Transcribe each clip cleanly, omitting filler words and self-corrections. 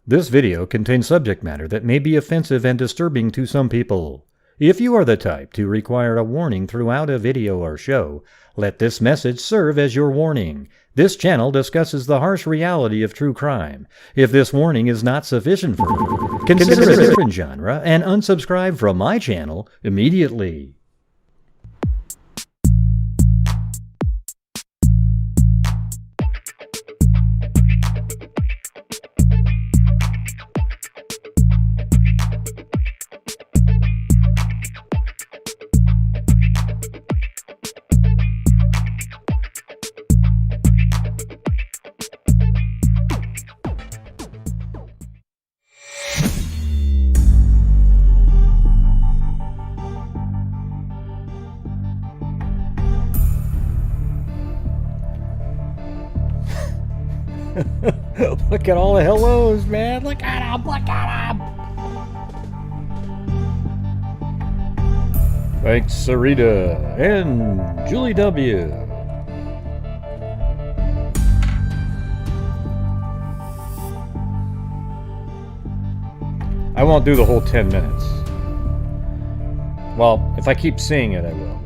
This video contains subject matter that may be offensive and disturbing to some people. If you are the type to require a warning throughout a video or show, let this message serve as your warning. This channel discusses the harsh reality of true crime. If this warning is not sufficient for you, consider a different genre and unsubscribe from my channel immediately. Look at all the hellos, man. Look at them. Look at them. Thanks, Sarita and Julie W. I won't do the whole 10 minutes. Well, if I keep seeing it, I will.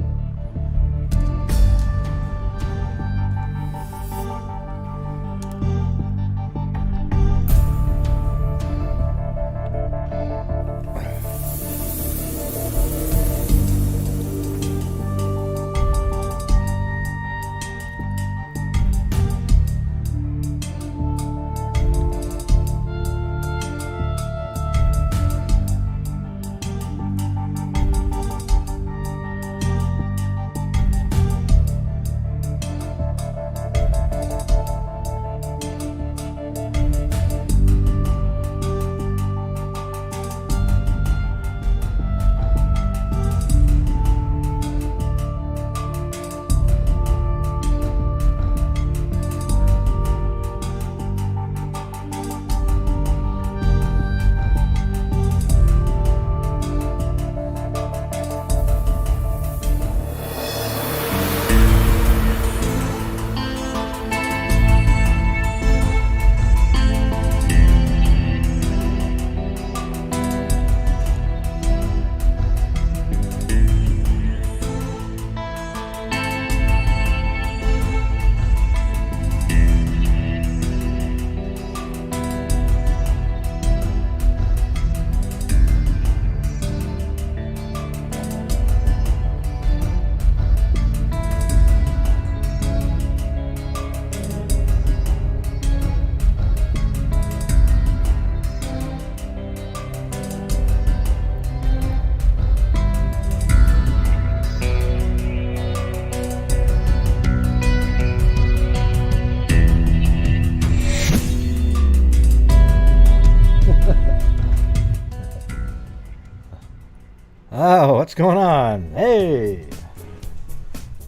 Oh, what's going on? Hey!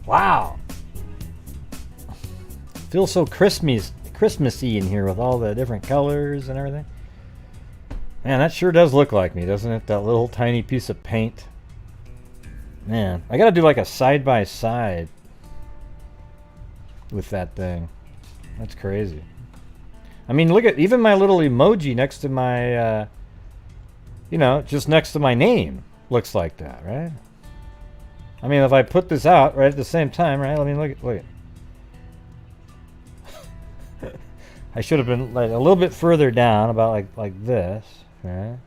Wow! Feels so Christmassy in here with all the different colors and everything. Man, that sure does look like me, doesn't it? That little tiny piece of paint. Man, I gotta do like a side-by-side with that thing. That's crazy. I mean, look at even my little emoji next to my, you know, just next to my name. Looks like that, right? I mean, if I put this out right at the same time, right? I mean, look at. I should have been like a little bit further down, about like this, right?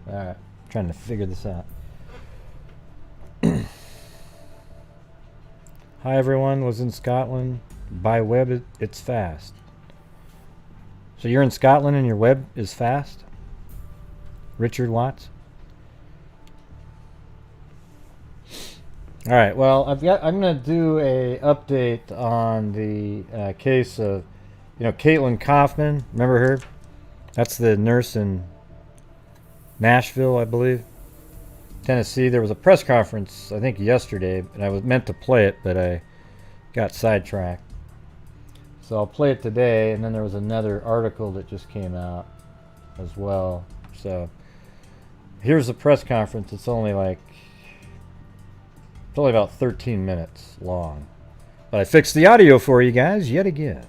Alright, trying to figure this out. Hi everyone, was in Scotland. By web, it's fast. So you're in Scotland and your web is fast? Richard Watts? Alright, well, I'm going to do a update on the case of, Caitlin Kaufman. Remember her? That's the nurse in Nashville, I believe. Tennessee. There was a press conference, I think yesterday, and I was meant to play it, but I got sidetracked. So I'll play it today, and then there was another article that just came out as well. So here's the press conference. It's only about 13 minutes long. But I fixed the audio for you guys yet again.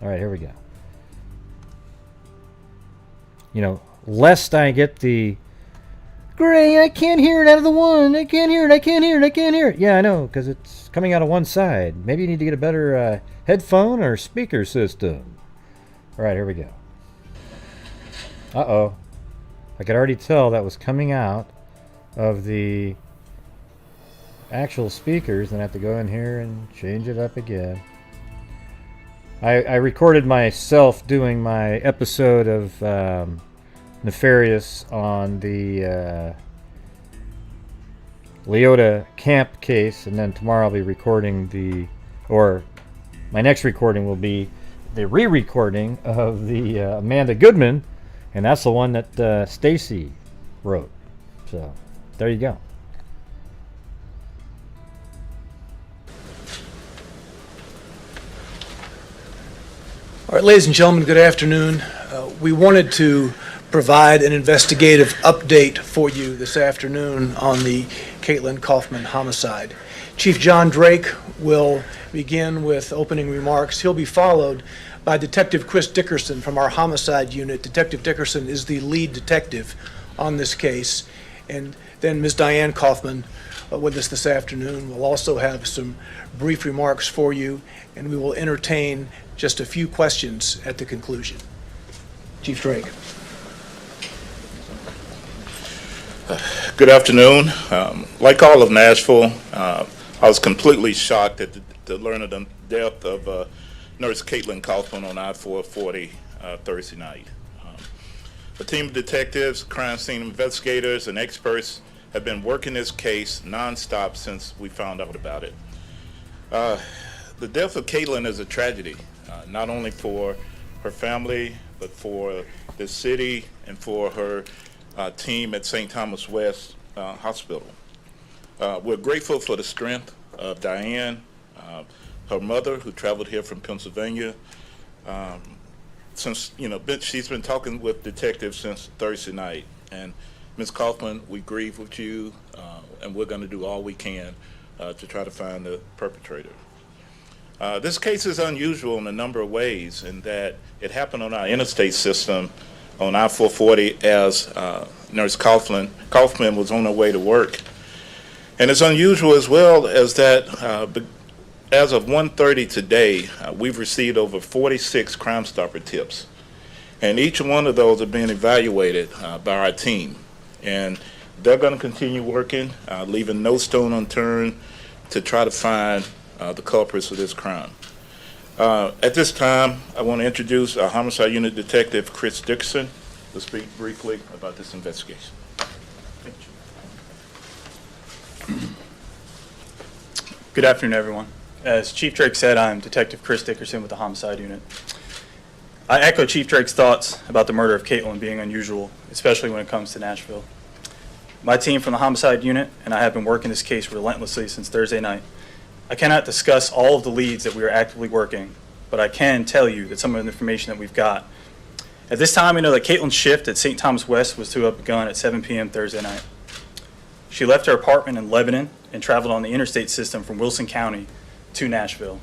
All right, here we go. You know, lest I get the, Gray, I can't hear it out of the one. I can't hear it. Yeah, I know, because it's coming out of one side. Maybe you need to get a better headphone or speaker system. All right, here we go. Uh-oh. I could already tell that was coming out of the actual speakers, and I have to go in here and change it up again. I recorded myself doing my episode of Nefarious on the Leota camp case, and then tomorrow I'll be recording my next recording will be the re-recording of the Amanda Goodman, and that's the one that Stacy wrote. So there you go. All right, ladies and gentlemen, good afternoon. We wanted to provide an investigative update for you this afternoon on the Caitlin Kaufman homicide. Chief John Drake will begin with opening remarks. He'll be followed by Detective Chris Dickerson from our homicide unit. Detective Dickerson is the lead detective on this case. And then Ms. Diane Kaufman with us this afternoon will also have some brief remarks for you, and we will entertain just a few questions at the conclusion. Chief Drake. Good afternoon. Like all of Nashville, I was completely shocked to learn of the death of Nurse Caitlin Kaufman on I-440 Thursday night. A team of detectives, crime scene investigators, and experts have been working this case nonstop since we found out about it. The death of Caitlin is a tragedy, not only for her family, but for the city and for her team at St. Thomas West Hospital. We're grateful for the strength of Diane, her mother, who traveled here from Pennsylvania. Since, she's been talking with detectives since Thursday night. And Ms. Kaufman, we grieve with you, and we're going to do all we can to try to find the perpetrator. This case is unusual in a number of ways in that it happened on our interstate system on I-440 as Nurse Kaufman was on her way to work. And it's unusual as well as that as of 1:30 today, we've received over 46 Crime Stopper tips. And each one of those are being evaluated by our team. And they're going to continue working, leaving no stone unturned to try to find the culprits of this crime. At this time, I want to introduce our Homicide Unit Detective, Chris Dickerson, to speak briefly about this investigation. Good afternoon, everyone. As Chief Drake said, I'm Detective Chris Dickerson with the Homicide Unit. I echo Chief Drake's thoughts about the murder of Caitlin being unusual, especially when it comes to Nashville. My team from the Homicide Unit and I have been working this case relentlessly since Thursday night. I cannot discuss all of the leads that we are actively working, but I can tell you that some of the information that we've got. At this time, we know that Caitlin's shift at St. Thomas West was to have begun at 7 p.m. Thursday night. She left her apartment in Lebanon and traveled on the interstate system from Wilson County to Nashville.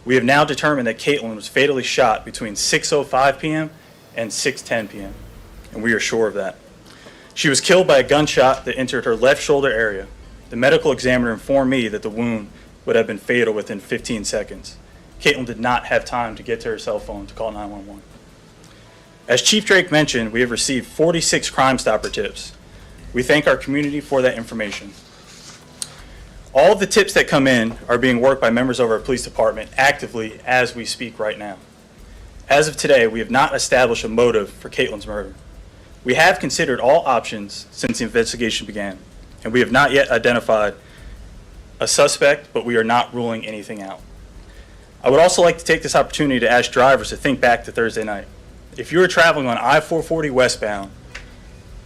We have now determined that Caitlin was fatally shot between 6:05 p.m. and 6:10 p.m., and we are sure of that. She was killed by a gunshot that entered her left shoulder area. The medical examiner informed me that the wound would have been fatal within 15 seconds. Caitlin did not have time to get to her cell phone to call 911. As Chief Drake mentioned, we have received 46 Crime Stopper tips. We thank our community for that information. All of the tips that come in are being worked by members of our police department actively as we speak right now. As of today, we have not established a motive for Caitlin's murder. We have considered all options since the investigation began, and we have not yet identified a suspect, but we are not ruling anything out. I would also like to take this opportunity to ask drivers to think back to Thursday night. If you were traveling on I-440 westbound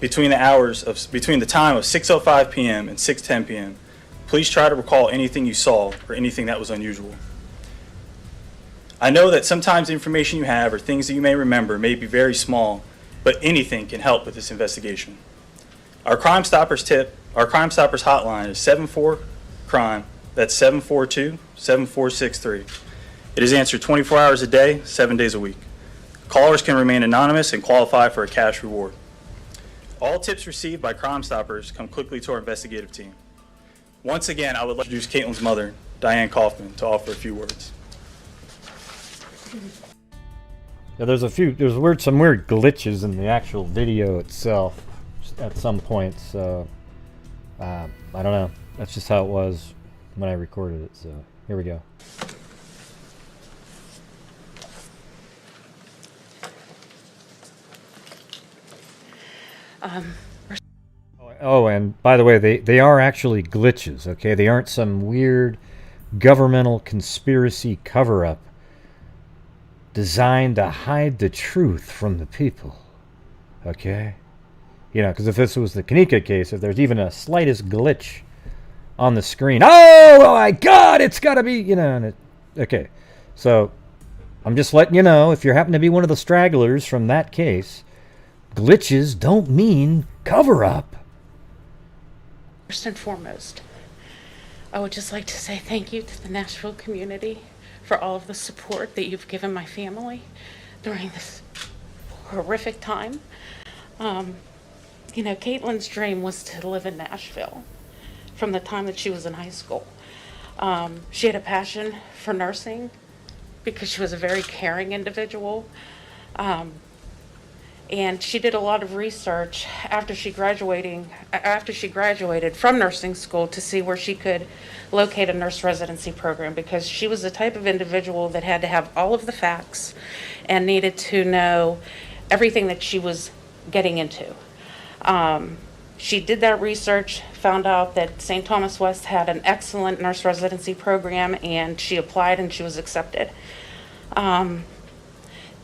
between the time of 6:05 p.m. and 6:10 p.m., please try to recall anything you saw or anything that was unusual. I know that sometimes the information you have or things that you may remember may be very small, but anything can help with this investigation. Our Crime Stoppers hotline is 74-CRIME. That's 742-7463. It is answered 24 hours a day, 7 days a week. Callers can remain anonymous and qualify for a cash reward. All tips received by Crime Stoppers come quickly to our investigative team. Once again, I would like to introduce Caitlin's mother, Diane Kaufman, to offer a few words. Yeah, there's some weird glitches in the actual video itself at some points. So I don't know. That's just how it was when I recorded it. So here we go. Oh, and by the way, they are actually glitches, okay? They aren't some weird governmental conspiracy cover-up designed to hide the truth from the people, okay? You know, because if this was the Kanika case, if there's even a slightest glitch on the screen, oh my God, it's got to be, you know, and okay. So I'm just letting you know, if you happen to be one of the stragglers from that case, glitches don't mean cover-up. First and foremost, I would just like to say thank you to the Nashville community for all of the support that you've given my family during this horrific time. You know, Caitlin's dream was to live in Nashville from the time that she was in high school. She had a passion for nursing because she was a very caring individual. And she did a lot of research after she graduated from nursing school to see where she could locate a nurse residency program, because she was the type of individual that had to have all of the facts and needed to know everything that she was getting into. She did that research, found out that St. Thomas West had an excellent nurse residency program, and she applied and she was accepted.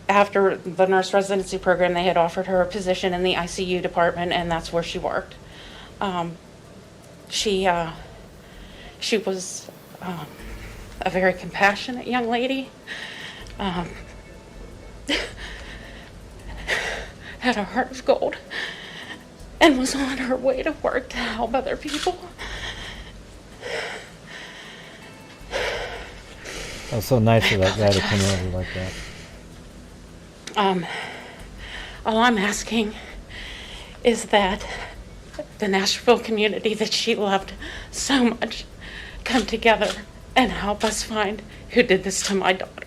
After the nurse residency program, they had offered her a position in the ICU department, and that's where she worked. She was a very compassionate young lady. Had a heart of gold, and was on her way to work to help other people. That was so nice of that guy to come over like that. All I'm asking is that the Nashville community that she loved so much come together and help us find who did this to my daughter.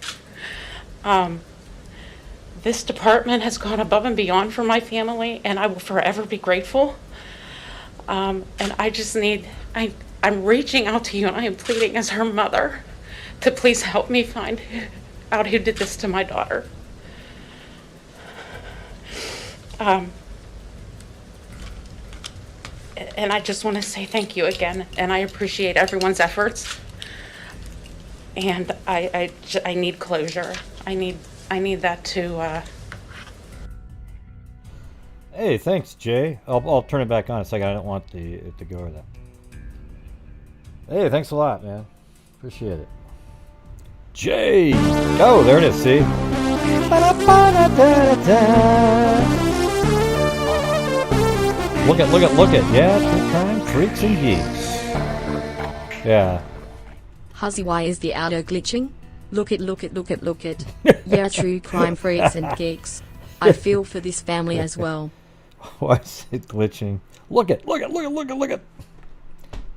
This department has gone above and beyond for my family, and I will forever be grateful. And I just I'm reaching out to you, and I am pleading as her mother to please help me find out who did this to my daughter. And I just want to say thank you again, and I appreciate everyone's efforts. And I need closure. I need that to. Hey, thanks, Jay. I'll turn it back on a second. I don't want it to go over that. Hey, thanks a lot, man. Appreciate it. Jay! Oh, there it is, see? Look it. Yeah, true crime, freaks and geeks. Yeah. Huzzy, why is the audio glitching? Look it. Yeah, true crime, freaks and geeks. I feel for this family as well. Why is it glitching? Look it.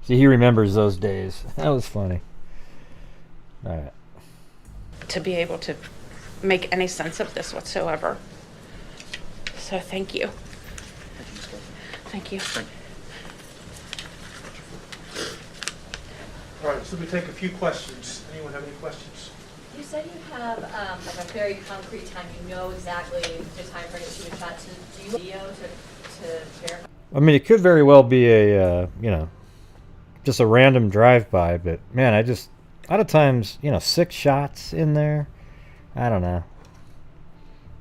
See, he remembers those days. That was funny. All right. To be able to make any sense of this whatsoever. So thank you. Thank you. All right, so we take a few questions. Anyone have any questions? You said you have like a very concrete time. You know exactly the time frame that you would shot. To do you video to verify? I mean, it could very well be a, just a random drive-by, but man, a lot of times, 6 shots in there. I don't know.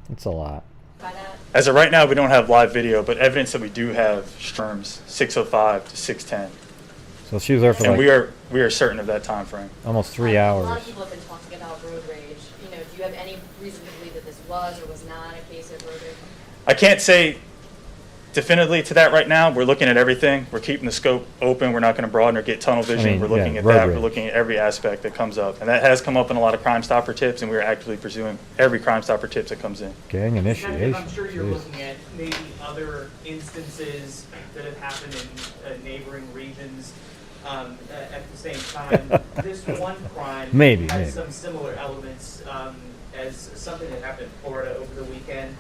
It's a lot. By that? As of right now, we don't have live video, but evidence that we do have terms 6:05 to 6:10. So she was there for And like we are certain of that time frame. almost 3 A hours. lot of people have been talking about road rage. You know, do you have any reason to believe that this was or was not a case of road rage? I can't say definitively to that right now. We're looking at everything. We're keeping the scope open. We're not going to broaden or get tunnel vision. mean, We're looking yeah, at road that. rage. We're looking at every aspect that comes up. And that has come up in a lot of Crime Stopper tips, and we're actively pursuing every Crime Stopper tips that comes in. Gang initiation. I'm sure you're Jeez. looking at maybe other instances that have happened in neighboring regions at the same time. This one crime Maybe. has some similar elements as something that happened in Florida over the weekend.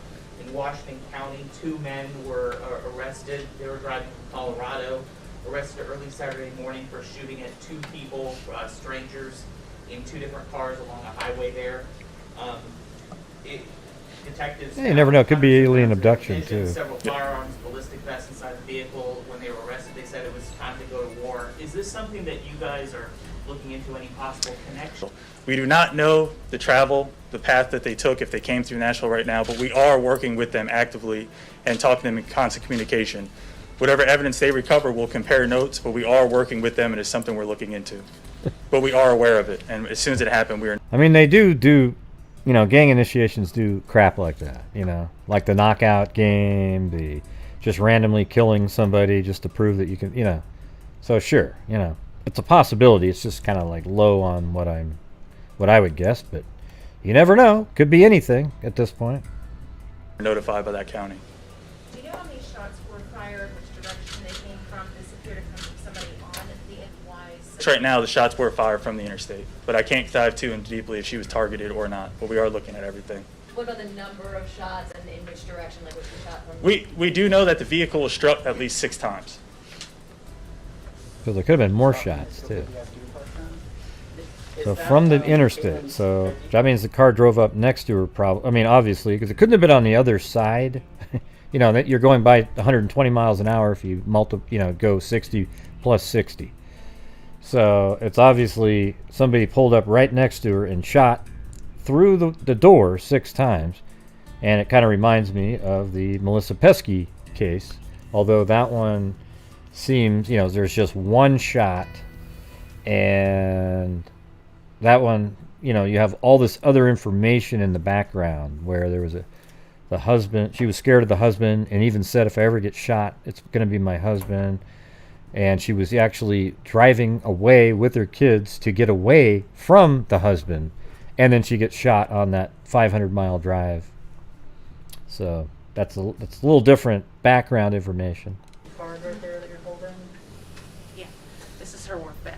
In Washington County, 2 men were arrested. They were driving from Colorado, arrested early Saturday morning for shooting at 2 people, strangers, in 2 different cars along a highway there. Detectives. Yeah, you never know. It could be alien abduction, visioned too. Several firearms, ballistic vests inside the vehicle. When they were arrested, they said it was time to go to war. Is this something that you guys are looking into, any possible connection? We do not know the travel, the path that they took if they came through Nashville right now, but we are working with them actively and talking to them in constant communication. Whatever evidence they recover, we'll compare notes, but we are working with them and it's something we're looking into. But we are aware of it, and as soon as it happened, we are. I mean, they do, you know, gang initiations do crap like that, you know, like the knockout game, the just randomly killing somebody just to prove that you can, you know. So sure, you know, it's a possibility. It's just kind of like low on what I would guess, but you never know. Could be anything at this point. Notified by that county. Do you know how many shots were fired, which direction they came from? This appeared to come from somebody on the NY's. Right now, the shots were fired from the interstate, but I can't dive too in deeply if she was targeted or not, but we are looking at everything. What about the number of shots and in which direction, like was the shot from? We do know that the vehicle was struck at least 6 times. Because there could have been more shots, too. So from the interstate. So that means the car drove up next to her, probably. I mean, obviously, because it couldn't have been on the other side. You know, that you're going by 120 miles an hour if you go 60 plus 60. So it's obviously somebody pulled up right next to her and shot through the door 6 times. And it kind of reminds me of the Melissa Pesky case. Although that one seems, you know, there's just one shot. And that one, you know, you have all this other information in the background where there was the husband, she was scared of the husband and even said, if I ever get shot, it's going to be my husband. And she was actually driving away with her kids to get away from the husband. And then she gets shot on that 500-mile drive. So that's a little different background information. Card right there that you're holding? Yeah, this is her work badge.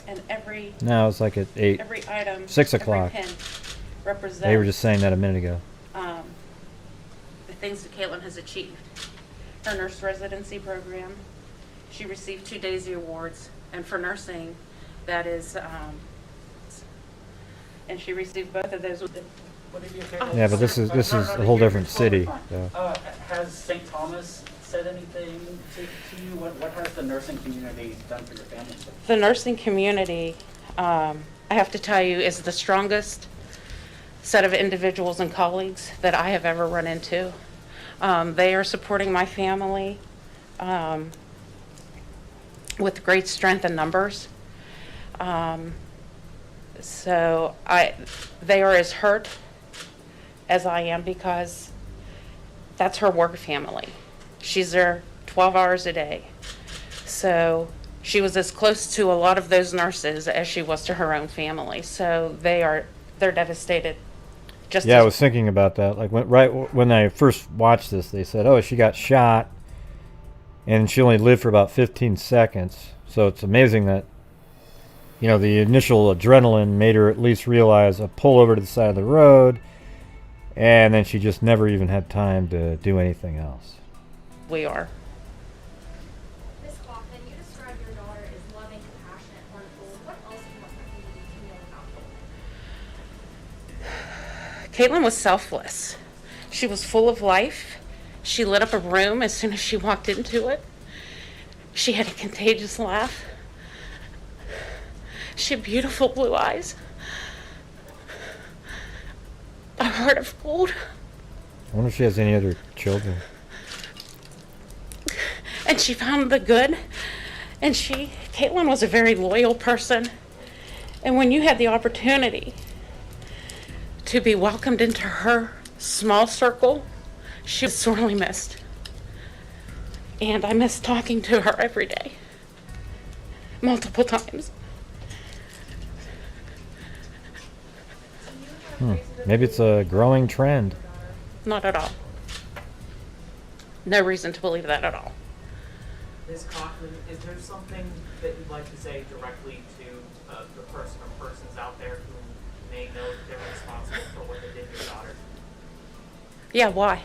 And every Now it's like at 8. every item, 6 o'clock. every pin represents They were just saying that a minute ago. the things that Caitlin has achieved. Her nurse residency program, she received 2 Daisy Awards, and for nursing, that is, and she received both of those with the. Yeah, but this is a whole different city. So. Has St. Thomas said anything to you? What has the nursing community done for your family? The nursing community, I have to tell you, is the strongest set of individuals and colleagues that I have ever run into. They are supporting my family with great strength in numbers. So they are as hurt as I am because that's her work family. She's there 12 hours a day. So she was as close to a lot of those nurses as she was to her own family. So they're devastated. Yeah, I was thinking about that. Like when I first watched this, they said, "Oh, she got shot, and she only lived for about 15 seconds." So it's amazing that, you know, the initial adrenaline made her at least realize a pull over to the side of the road, and then she just never even had time to do anything else. We are. Ms. Kaufman, you describe your daughter as loving, compassionate, wonderful. What else do you want her community to know about Caitlin? Caitlin was selfless. She was full of life. She lit up a room as soon as she walked into it. She had a contagious laugh. She had beautiful blue eyes, a heart of gold. I wonder if she has any other children. And she found the good. And Caitlin was a very loyal person. And when you had the opportunity to be welcomed into her small circle, she was sorely missed. And I miss talking to her every day, multiple times. Maybe it's a growing trend. Not at all. No reason to believe that at all. Ms. Kaufman, is there something that you'd like to say directly to the person or persons out there who may know that they're responsible for what they did to your daughter? Yeah, why?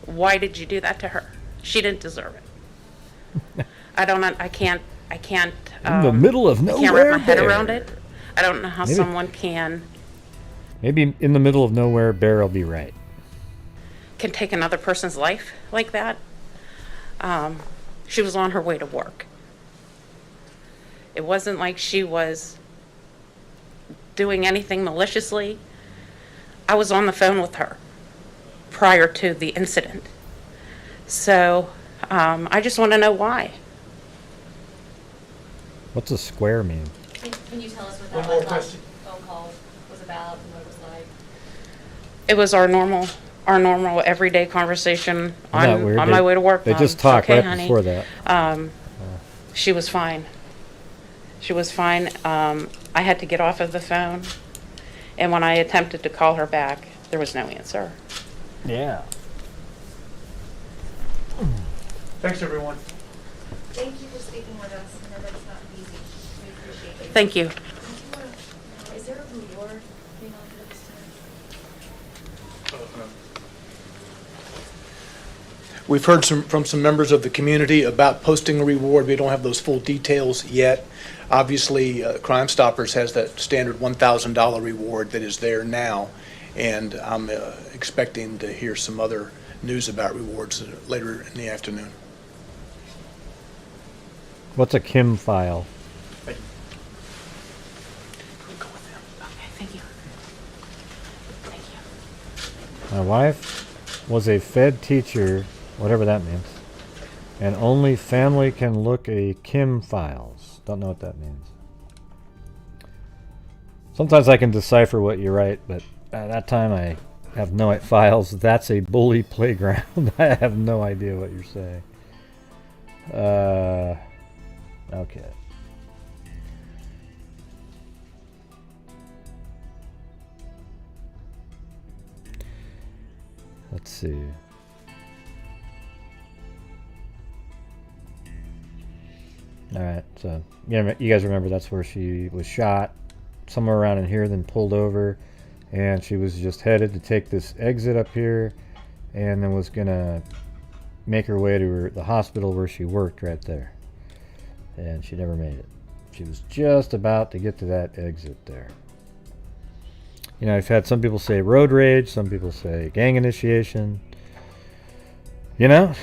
Why did you do that to her? She didn't deserve it. I can't. In the middle of I can't nowhere wrap my head there. around it. I don't know how Maybe- someone can Maybe in the middle of nowhere, Bear will be right. take another person's life like that. She was on her way to work. It wasn't like she was doing anything maliciously. I was on the phone with her prior to the incident. So I just want to know why. What's a square mean? Can you tell us what One that more last question. phone call was about and what it was like? It was our normal everyday conversation Isn't that weird? on my way to work. They Mom. just It's talked okay, right honey. before that. She was fine. She was fine. I had to get off of the phone, and when I attempted to call her back, there was no answer. Yeah. Thanks, everyone. Thank you for speaking with us. I know that's not easy. We appreciate it. Thank you. Is there a reward being offered this time? We've heard from some members of the community about posting a reward. We don't have those full details yet. Obviously, Crime Stoppers has that standard $1,000 reward that is there now, and I'm expecting to hear some other news about rewards later in the afternoon. What's a Kim file? Okay, thank you. Thank you. My wife was a Fed teacher, whatever that means, and only family can look a Kim files. Don't know what that means. Sometimes I can decipher what you write, but at that time I have no files. That's a bully playground. I have no idea what you're saying. Okay. Let's see. All right, so yeah, you guys remember that's where she was shot, somewhere around in here, then pulled over, and she was just headed to take this exit up here, and then was gonna make her way to the hospital where she worked right there, and she never made it. She was just about to get to that exit there. You know, I've had some people say road rage, some people say gang initiation. You know,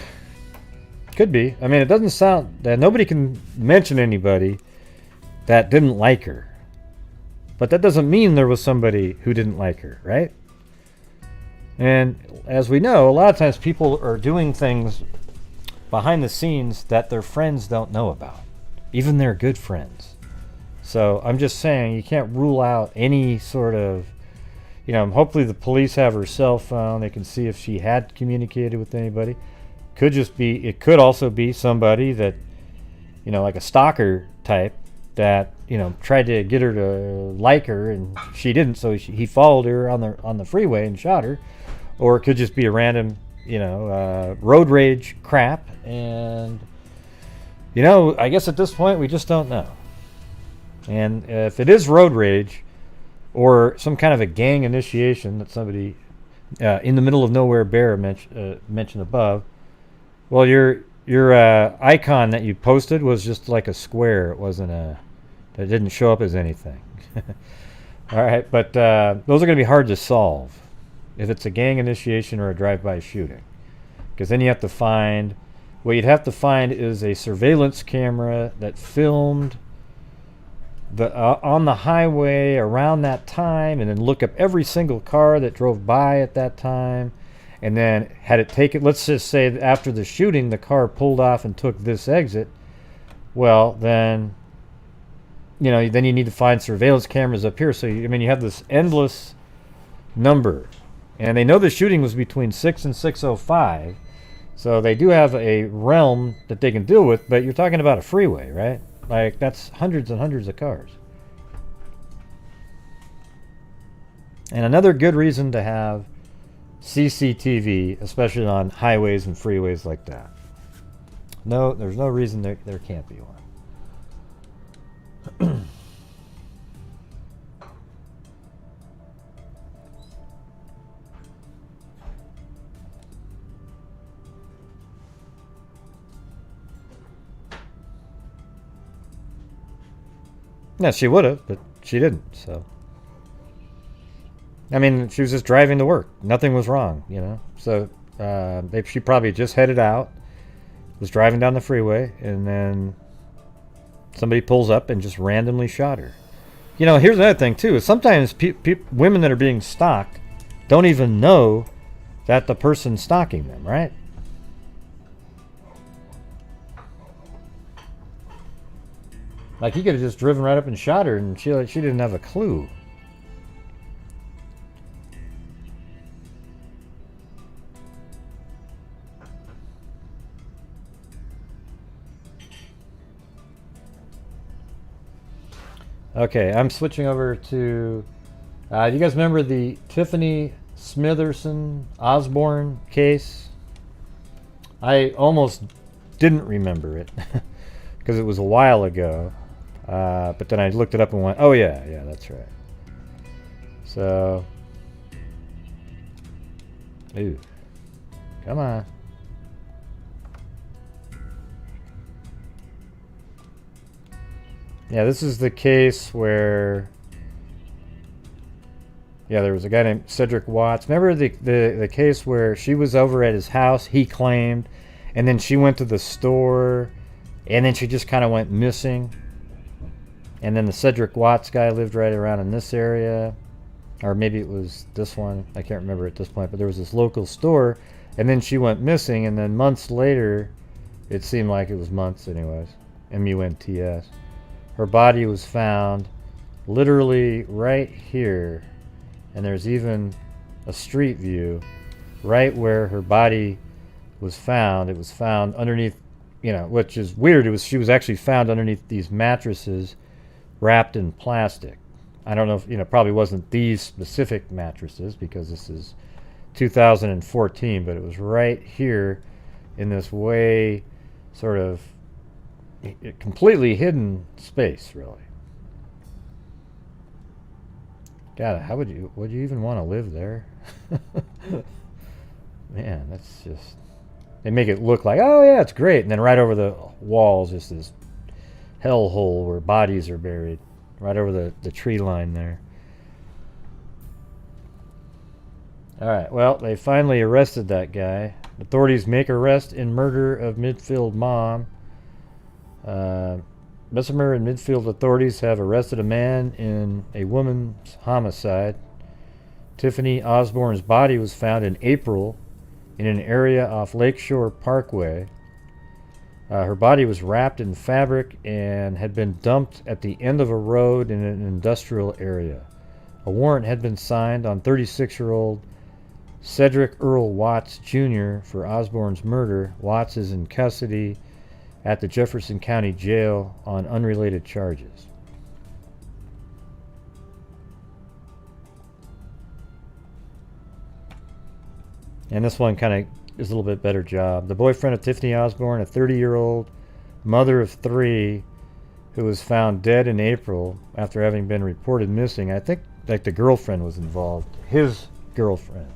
could be. I mean, it doesn't sound that nobody can mention anybody that didn't like her. But that doesn't mean there was somebody who didn't like her, right? And as we know, a lot of times people are doing things behind the scenes that their friends don't know about, even their good friends. So I'm just saying you can't rule out any sort of, you know, hopefully the police have her cell phone. They can see if she had communicated with anybody. Could just be, it could also be somebody that, you know, like a stalker type that, you know, tried to get her to like her and she didn't, so he followed her on the freeway and shot her. Or it could just be a random, you know, road rage crap. And, you know, I guess at this point we just don't know. And if it is road rage or some kind of a gang initiation that somebody in the middle of nowhere bear mentioned above, well, your icon that you posted was just like a square. It wasn't it didn't show up as anything. All right, but those are going to be hard to solve if it's a gang initiation or a drive-by shooting, because then you have to find, what you'd have to find is a surveillance camera that filmed the on the highway around that time, and then look up every single car that drove by at that time, and then had it taken, let's just say after the shooting, the car pulled off and took this exit, well, then, then you need to find surveillance cameras up here. So, you have this endless number. And they know the shooting was between 6 and 6:05. So they do have a realm that they can deal with, but you're talking about a freeway, right? Like, that's hundreds and hundreds of cars. And another good reason to have CCTV, especially on highways and freeways like that. No, there's no reason there can't be one. No, she would have, but she didn't, so. I mean, she was just driving to work. Nothing was wrong, So she probably just headed out, was driving down the freeway, and then somebody pulls up and just randomly shot her. Here's another thing, too. Is sometimes women that are being stalked don't even know that the person's stalking them, right? Like, he could have just driven right up and shot her, and she didn't have a clue. Okay, I'm switching over to... you guys remember the Tiffany Smitherman Osborne case? I almost didn't remember it because it was a while ago. But then I looked it up and went, oh yeah, that's right. So... Ooh. Come on. Yeah, this is the case where, there was a guy named Cedric Watts. Remember the case where she was over at his house, he claimed, and then she went to the store, and then she just kind of went missing. And then the Cedric Watts guy lived right around in this area, or maybe it was this one. I can't remember at this point, but there was this local store, and then she went missing, and then months later, it seemed like it was months anyways, M-U-N-T-S. Her body was found literally right here, and there's even a street view right where her body was found. It was found underneath, which is weird. She was actually found underneath these mattresses wrapped in plastic. I don't know if, probably wasn't these specific mattresses because this is 2014, but it was right here in this way sort of completely hidden space, really. God, would you even want to live there? Man, that's just... They make it look like, oh yeah, it's great, and then right over the walls is this hellhole where bodies are buried, right over the tree line there. Alright, well, they finally arrested that guy. Authorities make arrest in murder of Midfield mom. Bessemer and Midfield authorities have arrested a man in a woman's homicide. Tiffany Osborne's body was found in April in an area off Lakeshore Parkway. Her body was wrapped in fabric and had been dumped at the end of a road in an industrial area. A warrant had been signed on 36-year-old Cedric Earl Watts Jr. for Osborne's murder. Watts is in custody at the Jefferson County Jail on unrelated charges. And this one kind of is a little bit better job. The boyfriend of Tiffany Osborne, a 30-year-old mother of 3 who was found dead in April after having been reported missing. I think like the girlfriend was involved. His girlfriend.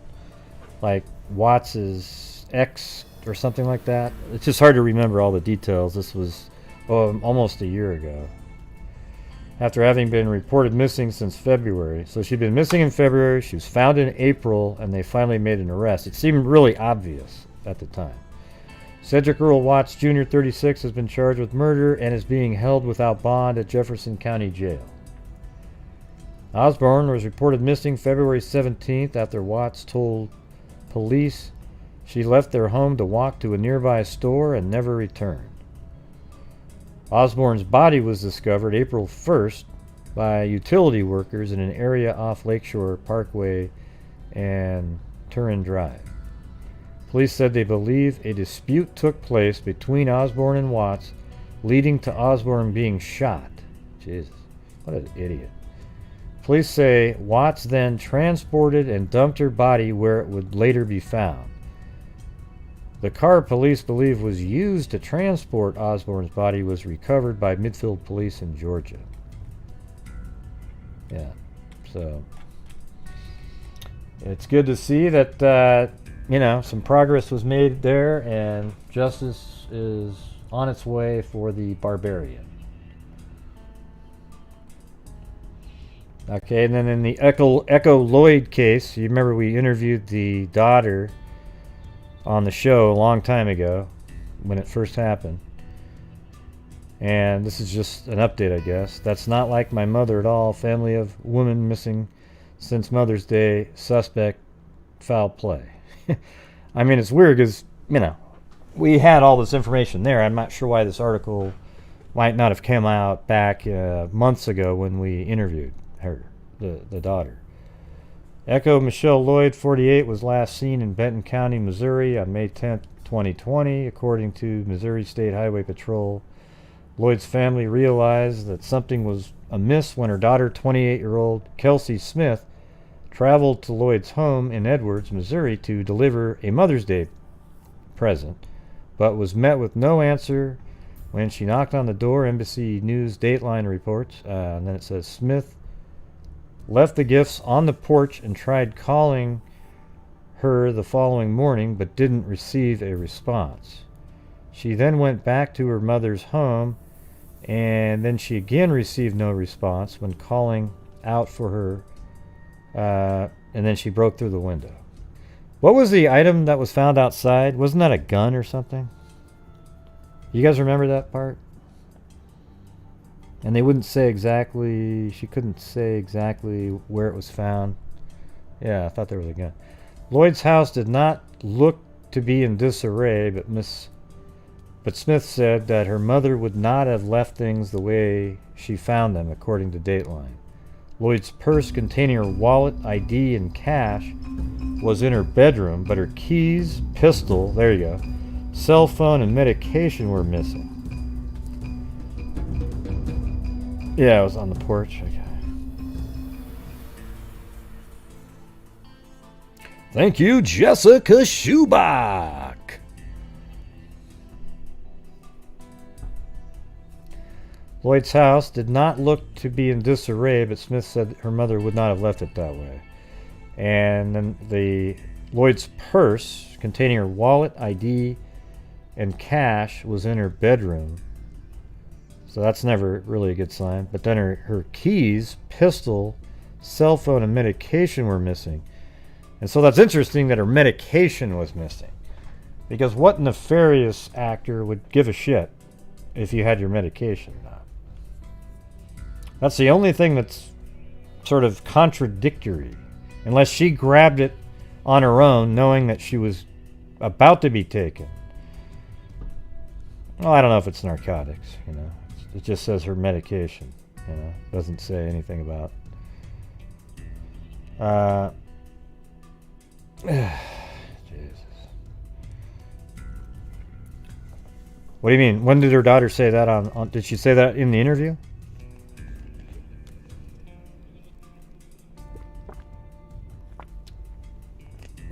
Like Watts's ex or something like that. It's just hard to remember all the details. This was almost a year ago. After having been reported missing since February. So she'd been missing in February, she was found in April, and they finally made an arrest. It seemed really obvious at the time. Cedric Earl Watts Jr., 36, has been charged with murder and is being held without bond at Jefferson County Jail. Osborne was reported missing February 17th after Watts told police She left their home to walk to a nearby store and never returned. Osborne's body was discovered April 1st by utility workers in an area off Lakeshore Parkway and Turin Drive. Police said they believe a dispute took place between Osborne and Watts, leading to Osborne being shot. Jesus, what an idiot. Police say Watts then transported and dumped her body where it would later be found. The car police believe was used to transport Osborne's body was recovered by Midfield Police in Georgia. Yeah, so it's good to see that, some progress was made there and justice is on its way for the barbarian. Okay, and then in the Echo Lloyd case, you remember we interviewed the daughter on the show a long time ago when it first happened. And this is just an update, I guess. That's not like my mother at all. Family of woman missing since Mother's Day. Suspect foul play. I mean, it's weird because, we had all this information there. I'm not sure why this article might not have come out back months ago when we interviewed her, the daughter. Echo Michelle Lloyd, 48, was last seen in Benton County, Missouri on May 10, 2020, according to Missouri State Highway Patrol. Lloyd's family realized that something was amiss when her daughter, 28-year-old Kelsey Smith, traveled to Lloyd's home in Edwards, Missouri to deliver a Mother's Day present, but was met with no answer when she knocked on the door. NBC News Dateline reports, and then it says Smith left the gifts on the porch and tried calling her the following morning but didn't receive a response. She then went back to her mother's home and then she again received no response when calling out for her, and then she broke through the window. What was the item that was found outside? Wasn't that a gun or something? You guys remember that part? And they wouldn't say exactly, she couldn't say exactly where it was found. Yeah, I thought there was a gun. Lloyd's house did not look to be in disarray, but Smith said that her mother would not have left things the way she found them, according to Dateline. Lloyd's purse containing her wallet, ID, and cash was in her bedroom, but her keys, pistol, there you go, cell phone, and medication were missing. Yeah, it was on the porch. Okay. Thank you, Jessica Schubach. Lloyd's house did not look to be in disarray, but Smith said her mother would not have left it that way. And then Lloyd's purse containing her wallet, ID, and cash was in her bedroom. So that's never really a good sign. But then her keys, pistol, cell phone, and medication were missing. And so that's interesting that her medication was missing. Because what nefarious actor would give a shit if you had your medication not? That's the only thing that's sort of contradictory. Unless she grabbed it on her own, knowing that she was about to be taken. Well, I don't know if it's narcotics, It just says her medication, Doesn't say anything about. Jesus. What do you mean? When did her daughter say that on? Did she say that in the interview?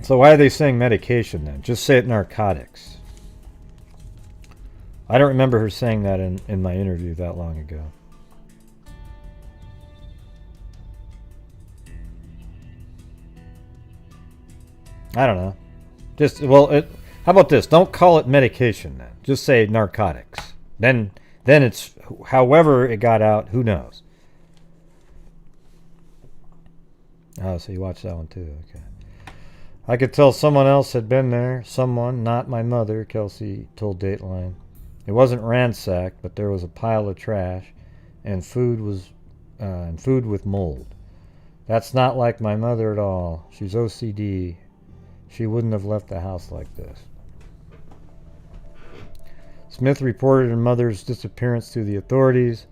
So why are they saying medication then? Just say it narcotics. I don't remember her saying that in my interview that long ago. I don't know. How about this? Don't call it medication then. Just say narcotics. Then it's however it got out, who knows. Oh, so you watched that one too. Okay. I could tell someone else had been there. Someone, not my mother, Kelsey told Dateline. It wasn't ransacked, but there was a pile of trash, and food with mold. That's not like my mother at all. She's OCD, she wouldn't have left the house like this. Smith reported her mother's disappearance to the authorities,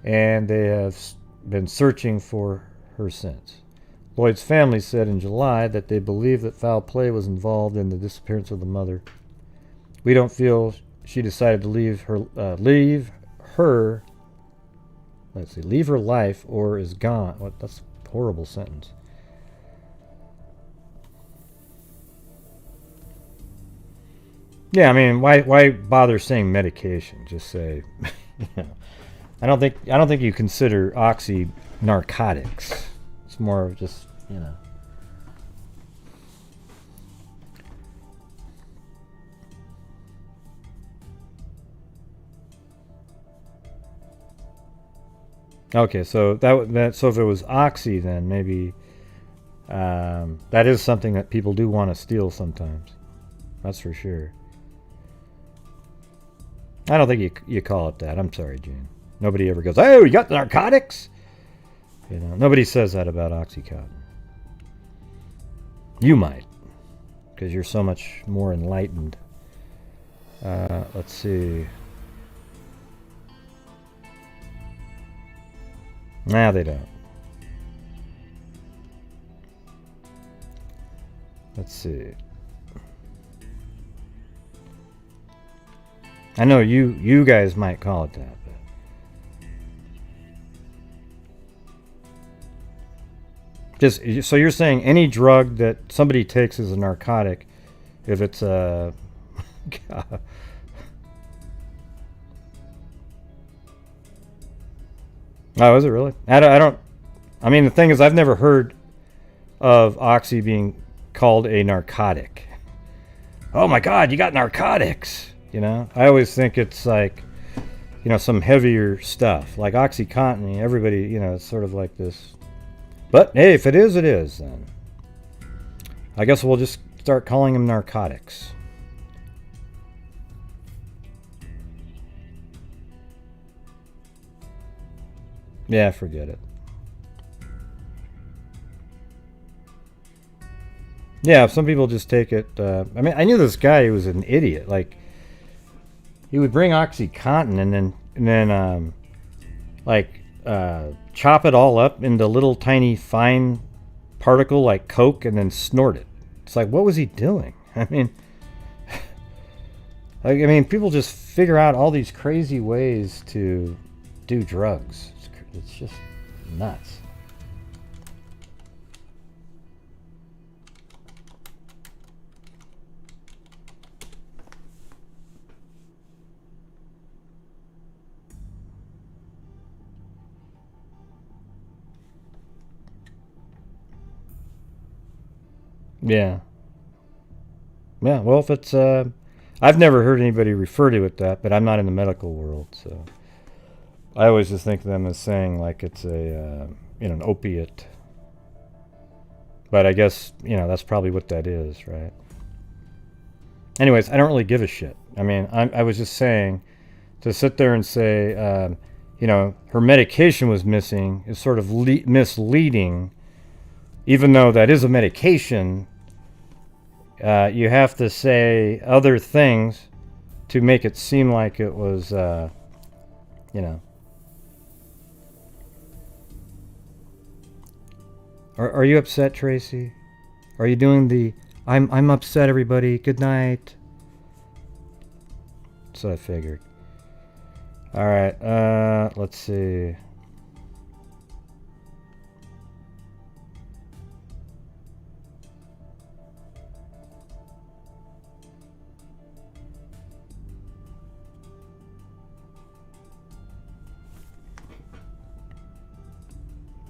and they have been searching for her since. Lloyd's family said in July that they believe that foul play was involved in the disappearance of the mother. We don't feel she decided to leave her life or is gone. What? That's a horrible sentence. Yeah, I mean, why bother saying medication? Just say, you know. I don't think you consider oxy narcotics. It's more of just, you know. Okay, so so if it was oxy, then maybe that is something that people do want to steal sometimes. That's for sure. I don't think you call it that. I'm sorry, Gene. Nobody ever goes, "Oh, you got narcotics?" You know, nobody says that about Oxycontin. You might, because you're so much more enlightened. Let's see. Nah, they don't. Let's see. I know you guys might call it that, but just so you're saying any drug that somebody takes is a narcotic, if it's a Oh, is it really? I don't. I mean, the thing is, I've never heard of oxy being called a narcotic. Oh my God, you got narcotics! You know, I always think it's like, you know, some heavier stuff like OxyContin. Everybody, you know, it's sort of like this. But hey, if it is, it is. Then I guess we'll just start calling them narcotics. Yeah, forget it. Yeah, some people just take it. I mean, I knew this guy who was an idiot. Like, he would bring OxyContin and then chop it all up into little tiny fine particle like Coke and then snort it. It's like, what was he doing? I mean, people just figure out all these crazy ways to do drugs. It's just nuts. Yeah. Yeah, well, if it's I've never heard anybody refer to it that, but I'm not in the medical world, so I always just think of them as saying like it's a an opiate. But I guess, that's probably what that is, right? Anyways, I don't really give a shit. I mean, I was just saying, to sit there and say, her medication was missing is sort of misleading. Even though that is a medication, you have to say other things to make it seem like it was, Are you upset, Tracy? Are you doing the I'm upset, everybody, good night? So I figured. Alright, let's see.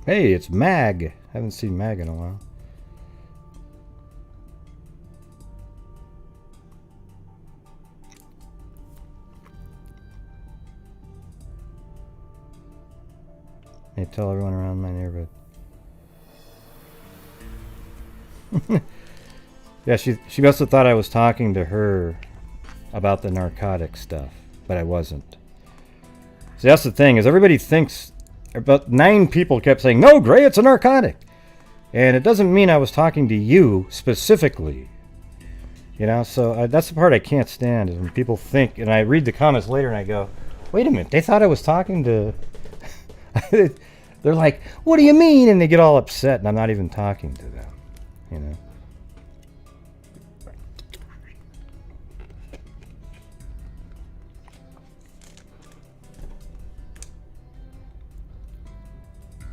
Hey, it's Mag. Haven't seen Mag in a while. Hey, tell everyone around my neighborhood. Yeah, she must have thought I was talking to her about the narcotic stuff, but I wasn't. See, that's the thing, is everybody thinks. About 9 people kept saying, "No, Gray, it's a narcotic." And it doesn't mean I was talking to you specifically. You know, so that's the part I can't stand, is when people think, and I read the comments later and I go, wait a minute, they thought I was talking to... They're like, what do you mean? And they get all upset, and I'm not even talking to them, you know.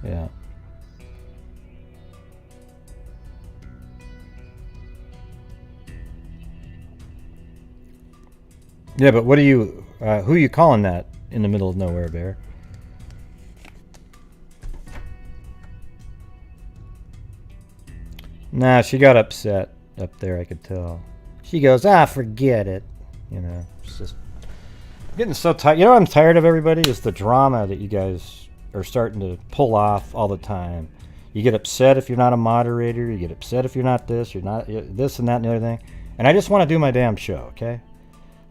Yeah. Yeah, but what are you, who are you calling that in the middle of nowhere, Bear? Nah, she got upset up there, I could tell. She goes, forget it. You know, it's just getting so tired. You know what I'm tired of, everybody? Is the drama that you guys are starting to pull off all the time. You get upset if you're not a moderator. You get upset if you're not this. You're not this and that and the other thing. And I just want to do my damn show, okay?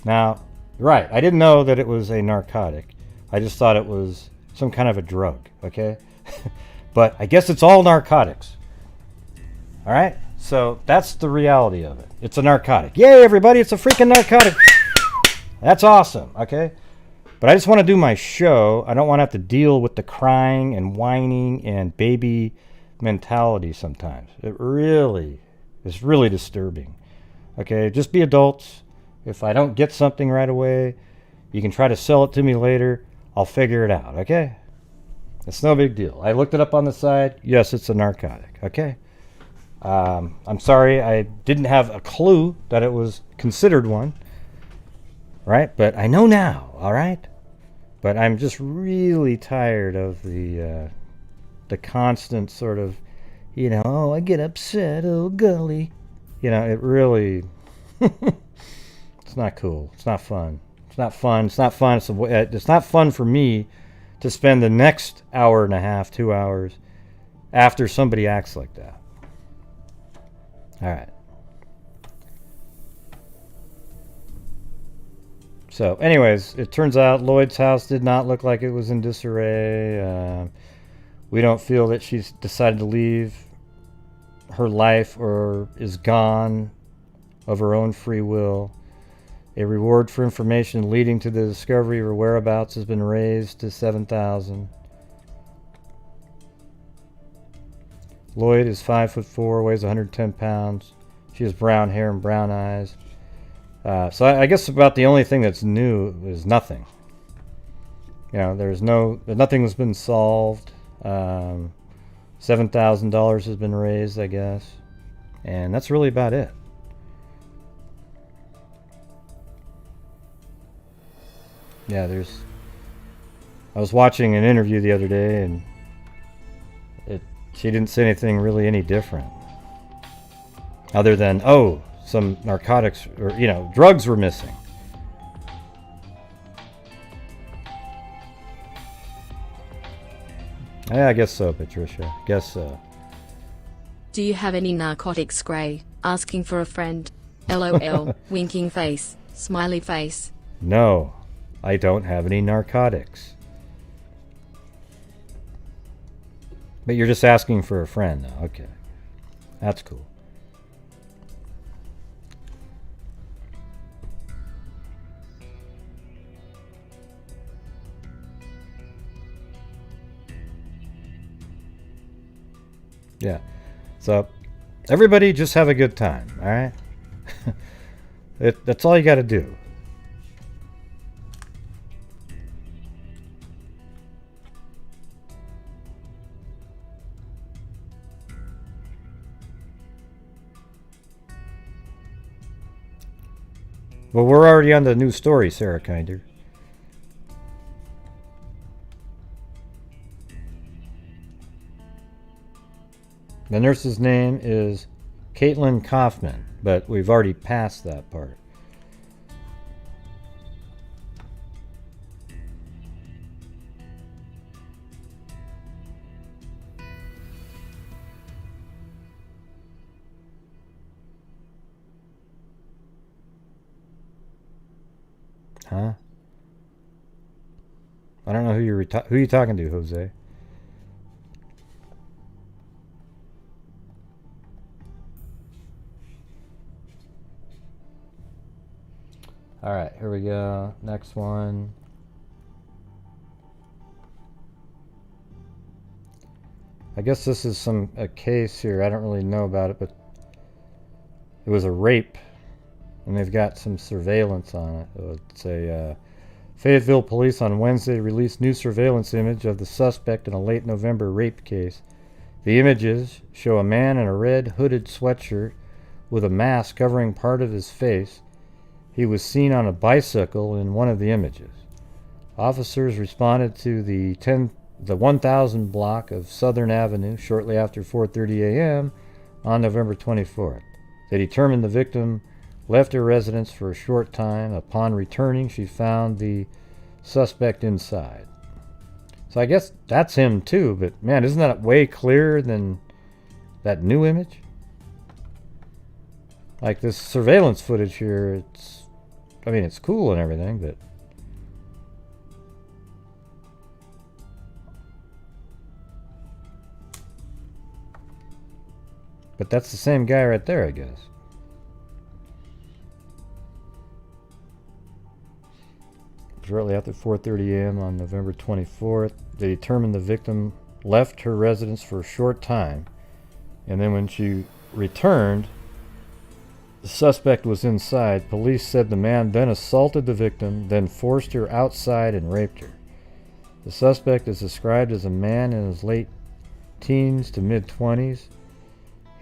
Now, right, I didn't know that it was a narcotic. I just thought it was some kind of a drug, okay? But I guess it's all narcotics. All right? So that's the reality of it. It's a narcotic. Yay, everybody, it's a freaking narcotic. That's awesome, okay? But I just want to do my show. I don't want to have to deal with the crying and whining and baby mentality sometimes. It really is really disturbing. Okay, just be adults. If I don't get something right away, you can try to sell it to me later. I'll figure it out, okay? It's no big deal. I looked it up on the side. Yes, it's a narcotic, okay? I'm sorry, I didn't have a clue that it was considered one, right? But I know now, all right? But I'm just really tired of the constant sort of, you know, oh, I get upset, oh, golly. You know, it really, it's not cool. It's not fun. It's not fun. It's not fun. It's not fun for me to spend the next hour and a half, 2 hours, after somebody acts like that. All right. So, anyways, it turns out Lloyd's house did not look like it was in disarray. We don't feel that she's decided to leave her life or is gone of her own free will. A reward for information leading to the discovery of her whereabouts has been raised to $7,000. Lloyd is 5'4", weighs 110 pounds. She has brown hair and brown eyes. So I guess about the only thing that's new is nothing. You know, nothing has been solved. $7,000 has been raised, I guess. And that's really about it. Yeah, I was watching an interview the other day, and she didn't say anything really any different. Other than, some narcotics or, you know, drugs were missing. Yeah, I guess so, Patricia. Guess so. Do you have any narcotics, Gray? Asking for a friend. LOL. Winking face. Smiley face. No, I don't have any narcotics. But you're just asking for a friend now. Okay. That's cool. Yeah. So, everybody just have a good time, all right? That's all you got to do. Well, we're already on the new story, Sarah Kinder. The nurse's name is Caitlin Kaufman, but we've already passed that part. Huh? I don't know who you're talking to, Jose. Alright, here we go. Next one. I guess this is a case here. I don't really know about it, but it was a rape, and they've got some surveillance on it. It's a Fayetteville police on Wednesday released new surveillance image of the suspect in a late November rape case. The images show a man in a red hooded sweatshirt with a mask covering part of his face. He was seen on a bicycle in one of the images. Officers responded to the 1000 block of Southern Avenue shortly after 4:30 a.m. on November 24th. They determined the victim left her residence for a short time. Upon returning, she found the suspect inside. So I guess that's him too, but man, isn't that way clearer than that new image? Like this surveillance footage here, it's cool and everything, but that's the same guy right there, I guess. Shortly after 4:30 a.m. on November 24th, they determined the victim left her residence for a short time, and then when she returned, the suspect was inside. Police said the man then assaulted the victim, then forced her outside and raped her. The suspect is described as a man in his late teens to mid-20s.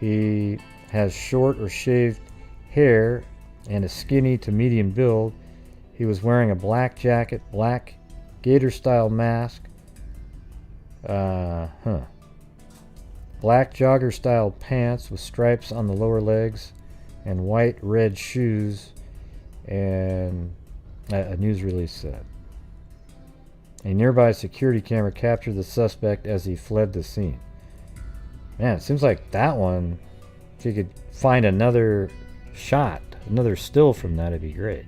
He has short or shaved hair and a skinny to medium build. He was wearing a black jacket, black gator-style mask, black jogger-style pants with stripes on the lower legs, and white red shoes, and a news release said. A nearby security camera captured the suspect as he fled the scene. Man, it seems like that one, if you could find another shot, another still from that, it'd be great.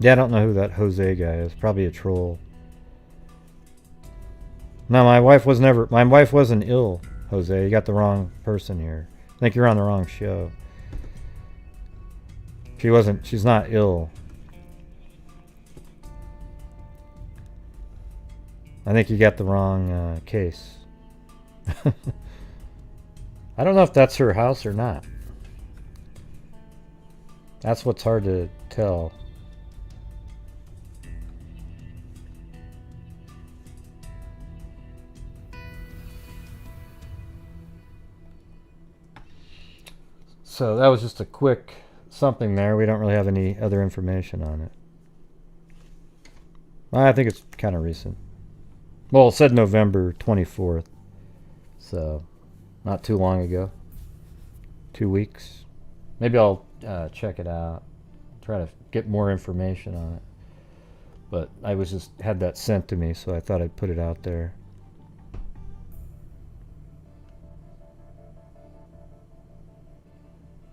Yeah, I don't know who that Jose guy is. Probably a troll. No, my wife wasn't ill, Jose. You got the wrong person here. I think you're on the wrong show. She's not ill. I think you got the wrong case. I don't know if that's her house or not. That's what's hard to tell. So that was just a quick something there. We don't really have any other information on it. I think it's kind of recent. Well, it said November 24th. So, not too long ago. 2 weeks. Maybe I'll check it out. Try to get more information on it. But I had that sent to me, so I thought I'd put it out there.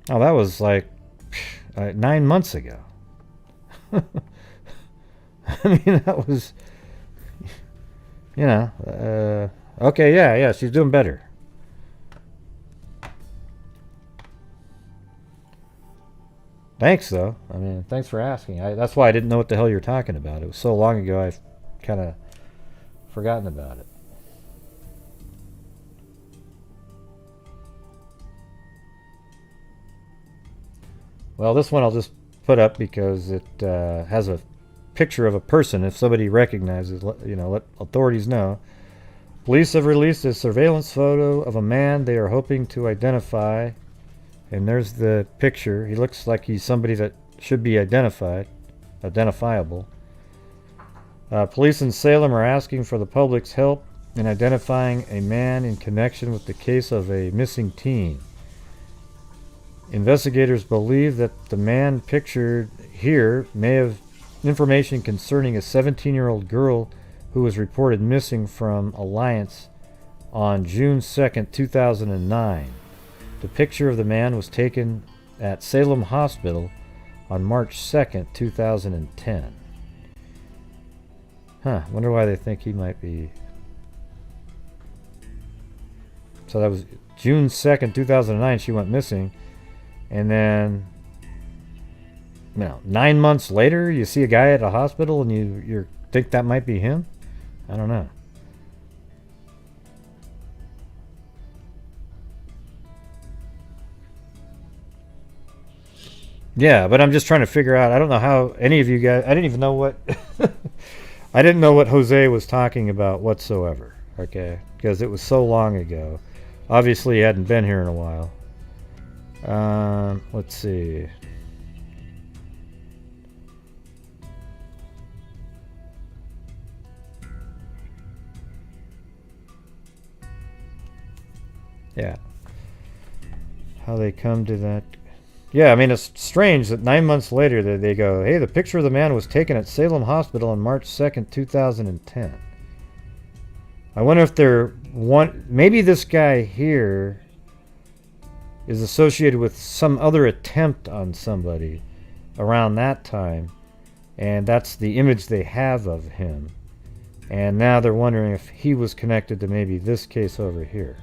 Oh, that was like 9 months ago. I mean, that was, okay, yeah, she's doing better. Thanks, though. I mean, thanks for asking. That's why I didn't know what the hell you're talking about. It was so long ago, I've kind of forgotten about it. Well, this one I'll just put up because it has a picture of a person. If somebody recognizes, let authorities know. Police have released a surveillance photo of a man they are hoping to identify. And there's the picture. He looks like he's somebody that should be identifiable. Police in Salem are asking for the public's help in identifying a man in connection with the case of a missing teen. Investigators believe that the man pictured here may have information concerning a 17-year-old girl who was reported missing from Alliance on June 2nd, 2009. The picture of the man was taken at Salem Hospital on March 2nd, 2010. Wonder why they think he might be So that was June 2nd, 2009, she went missing. And then, 9 months later, you see a guy at a hospital and you think that might be him? I don't know. Yeah, but I'm just trying to figure out. I don't know how any of you guys. I didn't even know what. I didn't know what Jose was talking about whatsoever. Okay, because it was so long ago. Obviously, he hadn't been here in a while. Let's see. Yeah. How they come to that. Yeah, I mean, it's strange that 9 months later they go, hey, the picture of the man was taken at Salem Hospital on March 2nd, 2010. I wonder if maybe this guy here is associated with some other attempt on somebody around that time, and that's the image they have of him. And now they're wondering if he was connected to maybe this case over here.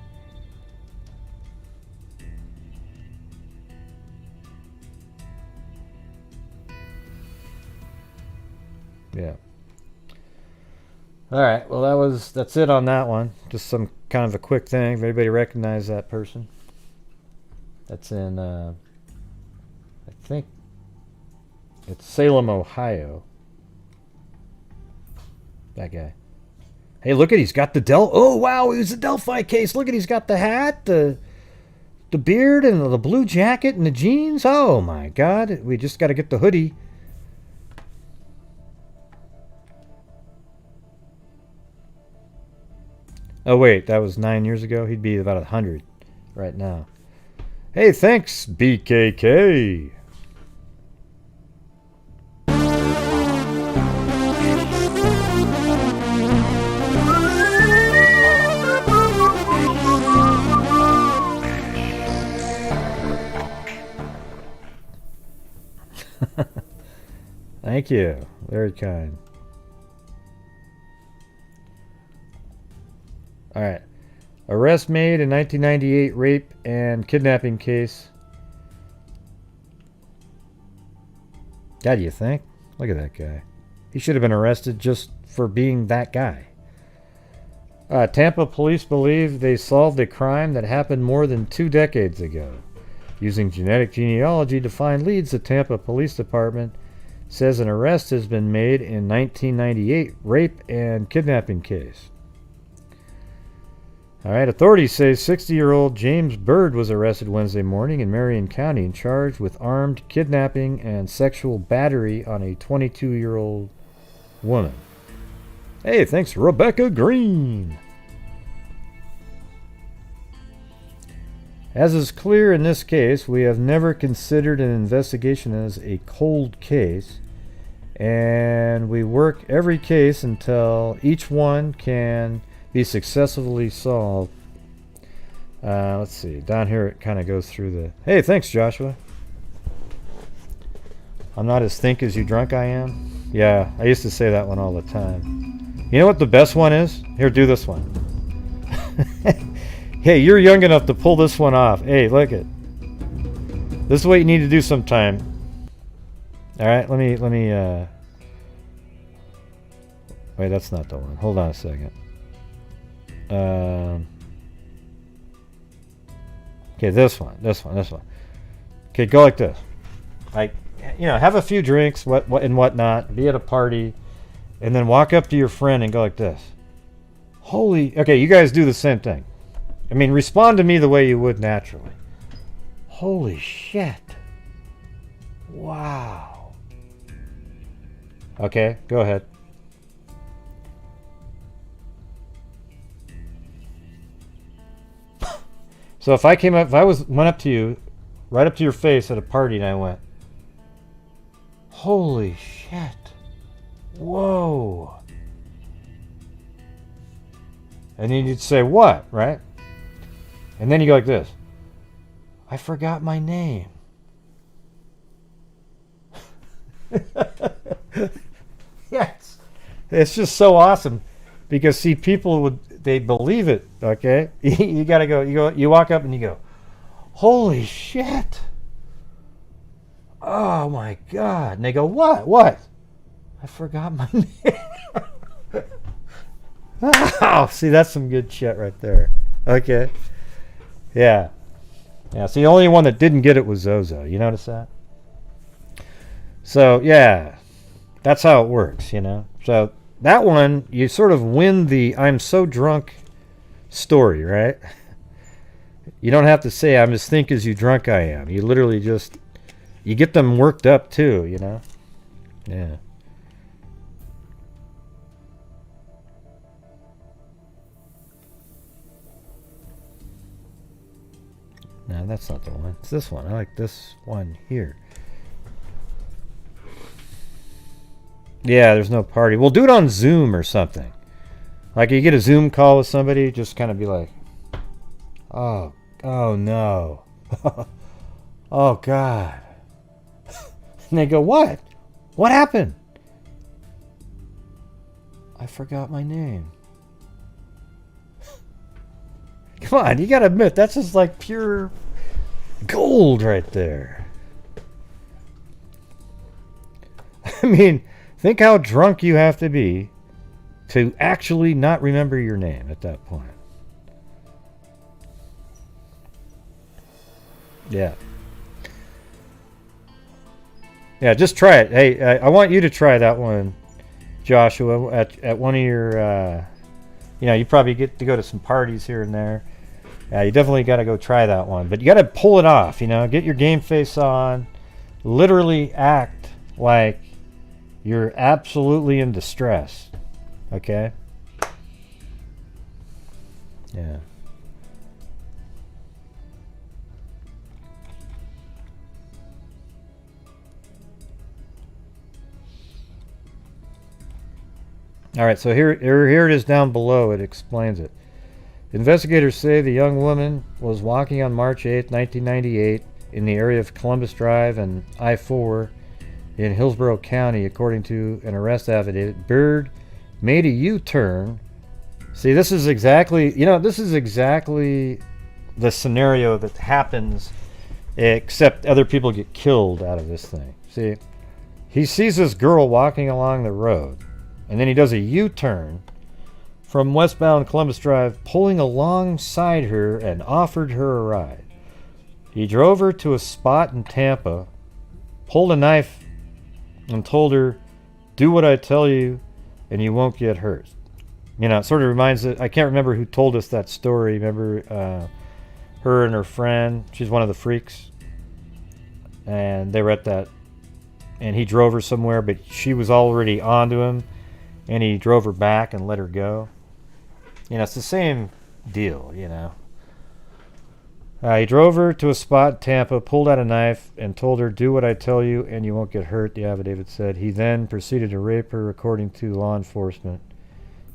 Yeah. All right. Well, that's it on that one. Just some kind of a quick thing. If anybody recognize that person, that's in, I think it's Salem, Ohio. That guy. Hey, look at he's got the Oh wow, it was a Delphi case. Look at he's got the hat, the beard, and the blue jacket and the jeans. Oh my God, we just got to get the hoodie. Oh, wait, that was 9 years ago? He'd be about 100 right now. Hey, thanks, BKK. Thank you. Very kind. All right. Arrest made in 1998 rape and kidnapping case. God, you think? Look at that guy. He should have been arrested just for being that guy. Tampa police believe they solved a crime that happened more than 2 decades ago. Using genetic genealogy to find leads, the Tampa Police Department says an arrest has been made in 1998 rape and kidnapping case. All right, authorities say 60-year-old James Bird was arrested Wednesday morning in Marion County and charged with armed kidnapping and sexual battery on a 22-year-old woman. Hey, thanks, Rebecca Green. As is clear in this case, we have never considered an investigation as a cold case, and we work every case until each one can be successfully solved. Let's see. Down here it kind of goes through the... Hey, thanks, Joshua. I'm not as think as you drunk I am. Yeah, I used to say that one all the time. You know what the best one is? Here, do this one. Hey, you're young enough to pull this one off. Hey, look it. This is what you need to do sometime. All right, let me wait, that's not the one. Hold on a second. Okay, this one. Okay, go like this. Like, have a few drinks, what and whatnot, be at a party, and then walk up to your friend and go like this. Okay, you guys do the same thing. I mean, respond to me the way you would naturally. Holy shit. Wow. Okay, go ahead. So if I went up to you, right up to your face at a party, and I went, holy shit. Whoa. And then you'd say, what, right? And then you go like this. I forgot my name. Yes. It's just so awesome. Because, see, people would... they believe it. Okay, you gotta go. You walk up and you go, holy shit! Oh my god! And they go, what? I forgot my name. Oh, see, that's some good shit right there. Okay, yeah. See, the only one that didn't get it was Zozo. You notice that? So yeah, that's how it works. So that one, you sort of win the "I'm so drunk" story, right? You don't have to say "I'm as think as you drunk I am." You literally just you get them worked up too. Yeah. No, that's not the one. It's this one. I like this one here. Yeah, there's no party. We'll do it on Zoom or something. Like you get a Zoom call with somebody, just kind of be like, oh no. Oh God. And they go, what? What happened? I forgot my name. Come on, you gotta admit, that's just like pure gold right there. I mean, think how drunk you have to be to actually not remember your name at that point. Yeah. Yeah, just try it. Hey, I want you to try that one, Joshua, at one of your, you probably get to go to some parties here and there. Yeah, you definitely got to go try that one. But you got to pull it off, get your game face on, literally act like you're absolutely in distress. Okay? Yeah. All right, so here it is down below. It explains it. Investigators say the young woman was walking on March 8, 1998 in the area of Columbus Drive and I-4 in Hillsborough County, according to an arrest affidavit. Bird made a U-turn. See, this is exactly the scenario that happens, except other people get killed out of this thing. See, he sees this girl walking along the road, and then he does a U-turn from westbound Columbus Drive, pulling alongside her and offered her a ride. He drove her to a spot in Tampa, pulled a knife, and told her, "Do what I tell you, and you won't get hurt." It sort of reminds it. I can't remember who told us that story. Remember her and her friend? She's one of the freaks. And they were at that, and he drove her somewhere, but she was already onto him, and he drove her back and let her go. It's the same deal, He drove her to a spot in Tampa, pulled out a knife, and told her, "Do what I tell you, and you won't get hurt," the affidavit said. He then proceeded to rape her, according to law enforcement,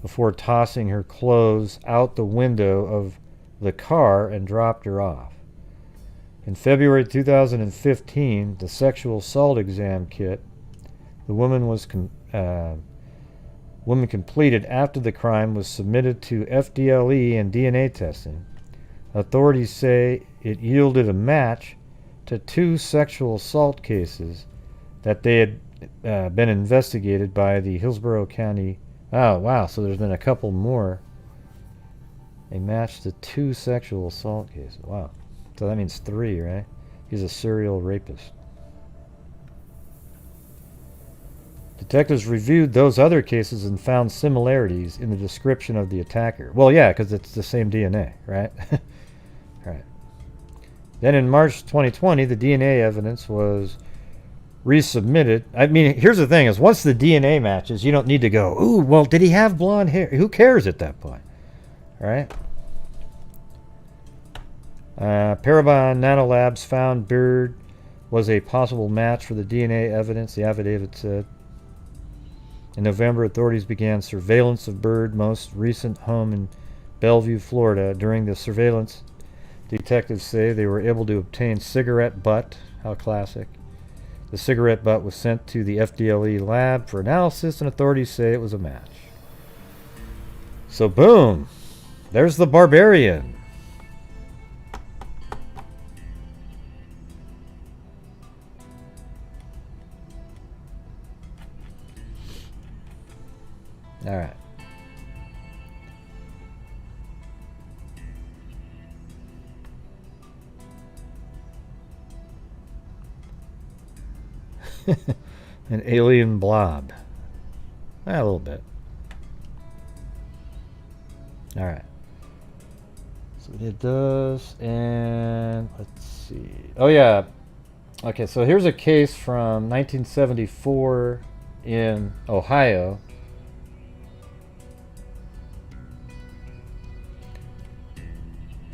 before tossing her clothes out the window of the car and dropped her off. In February 2015, the sexual assault exam kit the woman completed after the crime was submitted to FDLE and DNA testing. Authorities say it yielded a match to 2 sexual assault cases that they had been investigated by the Hillsborough County. Oh, wow, so there's been a couple more. A match to 2 sexual assault cases. Wow. So that means 3, right? He's a serial rapist. Detectives reviewed those other cases and found similarities in the description of the attacker. Well, yeah, because it's the same DNA, right? Right. Then in March 2020, the DNA evidence was resubmitted. I mean, here's the thing, is once the DNA matches, you don't need to go, ooh, well, did he have blonde hair? Who cares at that point? Right? Parabon Nanolabs found Bird was a possible match for the DNA evidence, the affidavit said. In November, authorities began surveillance of Bird's most recent home in Bellevue, Florida. During the surveillance, detectives say they were able to obtain cigarette butt. How classic. The cigarette butt was sent to the FDLE lab for analysis, and authorities say it was a match. So boom. There's the barbarian. All right. An alien blob. A little bit. All right. So we did those, and let's see. Oh yeah. Okay, so here's a case from 1974 in Ohio.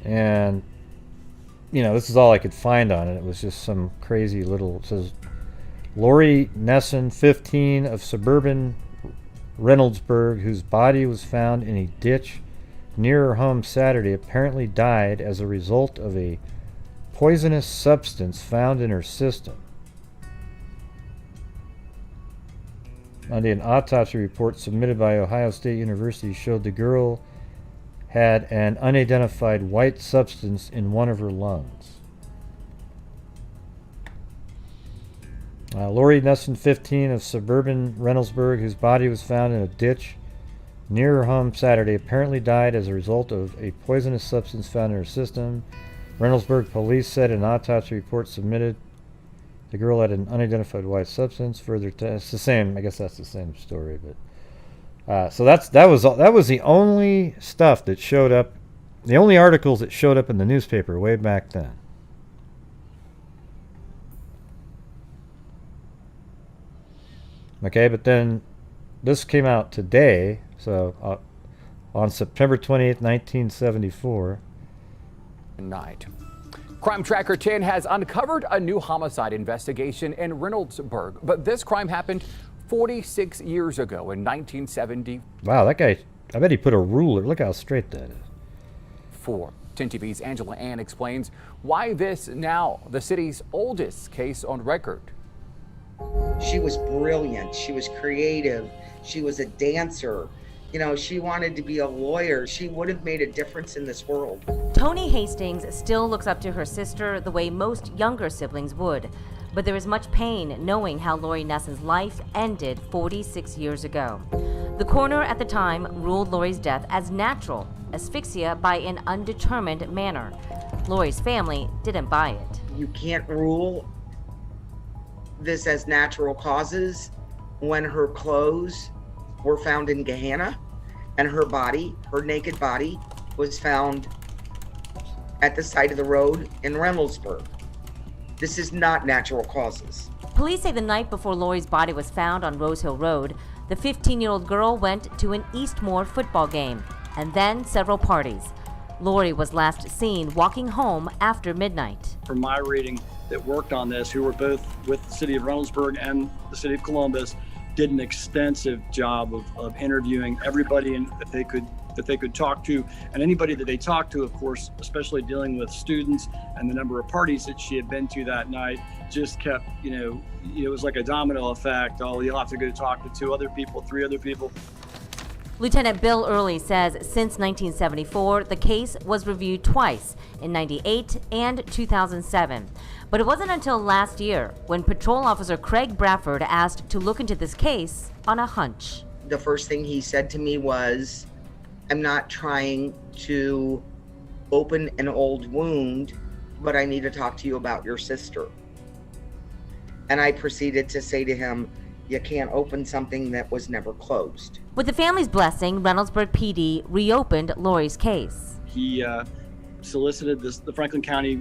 And, you know, this is all I could find on it. It was just some crazy little, it says, Lori Nesson, 15, of suburban Reynoldsburg, whose body was found in a ditch near her home Saturday, apparently died as a result of a poisonous substance found in her system. Monday, an autopsy report submitted by Ohio State University showed the girl had an unidentified white substance in one of her lungs. Lori Nesson, 15, of suburban Reynoldsburg, whose body was found in a ditch near her home Saturday, apparently died as a result of a poisonous substance found in her system. Reynoldsburg police said in an autopsy report submitted the girl had an unidentified white substance. Further tests, the same. I guess that's the same story, but. So that was the only stuff that showed up, the only articles that showed up in the newspaper way back then. Okay, but then this came out today, so on September 28th, 1974. Night. Crime Tracker 10 has uncovered a new homicide investigation in Reynoldsburg, but this crime happened 46 years ago in 1970. Wow, that guy, I bet he put a ruler. Look how straight that is. 10 TV's Angela Ann explains why this now the city's oldest case on record. She was brilliant. She was creative. She was a dancer. You know, she wanted to be a lawyer. She would have made a difference in this world. Toni Hastings still looks up to her sister the way most younger siblings would. But there is much pain knowing how Lori Nesson's life ended 46 years ago. The coroner at the time ruled Lori's death as natural, asphyxia by an undetermined manner. Lori's family didn't buy it. You can't rule this as natural causes when her clothes were found in Gehenna and her body, her naked body, was found at the side of the road in Reynoldsburg. This is not natural causes. Police say the night before Lori's body was found on Rose Hill Road, the 15-year-old girl went to an Eastmoor football game and then several parties. Lori was last seen walking home after midnight. From my reading that worked on this, who were both with the city of Reynoldsburg and the city of Columbus, did an extensive job of interviewing everybody that they could talk to, and anybody that they talked to, of course, especially dealing with students and the number of parties that she had been to that night, just kept, it was like a domino effect. Oh, you'll have to go talk to 2 other people, 3 other people. Lieutenant Bill Early says since 1974, the case was reviewed twice, in 98 and 2007. But it wasn't until last year when Patrol Officer Craig Bradford asked to look into this case on a hunch. The first thing he said to me was, I'm not trying to open an old wound, but I need to talk to you about your sister. And I proceeded to say to him, you can't open something that was never closed. With the family's blessing, Reynoldsburg PD reopened Lori's case. He solicited the Franklin County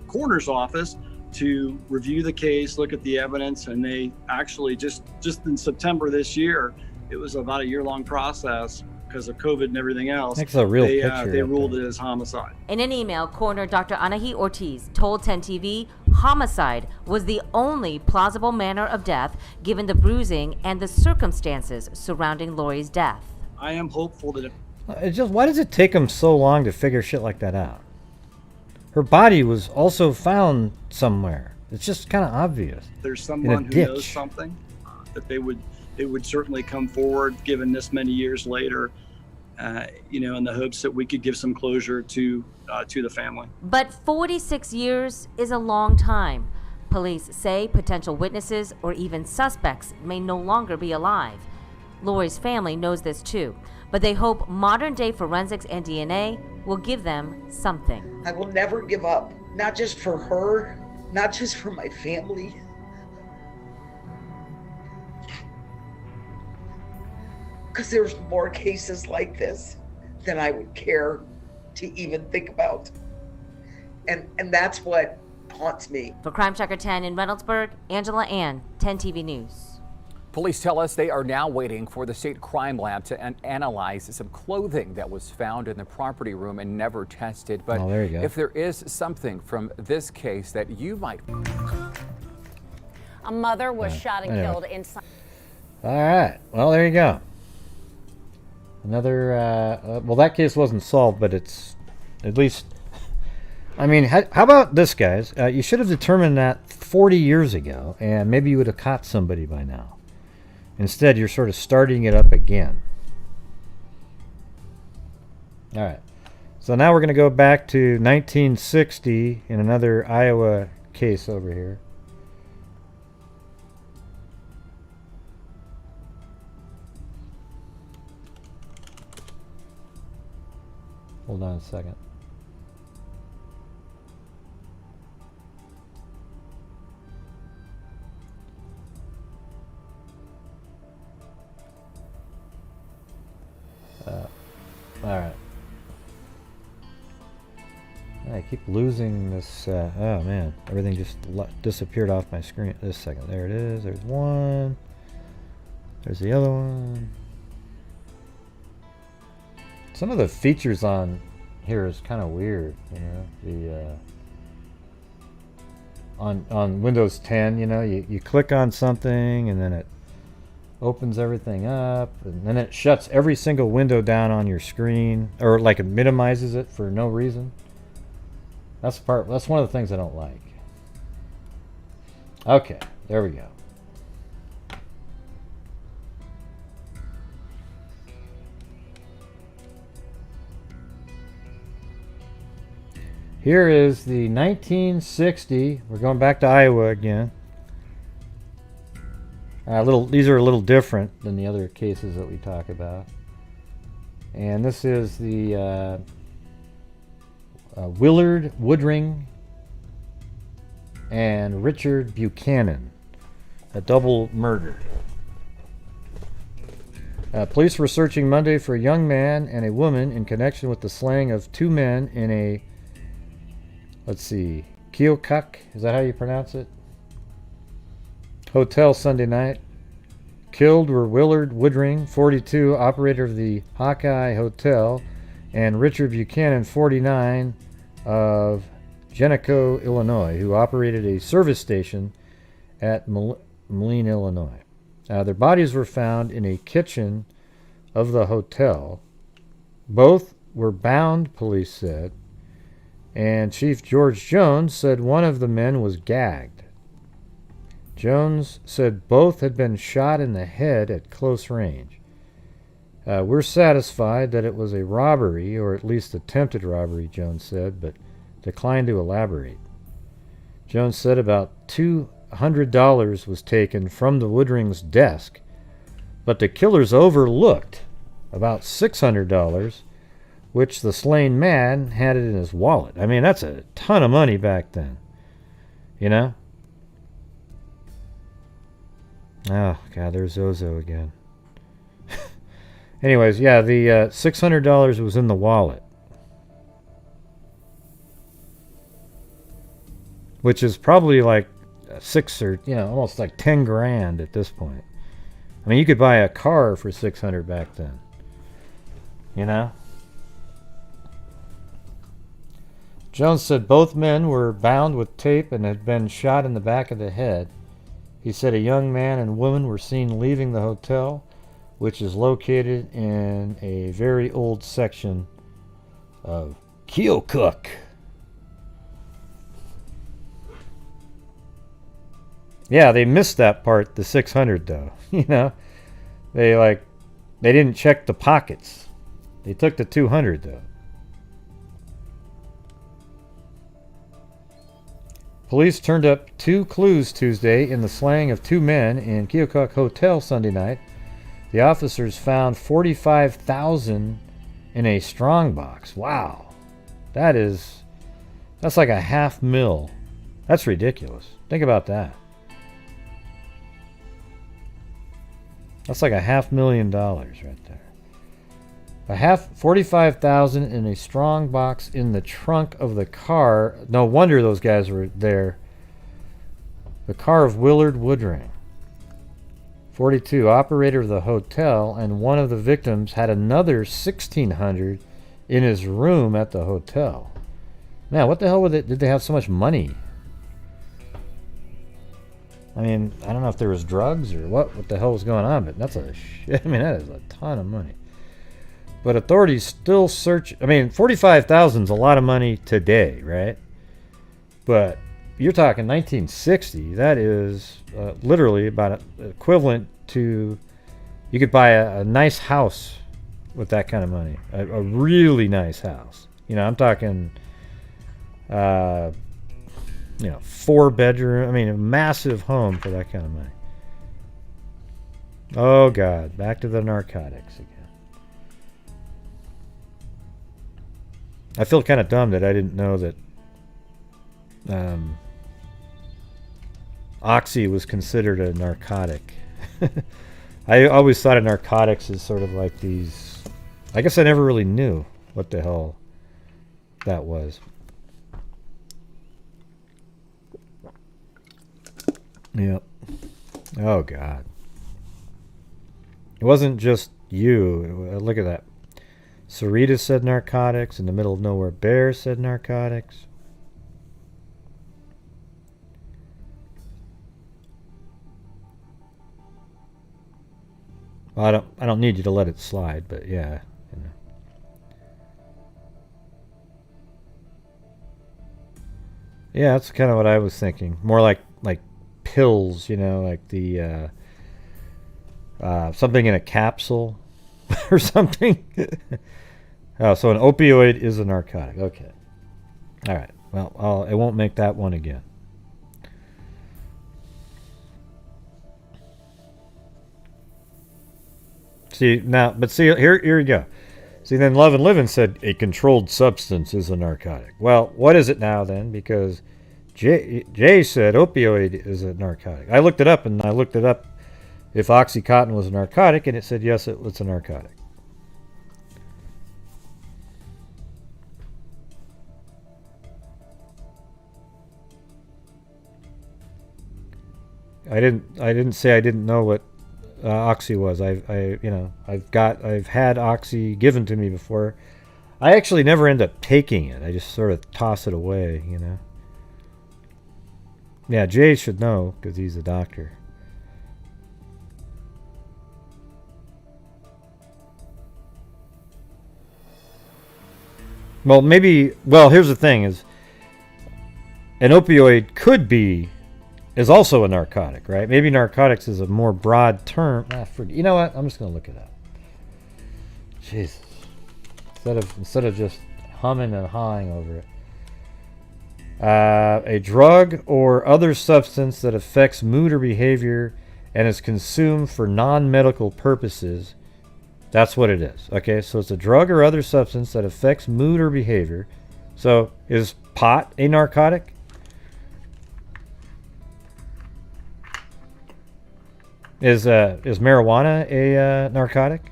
Coroner's Office to review the case, look at the evidence, and they actually just in September this year, it was about a year-long process because of COVID and everything else. That's a real picture. They ruled it as homicide. In an email, Coroner Dr. Anahi Ortiz told 10 TV homicide was the only plausible manner of death given the bruising and the circumstances surrounding Lori's death. I am hopeful that why does it take them so long to figure shit like that out? Her body was also found somewhere. It's just kind of obvious. There's someone who knows something that they would certainly come forward, given this many years later, in the hopes that we could give some closure to the family. But 46 years is a long time. Police say potential witnesses or even suspects may no longer be alive. Lori's family knows this too, but they hope modern-day forensics and DNA will give them something. I will never give up, not just for her, not just for my family. Because there's more cases like this than I would care to even think about. And that's what haunts me. For Crime Tracker 10 in Reynoldsburg, Angela Ann, 10 TV News. Police tell us they are now waiting for the state crime lab to analyze some clothing that was found in the property room and never tested. But there you go. If there is something from this case that you might... A mother was shot and killed inside. All right. Well, there you go. Another, well, that case wasn't solved, but it's at least, I mean, how about this, guys? You should have determined that 40 years ago, and maybe you would have caught somebody by now. Instead, you're sort of starting it up again. All right. So now we're going to go back to 1960 in another Iowa case over here. Hold on a second. All right. I keep losing this. Oh man, everything just disappeared off my screen. This second. There it is. There's one. There's the other one. Some of the features on here is kind of weird, you know. The on Windows 10, you know, you click on something and then it opens everything up, and then it shuts every single window down on your screen, or like it minimizes it for no reason. That's one of the things I don't like. Okay, there we go. Here is the 1960. We're going back to Iowa again. These are a little different than the other cases that we talk about. And this is the Willard Woodring and Richard Buchanan, a double murder. Police were searching Monday for a young man and a woman in connection with the slaying of two men in a, let's see, Keokuk, is that how you pronounce it? Hotel Sunday night. Killed were Willard Woodring, 42, operator of the Hawkeye Hotel, and Richard Buchanan, 49, of Geneseo, Illinois, who operated a service station at Moline, Illinois. Their bodies were found in a kitchen of the hotel. Both were bound, police said, and Chief George Jones said one of the men was gagged. Jones said both had been shot in the head at close range. We're satisfied that it was a robbery, or at least attempted robbery, Jones said, but declined to elaborate. Jones said about $200 was taken from the Woodring's desk, but the killers overlooked about $600, which the slain man had it in his wallet. I mean, that's a ton of money back then, you know? Oh, God, there's Zozo again. Anyways, yeah, the $600 was in the wallet, which is probably like almost like 10 grand at this point. I mean, you could buy a car for $600 back then, you know? Jones said both men were bound with tape and had been shot in the back of the head. He said a young man and woman were seen leaving the hotel, which is located in a very old section of Keokuk. Yeah, they missed that part, the 600 though. You know, they didn't check the pockets. They took the 200 though. Police turned up 2 clues Tuesday in the slaying of 2 men in Keokuk Hotel Sunday night. The officers found $45,000 in a strongbox. Wow. That's like a $500,000. That's ridiculous. Think about that. That's like a $500,000 right there. $45,000 in a strong box in the trunk of the car. No wonder those guys were there. The car of Willard Woodring, 42, operator of the hotel, and one of the victims had another $1,600 in his room at the hotel. Man, what the hell did they have so much money? I mean, I don't know if there was drugs or what the hell was going on, but that's a shit. I mean, that is a ton of money. But authorities still search. I mean, $45,000 is a lot of money today, right? But you're talking 1960. That is literally about equivalent to. You could buy a nice house with that kind of money. A really nice house. You know, I'm talking. 4-bedroom. I mean, a massive home for that kind of money. Oh God! Back to the narcotics again. I feel kind of dumb that I didn't know that Oxy was considered a narcotic. I always thought of narcotics as sort of like these. I guess I never really knew what the hell that was. Yep. Oh God. It wasn't just you. Look at that. Sarita said narcotics. In the middle of nowhere, Bear said narcotics. Well, I don't need you to let it slide, but yeah, you know. Yeah, that's kind of what I was thinking. More like pills, you know, like the something in a capsule or something. Oh, so an opioid is a narcotic. Okay. All right. Well, I won't make that one again. See now, but see here you go. See, then Love and Living said a controlled substance is a narcotic. Well, what is it now then? Because Jay said opioid is a narcotic. I looked it up, and I looked it up if Oxycontin was a narcotic, and it said yes, it's a narcotic. I didn't say I didn't know what Oxy was. I've had Oxy given to me before. I actually never end up taking it. I just sort of toss it away, you know. Yeah, Jay should know because he's a doctor. Well, here's the thing is an opioid is also a narcotic, right? Maybe narcotics is a more broad term. You know what? I'm just going to look it up. Jesus. Instead of just humming and hawing over it. A drug or other substance that affects mood or behavior and is consumed for non-medical purposes. That's what it is. Okay, so it's a drug or other substance that affects mood or behavior. So is pot a narcotic? Is marijuana a narcotic?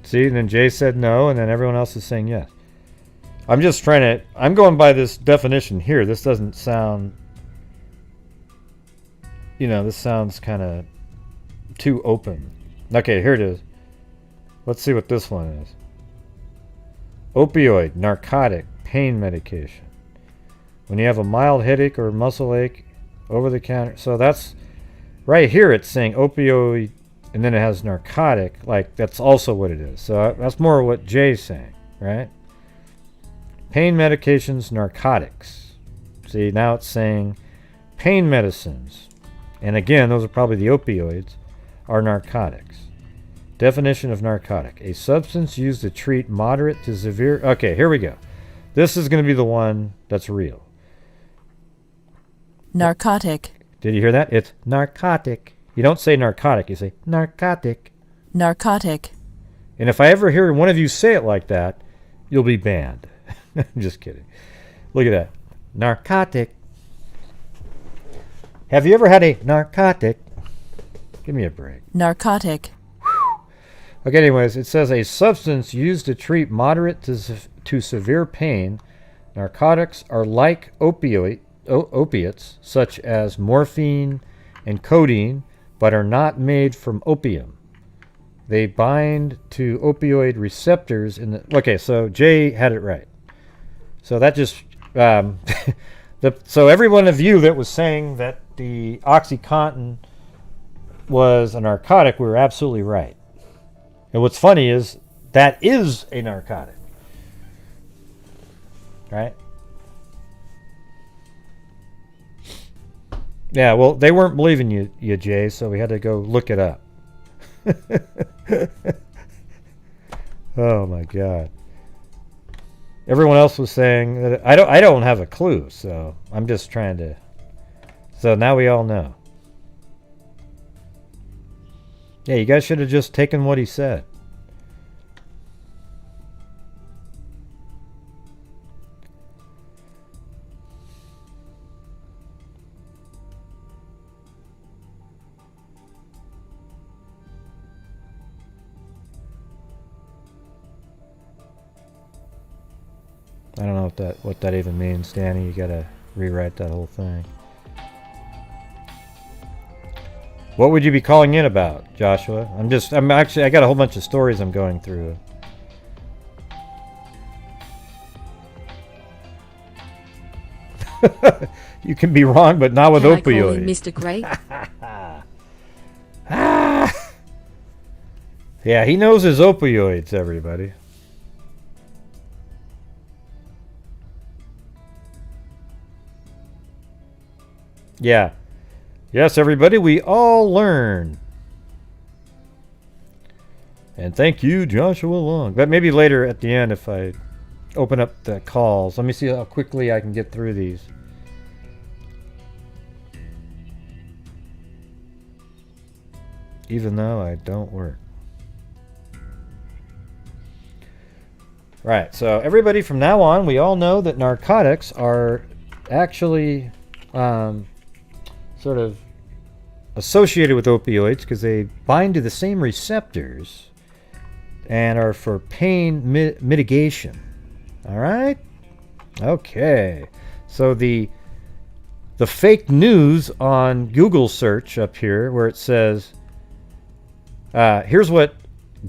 See, and then Jay said no, and then everyone else is saying yes. I'm going by this definition here. This doesn't sound, this sounds kind of too open. Okay, here it is. Let's see what this one is. Opioid, narcotic, pain medication. When you have a mild headache or muscle ache, over the counter. So that's right here. It's saying opioid, and then it has narcotic. Like that's also what it is. So that's more what Jay's saying, right? Pain medications, narcotics. See, now it's saying pain medicines, and again, those are probably the opioids, are narcotics. Definition of narcotic: a substance used to treat moderate to severe... Okay, here we go. This is going to be the one that's real. Narcotic. Did you hear that? It's narcotic. You don't say narcotic, you say narcotic. Narcotic. And if I ever hear one of you say it like that, you'll be banned. I'm just kidding. Look at that. Narcotic. Have you ever had a narcotic? Give me a break. Narcotic. Okay, anyways, it says a substance used to treat moderate to severe pain. Narcotics are like opiates, such as morphine and codeine, but are not made from opium. They bind to opioid receptors in the... Okay, so Jay had it right. So that just... so every one of you that was saying that the OxyContin was a narcotic, we were absolutely right. And what's funny is that is a narcotic. Right? Yeah, well, they weren't believing you, Jay, so we had to go look it up. Oh my God. Everyone else was saying that I don't have a clue, so I'm just trying to... So now we all know. Yeah, you guys should have just taken what he said. I don't know what that even means, Danny. You gotta rewrite that whole thing. What would you be calling in about, Joshua? I got a whole bunch of stories I'm going through. You can be wrong, but not with opioids. Can I call in Mr. Gray? Yeah, he knows his opioids, everybody. Yeah. Yes, everybody, we all learn. And thank you, Joshua Long. But maybe later at the end if I open up the calls. Let me see how quickly I can get through these. Even though I don't work. Right, so everybody from now on, we all know that narcotics are actually... sort of associated with opioids because they bind to the same receptors and are for pain mitigation. All right? Okay. So the fake news on Google search up here where it says, here's what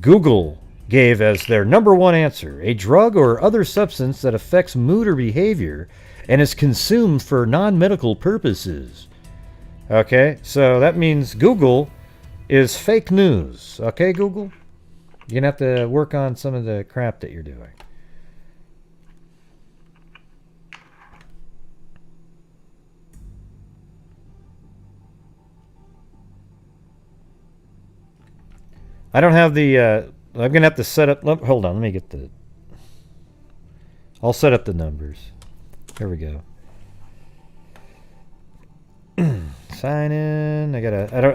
Google gave as their number one answer: a drug or other substance that affects mood or behavior and is consumed for non-medical purposes. Okay, so that means Google is fake news. Okay, Google? You're going to have to work on some of the crap that you're doing. I don't have the... I'm going to have to set up... Hold on, let me get the... I'll set up the numbers. Here we go. Sign in. I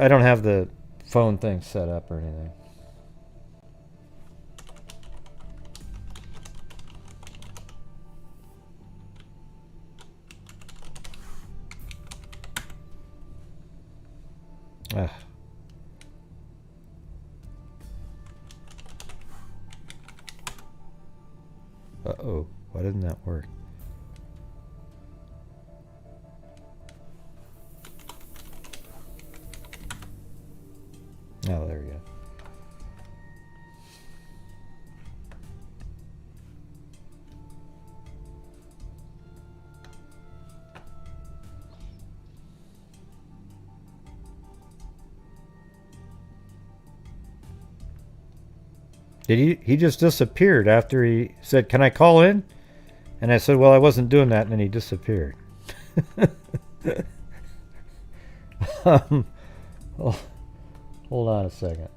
don't have the phone thing set up or anything. Uh-oh. Why didn't that work? Oh, there we go. He just disappeared after he said, "Can I call in?" And I said, "Well, I wasn't doing that," and then he disappeared. Oh, hold on a second.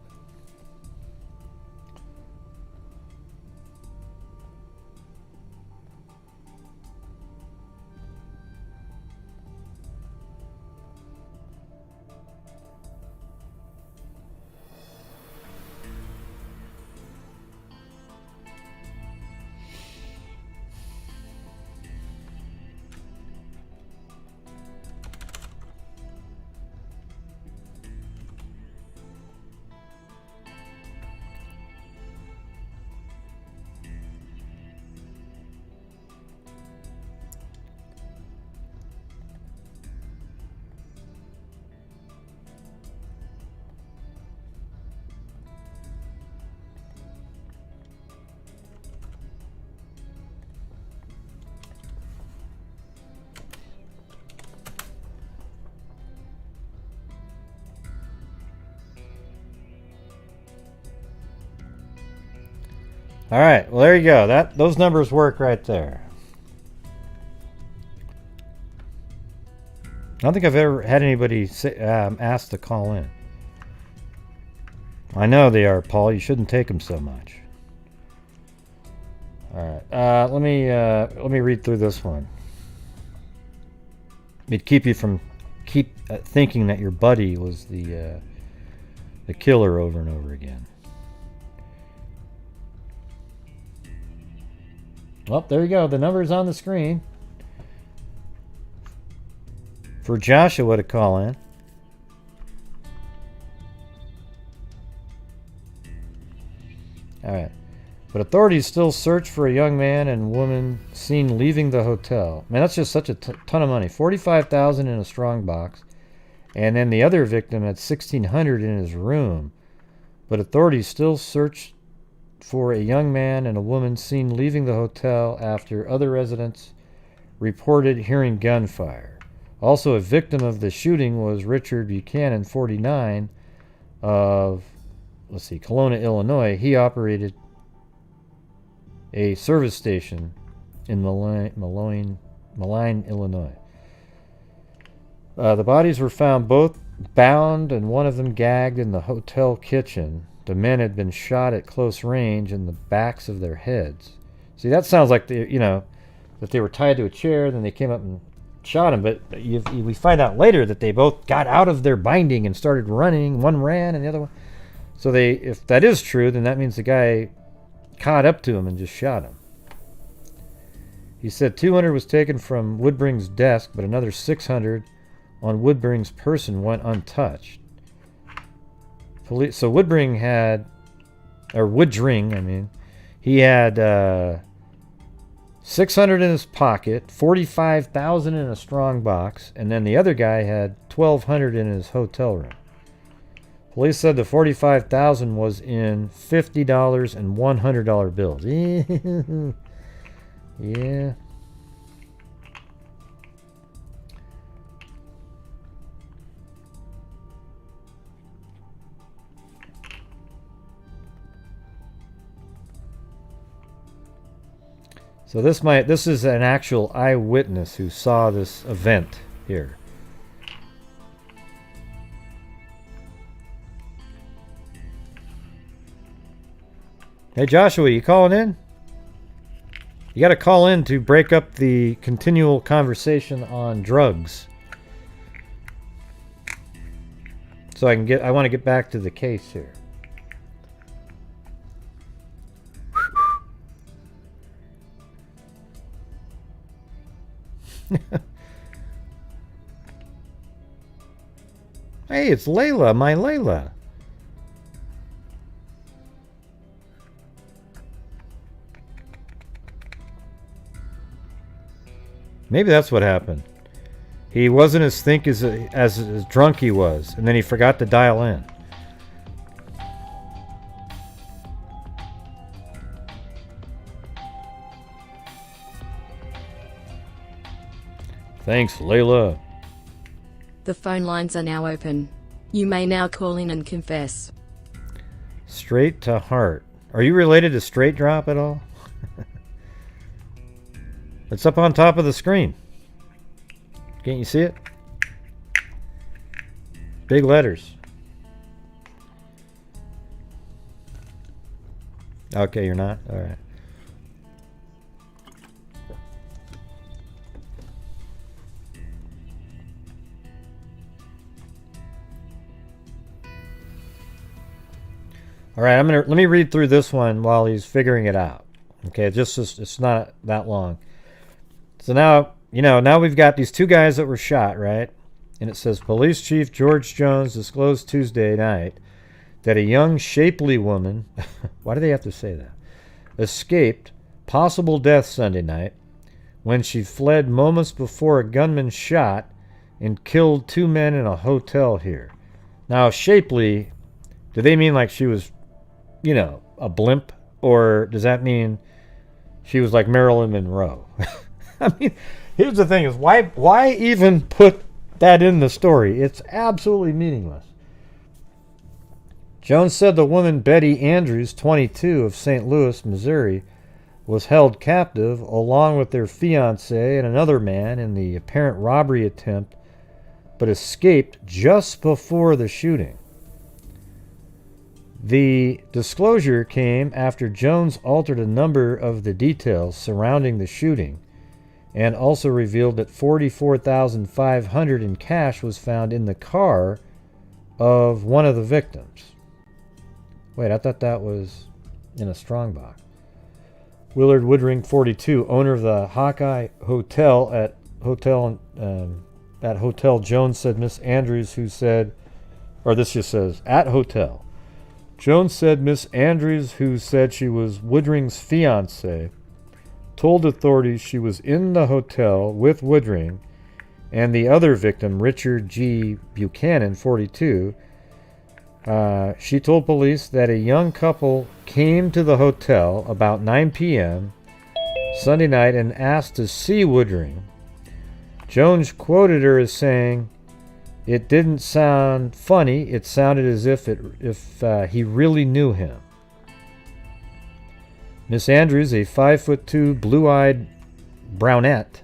All right, well, there you go. Those numbers work right there. I don't think I've ever had anybody ask to call in. I know they are, Paul. You shouldn't take them so much. All right, let me read through this one. It'd keep you from thinking that your buddy was the killer over and over again. Well, there you go. The number's on the screen for Joshua to call in. All right. But authorities still search for a young man and woman seen leaving the hotel. Man, that's just such a ton of money. $45,000 in a strong box. And then the other victim had $1,600 in his room. But authorities still search for a young man and a woman seen leaving the hotel after other residents reported hearing gunfire. Also, a victim of the shooting was Richard Buchanan, 49, of, Kelowna, Illinois. He operated a service station in Moline, Illinois. The bodies were found both bound and one of them gagged in the hotel kitchen. The men had been shot at close range in the backs of their heads. See, that sounds like that they were tied to a chair, then they came up and shot him. But we find out later that they both got out of their binding and started running. One ran and the other one. So if that is true, then that means the guy caught up to him and just shot him. He said $200 was taken from Woodring's desk, but another $600 on Woodring's person went untouched. So Woodring, he had $600 in his pocket, $45,000 in a strong box, and then the other guy had $1,200 in his hotel room. Police said the $45,000 was in $50 and $100 bills. Yeah. So this is an actual eyewitness who saw this event here. Hey Joshua, you calling in? You got to call in to break up the continual conversation on drugs. So I want to get back to the case here. Hey, it's Layla, my Layla. Maybe that's what happened. He wasn't as as drunk he was, and then he forgot to dial in. Thanks, Layla. The phone lines are now open. You may now call in and confess. Straight to heart. Are you related to Straight Drop at all? It's up on top of the screen. Can't you see it? Big letters. Okay, you're not? All right. All right, let me read through this one while he's figuring it out. Okay, it's not that long. So now, now we've got these two guys that were shot, right? And it says Police Chief George Jones disclosed Tuesday night that a young, shapely woman, why do they have to say that, escaped possible death Sunday night when she fled moments before a gunman shot and killed two men in a hotel here. Now, shapely, do they mean like she was, a blimp? Or does that mean she was like Marilyn Monroe? I mean, here's the thing is, why even put that in the story? It's absolutely meaningless. Jones said the woman Betty Andrews, 22, of St. Louis, Missouri, was held captive along with their fiancé and another man in the apparent robbery attempt, but escaped just before the shooting. The disclosure came after Jones altered a number of the details surrounding the shooting and also revealed that $44,500 in cash was found in the car of one of the victims. Wait, I thought that was in a strongbox. Willard Woodring, 42, owner of the Hawkeye Hotel at Hotel Jones said Miss Andrews who said, or this just says, at hotel. Jones said Miss Andrews, who said she was Woodring's fiancée, told authorities she was in the hotel with Woodring and the other victim, Richard G. Buchanan, 42. She told police that a young couple came to the hotel about 9 p.m. Sunday night and asked to see Woodring. Jones quoted her as saying, "It didn't sound funny. It sounded as if he really knew him." Miss Andrews, a 5'2", blue-eyed brunette,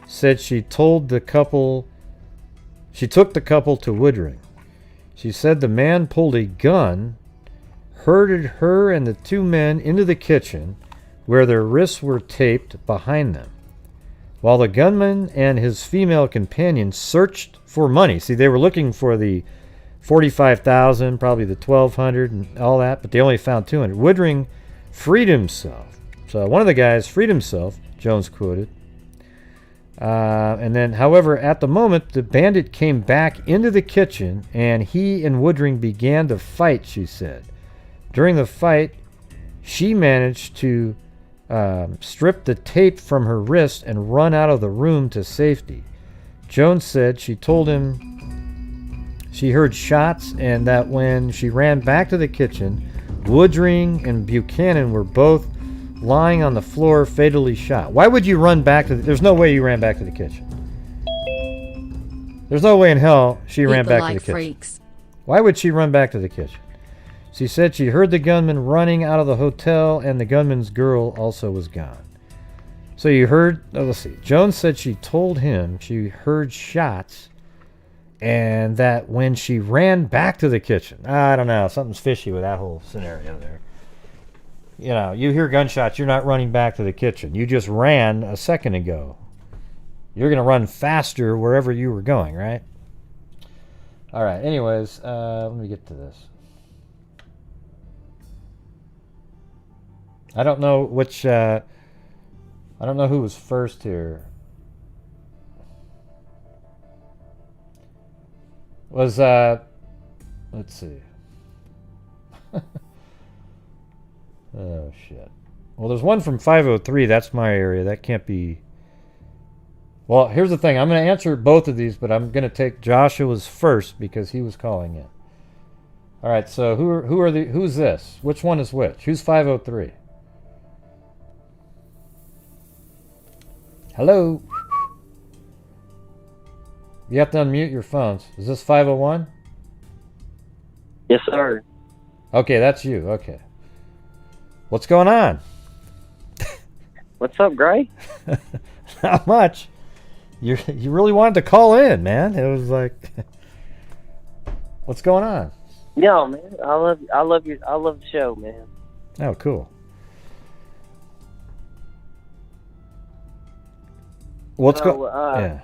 said she took the couple to Woodring. She said the man pulled a gun, herded her and the two men into the kitchen, where their wrists were taped behind them, while the gunman and his female companion searched for money. See, they were looking for the $45,000, probably the $1,200 and all that, but they only found $200. Woodring freed himself. So one of the guys freed himself, Jones quoted. And then, however, at the moment, the bandit came back into the kitchen and he and Woodring began to fight, she said. During the fight, she managed to strip the tape from her wrist and run out of the room to safety. Jones said she told him she heard shots and that when she ran back to the kitchen, Woodring and Buchanan were both lying on the floor, fatally shot. Why would you run back to there's no way you ran back to the kitchen. There's no way in hell she ran back to the kitchen. Freaks. Why would she run back to the kitchen? She said she heard the gunman running out of the hotel and the gunman's girl also was gone. So you heard, let's see. Jones said she told him she heard shots and that when she ran back to the kitchen, I don't know, something's fishy with that whole scenario there. You hear gunshots, you're not running back to the kitchen. You just ran a second ago. You're going to run faster wherever you were going, right? All right, anyways, let me get to this. I don't know which, I don't know who was first here. Was, let's see. Oh, shit. Well, there's one from 503. That's my area. That can't be... Well, here's the thing. I'm going to answer both of these, but I'm going to take Joshua's first because he was calling in. All right, so who's this? Which one is which? Who's 503? Hello? You have to unmute your phones. Is this 501? Yes, sir. Okay, that's you. Okay. What's going on? What's up, Gray? Not much. You really wanted to call in, man. It was like... What's going on? Yo, man, I love the show, man. Oh, cool. What's yeah.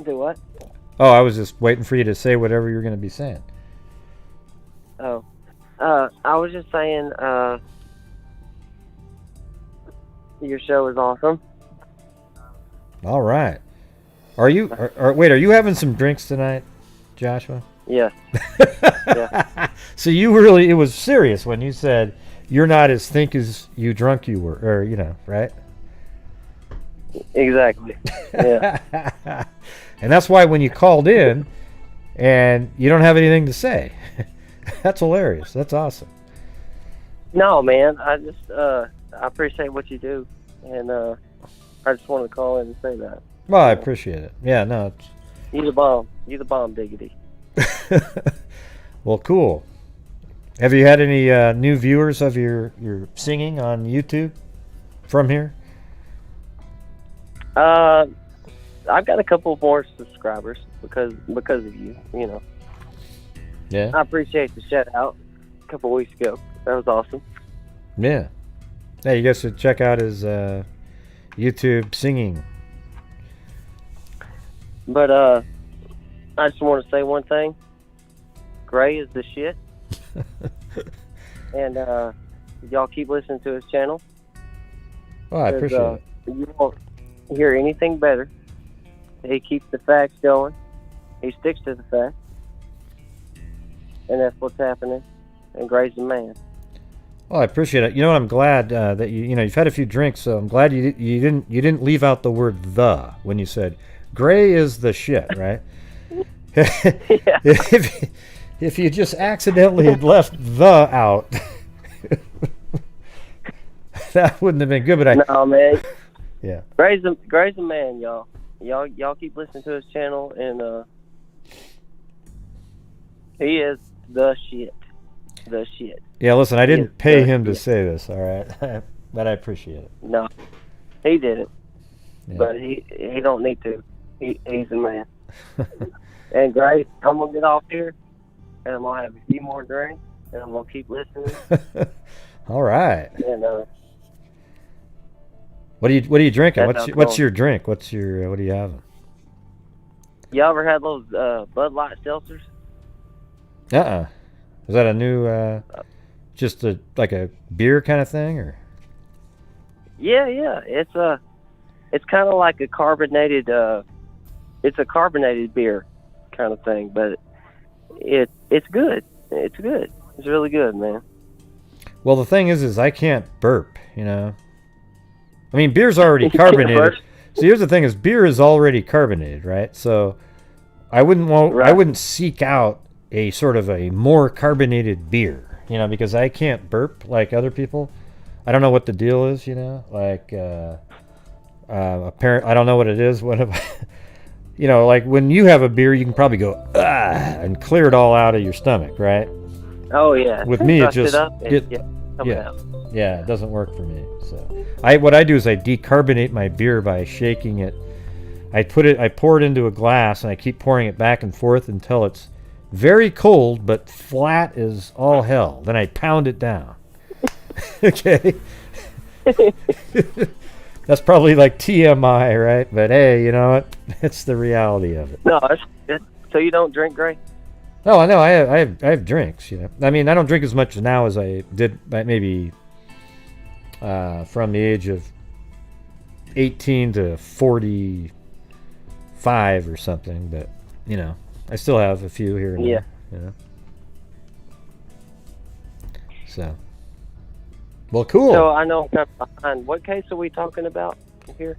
Do what? Oh, I was just waiting for you to say whatever you're going to be saying. Oh, I was just saying, your show is awesome. All right. Are you? Wait, are you having some drinks tonight, Joshua? Yeah. Yeah. So you really, it was serious when you said you're not as think as you drunk you were, or right? Exactly. Yeah. And that's why when you called in and you don't have anything to say, that's hilarious. That's awesome. No, man, I just I appreciate what you do, and I just wanted to call in and say that. Well, I appreciate it. Yeah, no. You the bomb. You the bomb, diggity. Well, cool. Have you had any new viewers of your singing on YouTube from here? I've got a couple more subscribers because of you. Yeah. I appreciate the shout out a couple weeks ago. That was awesome. Yeah. Hey, you guys should check out his YouTube singing. But I just want to say one thing. Gray is the shit. And y'all keep listening to his channel. Oh, I appreciate it. You won't hear anything better. He keeps the facts going. He sticks to the facts. And that's what's happening. And Gray's the man. Well, I appreciate it. You know what? I'm glad that you've had a few drinks, so I'm glad you didn't leave out the word "the" when you said Gray is the shit, right? If you just accidentally had left "the" out, that wouldn't have been good. But No, man. Yeah. Gray's a man, y'all. Y'all keep listening to his channel, and he is the shit. The shit. Yeah, listen, I didn't pay him to say this, all right? But I appreciate it. No, he did it. Yeah. But he don't need to. He's a man. And Gray, I'm gonna get off here, and I'm gonna have a few more drinks, and I'm gonna keep listening. All right. And what are you drinking? That's What's your drink? What are you having? you ever had those Bud Light seltzers? Is that a new just like a beer kind of thing, or? Yeah. It's kind of like a carbonated. It's a carbonated beer kind of thing, but it's good. It's good. It's really good, man. Well, the thing is I can't burp. I mean, beer's already carbonated. So here's the thing: is beer is already carbonated, right? So I wouldn't seek out a sort of a more carbonated beer, because I can't burp like other people. I don't know what the deal is, like apparent. I don't know what it is. Like when you have a beer, you can probably go and clear it all out of your stomach, right? Oh yeah. With me, it just it doesn't work for me. So what I do is I decarbonate my beer by shaking it. I pour it into a glass and I keep pouring it back and forth until it's very cold but flat as all hell. Then I pound it down. Okay. That's probably like TMI, right? But hey, you know what? It's the reality of it. No, so you don't drink, Gray? No, I know. I have drinks. I mean, I don't drink as much now as I did, maybe from the age of 18 to 45 or something. But I still have a few here and there. So, well, cool. So I know I'm kind of behind. What case are we talking about here?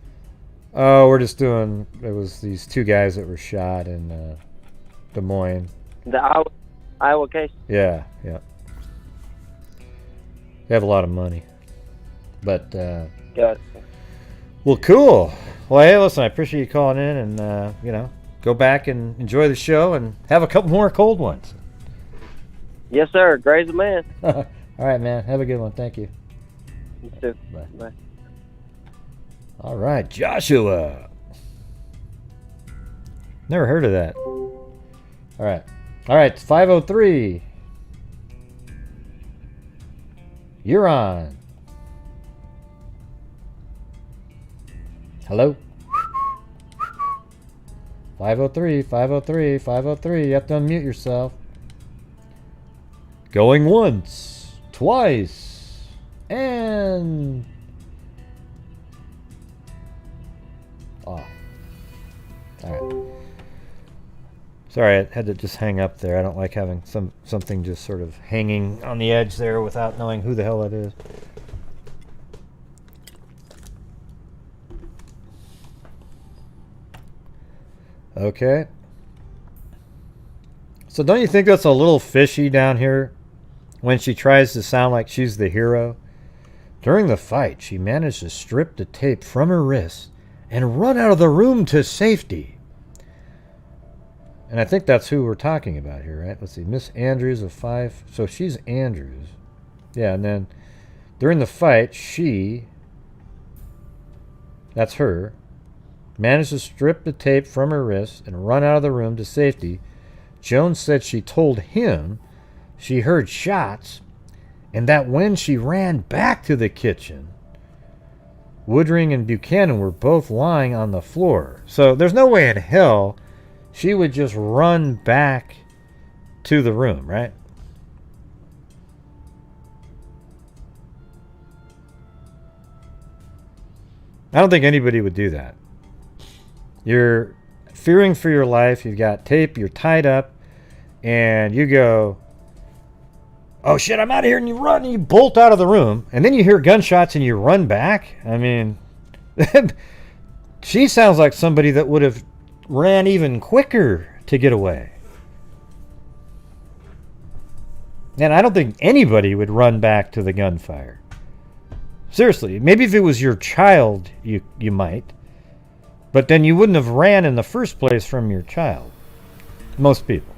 Oh, we're just doing. It was these two guys that were shot in Des Moines. The Iowa case? Yeah. They have a lot of money. But, got it. Well, cool. Well, hey, listen, I appreciate you calling in and, go back and enjoy the show and have a couple more cold ones. Yes, sir. Gray's the man. All right, man. Have a good one. Thank you. You too. Bye. All right, Joshua. Never heard of that. All right. All right, 503. You're on. Hello? 503, 503, 503. You have to unmute yourself. Going once, twice, and off. All right. Sorry, I had to just hang up there. I don't like having something just sort of hanging on the edge there without knowing who the hell it is. Okay. So don't you think that's a little fishy down here when she tries to sound like she's the hero? During the fight, she managed to strip the tape from her wrist and run out of the room to safety. And I think that's who we're talking about here, right? Let's see. Miss Andrews of 5. So she's Andrews. Yeah, and then during the fight, that's her, managed to strip the tape from her wrist and run out of the room to safety. Jones said she told him she heard shots and that when she ran back to the kitchen, Woodring and Buchanan were both lying on the floor. So there's no way in hell she would just run back to the room, right? I don't think anybody would do that. You're fearing for your life. You've got tape. You're tied up. And you go, oh, shit, I'm out of here. And you run and you bolt out of the room. And then you hear gunshots and you run back. I mean, she sounds like somebody that would have ran even quicker to get away. And I don't think anybody would run back to the gunfire. Seriously, maybe if it was your child, you might. But then you wouldn't have ran in the first place from your child. Most people.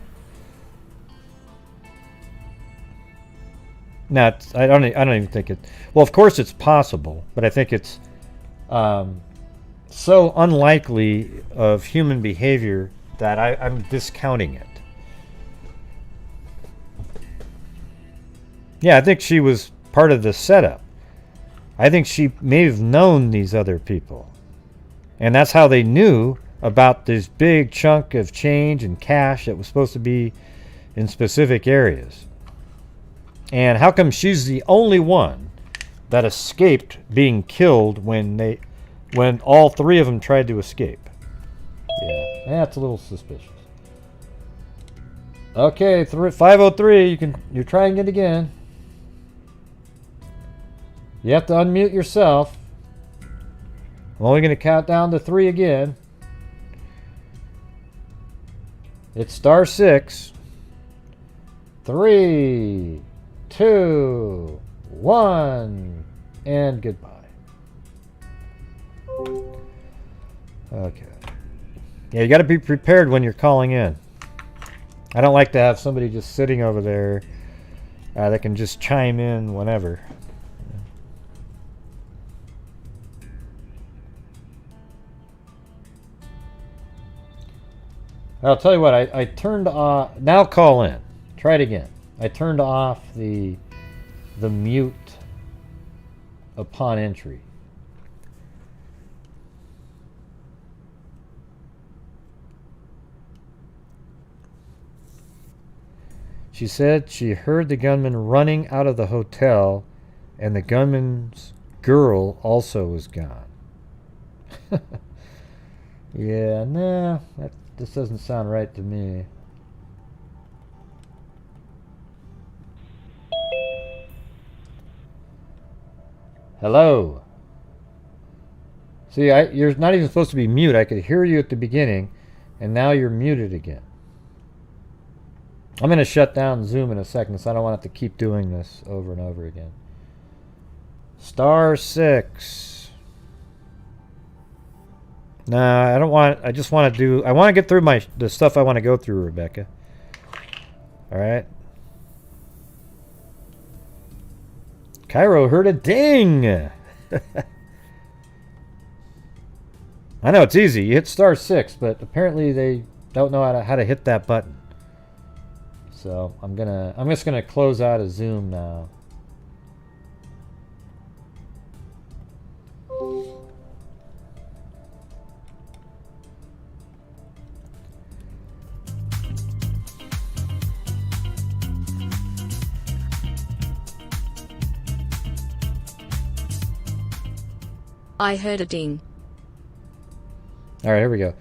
Now, I don't even think it. Well, of course it's possible, but I think it's so unlikely of human behavior that I'm discounting it. Yeah, I think she was part of the setup. I think she may have known these other people. And that's how they knew about this big chunk of change and cash that was supposed to be in specific areas. And how come she's the only one that escaped being killed when all three of them tried to escape? Yeah, that's a little suspicious. Okay, 503, you trying it again. You have to unmute yourself. I'm only going to count down to 3 again. It's *6. 3, 2, 1, and goodbye. Okay. Yeah, you got to be prepared when you're calling in. I don't like to have somebody just sitting over there that can just chime in whenever. I'll tell you what, I turned off, now call in. Try it again. I turned off the mute upon entry. She said she heard the gunman running out of the hotel and the gunman's girl also was gone. Yeah, nah, this doesn't sound right to me. Hello. See, you're not even supposed to be mute. I could hear you at the beginning, and now you're muted again. I'm going to shut down Zoom in a second, so I don't want to have to keep doing this over and over again. *6. Nah, I don't want. I just want to do. I want to get through the stuff I want to go through, Rebecca. All right. Cairo heard a ding. I know it's easy. You hit *6, but apparently they don't know how to hit that button. So I'm just gonna close out of Zoom now. I heard a ding. All right, here we go.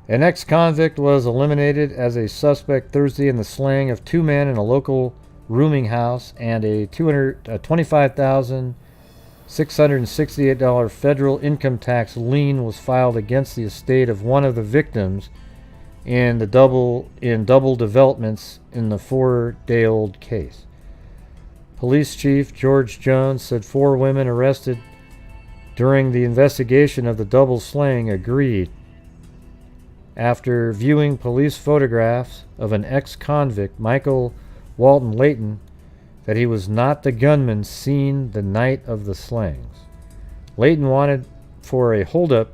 An ex-convict was eliminated as a suspect Thursday in the slaying of two men in a local rooming house, and a $25,668 federal income tax lien was filed against the estate of one of the victims in double developments in the 4-day-old case. Police Chief George Jones said 4 women arrested during the investigation of the double slaying agreed, after viewing police photographs of an ex-convict, Michael Walton Layton, that he was not the gunman seen the night of the slayings. Layton wanted for a hold-up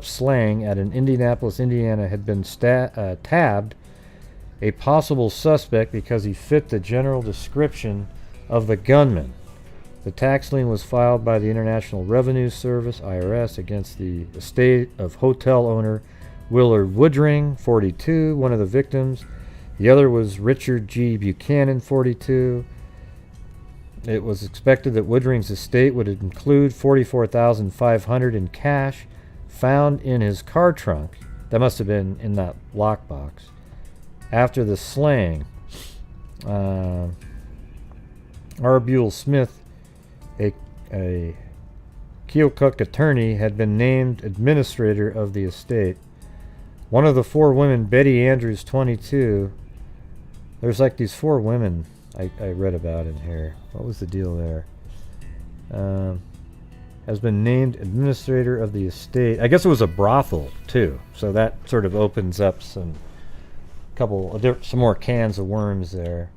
slaying at an Indianapolis, Indiana, had been tabbed a possible suspect because he fit the general description of the gunman. The tax lien was filed by the International Revenue Service, IRS, against the estate of hotel owner Willard Woodring, 42, one of the victims. The other was Richard G. Buchanan, 42. It was expected that Woodring's estate would include $44,500 in cash found in his car trunk. That must have been in that lockbox. After the slaying, R. Buell Smith, a Keokuk attorney, had been named administrator of the estate. One of the 4 women, Betty Andrews, 22, there's like these 4 women I read about in here. What was the deal there? Has been named administrator of the estate. I guess it was a brothel too, so that sort of opens up some more cans of worms there.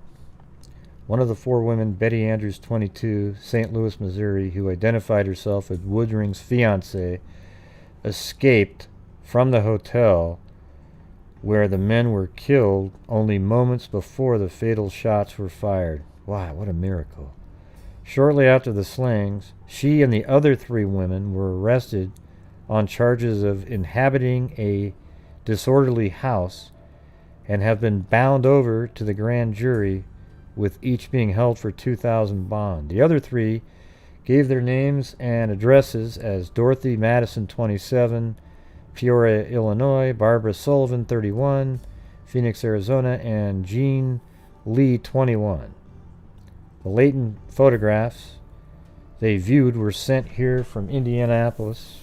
One of the 4 women, Betty Andrews, 22, St. Louis, Missouri, who identified herself as Woodring's fiancée, escaped from the hotel where the men were killed only moments before the fatal shots were fired. Wow, what a miracle. Shortly after the slayings, she and the other 3 women were arrested on charges of inhabiting a disorderly house and have been bound over to the grand jury, with each being held for $2,000 bond. The other 3 gave their names and addresses as Dorothy Madison, 27, Peoria, Illinois, Barbara Sullivan, 31, Phoenix, Arizona, and Jean Lee, 21. The Layton photographs they viewed were sent here from Indianapolis.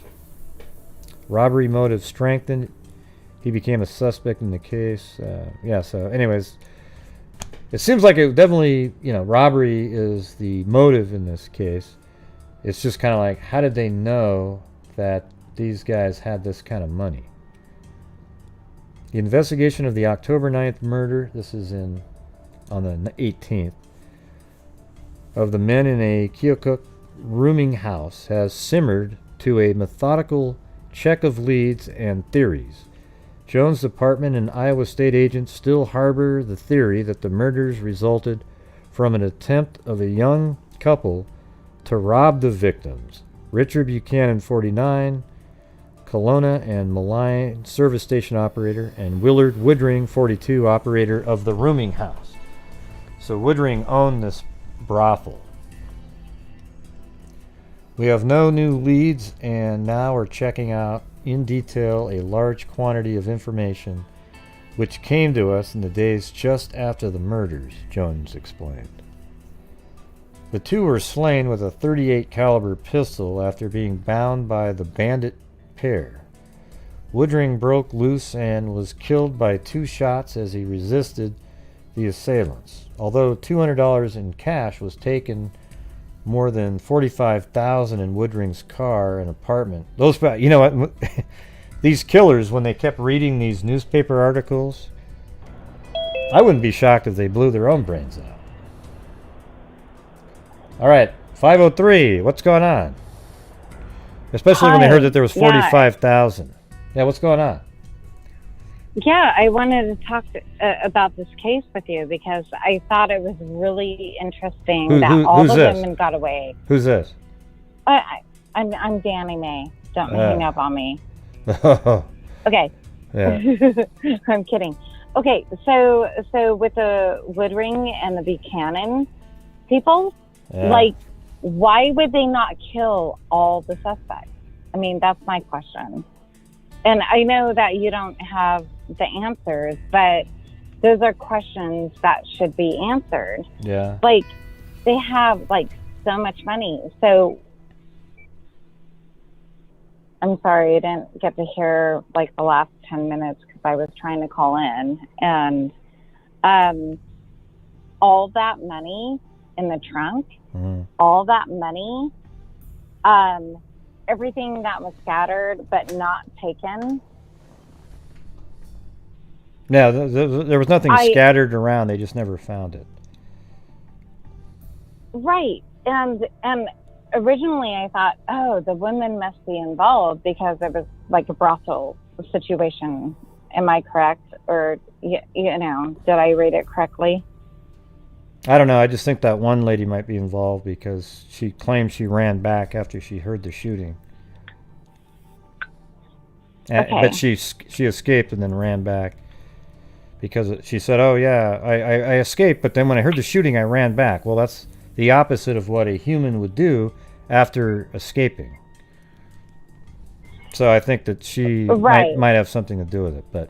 Robbery motive strengthened. He became a suspect in the case. So anyways, it seems like it definitely, robbery is the motive in this case. It's just kind of like, how did they know that these guys had this kind of money? The investigation of the October 9th murder, this is on the 18th, of the men in a Keokuk rooming house has simmered to a methodical check of leads and theories. Jones' department and Iowa State agents still harbor the theory that the murders resulted from an attempt of a young couple to rob the victims, Richard Buchanan, 49, Kelowna and Malign service station operator, and Willard Woodring, 42, operator of the rooming house. So Woodring owned this brothel. We have no new leads, and now we're checking out in detail a large quantity of information which came to us in the days just after the murders, Jones explained. The 2 were slain with a .38 caliber pistol after being bound by the bandit pair. Woodring broke loose and was killed by 2 shots as he resisted the assailants. Although $200 in cash was taken, more than $45,000 in Woodring's car and apartment. Those, you know what? These killers, when they kept reading these newspaper articles, I wouldn't be shocked if they blew their own brains out. All right, 503. What's going on? Especially when they heard that there was 45,000. Yeah, what's going on? Yeah, I wanted to talk about this case with you because I thought it was really interesting that all the women got away. Who's this? I'm Danny Mae. Don't hang up on me. Okay. Yeah. I'm kidding. Okay, so with the Woodring and the Buchanan people, like, why would they not kill all the suspects? I mean, that's my question. And I know that you don't have the answers, but those are questions that should be answered. Yeah. Like, they have, like, so much money. So, I'm sorry, I didn't get to hear, like, the last 10 minutes because I was trying to call in. And all that money in the trunk, all that money, everything that was scattered but not taken. Yeah, there was nothing scattered around. They just never found it. Right. And originally I thought, oh, the women must be involved because it was like a brothel situation. Am I correct? Or, you know, did I read it correctly? I don't know. I just think that one lady might be involved because she claimed she ran back after she heard the shooting. Okay. But she escaped and then ran back because she said, oh, yeah, I escaped, but then when I heard the shooting, I ran back. Well, that's the opposite of what a human would do after escaping. So I think that she might have something to do with it. But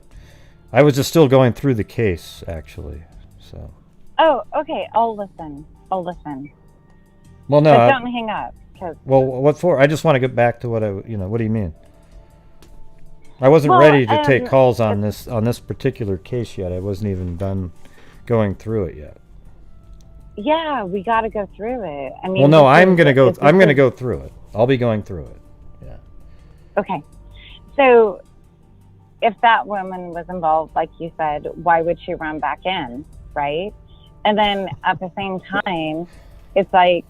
I was just still going through the case, actually. So. Oh, okay. I'll listen. Well, no. But don't hang up. Well, what for? I just want to get back to what what do you mean? I wasn't ready to take calls on this particular case yet. I wasn't even done going through it yet. Yeah, we got to go through it. I mean, well, no, I'm gonna go through it. I'll be going through it. Yeah. Okay. So, if that woman was involved, like you said, why would she run back in, right? And then at the same time, it's like,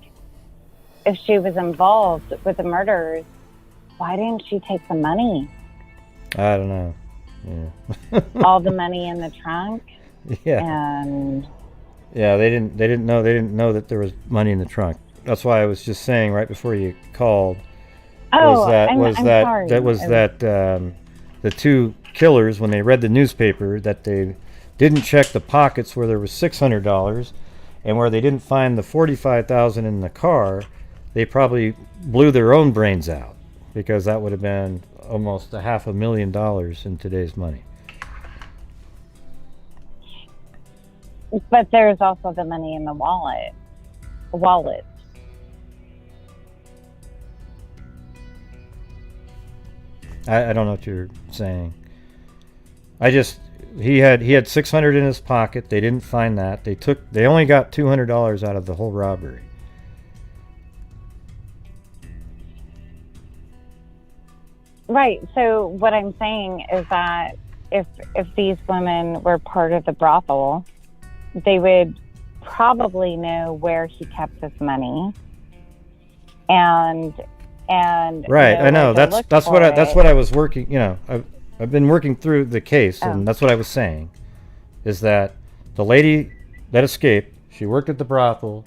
if she was involved with the murders, why didn't she take the money? I don't know. Yeah. All the money in the trunk. Yeah. And. Yeah, they didn't know that there was money in the trunk. That's why I was just saying right before you called. The two killers, when they read the newspaper, that they didn't check the pockets where there was $600 and where they didn't find the $45,000 in the car, they probably blew their own brains out because that would have been almost $500,000 in today's money. But there's also the money in the wallet. I don't know what you're saying. He had $600 in his pocket. They didn't find that. They only got $200 out of the whole robbery. Right. So what I'm saying is that if these women were part of the brothel, they would probably know where he kept his money, and right. I know that's what I was working. You know, I've been working through the case, and that's what I was saying, is that the lady that escaped, she worked at the brothel.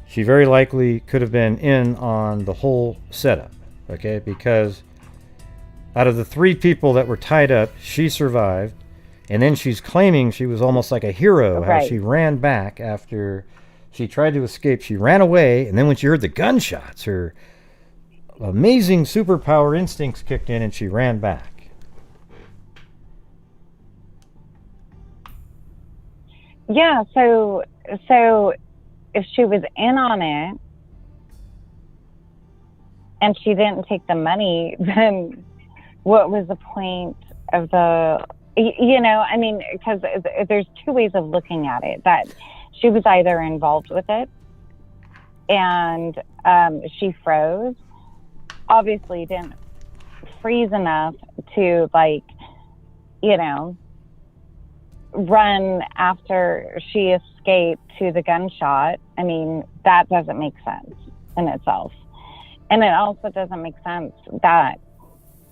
She very likely could have been in on the whole setup. Okay, because out of the 3 people that were tied up, she survived. And then she's claiming she was almost like a hero, how she ran back after she tried to escape. She ran away, and then when she heard the gunshots, her amazing superpower instincts kicked in, and she ran back. Yeah, so if she was in on it, and she didn't take the money, then what was the point of the... You know, I mean, because there's 2 ways of looking at it. That she was either involved with it and she froze. Obviously didn't freeze enough to, like, you know, run after she escaped to the gunshot. I mean, that doesn't make sense in itself. And it also doesn't make sense that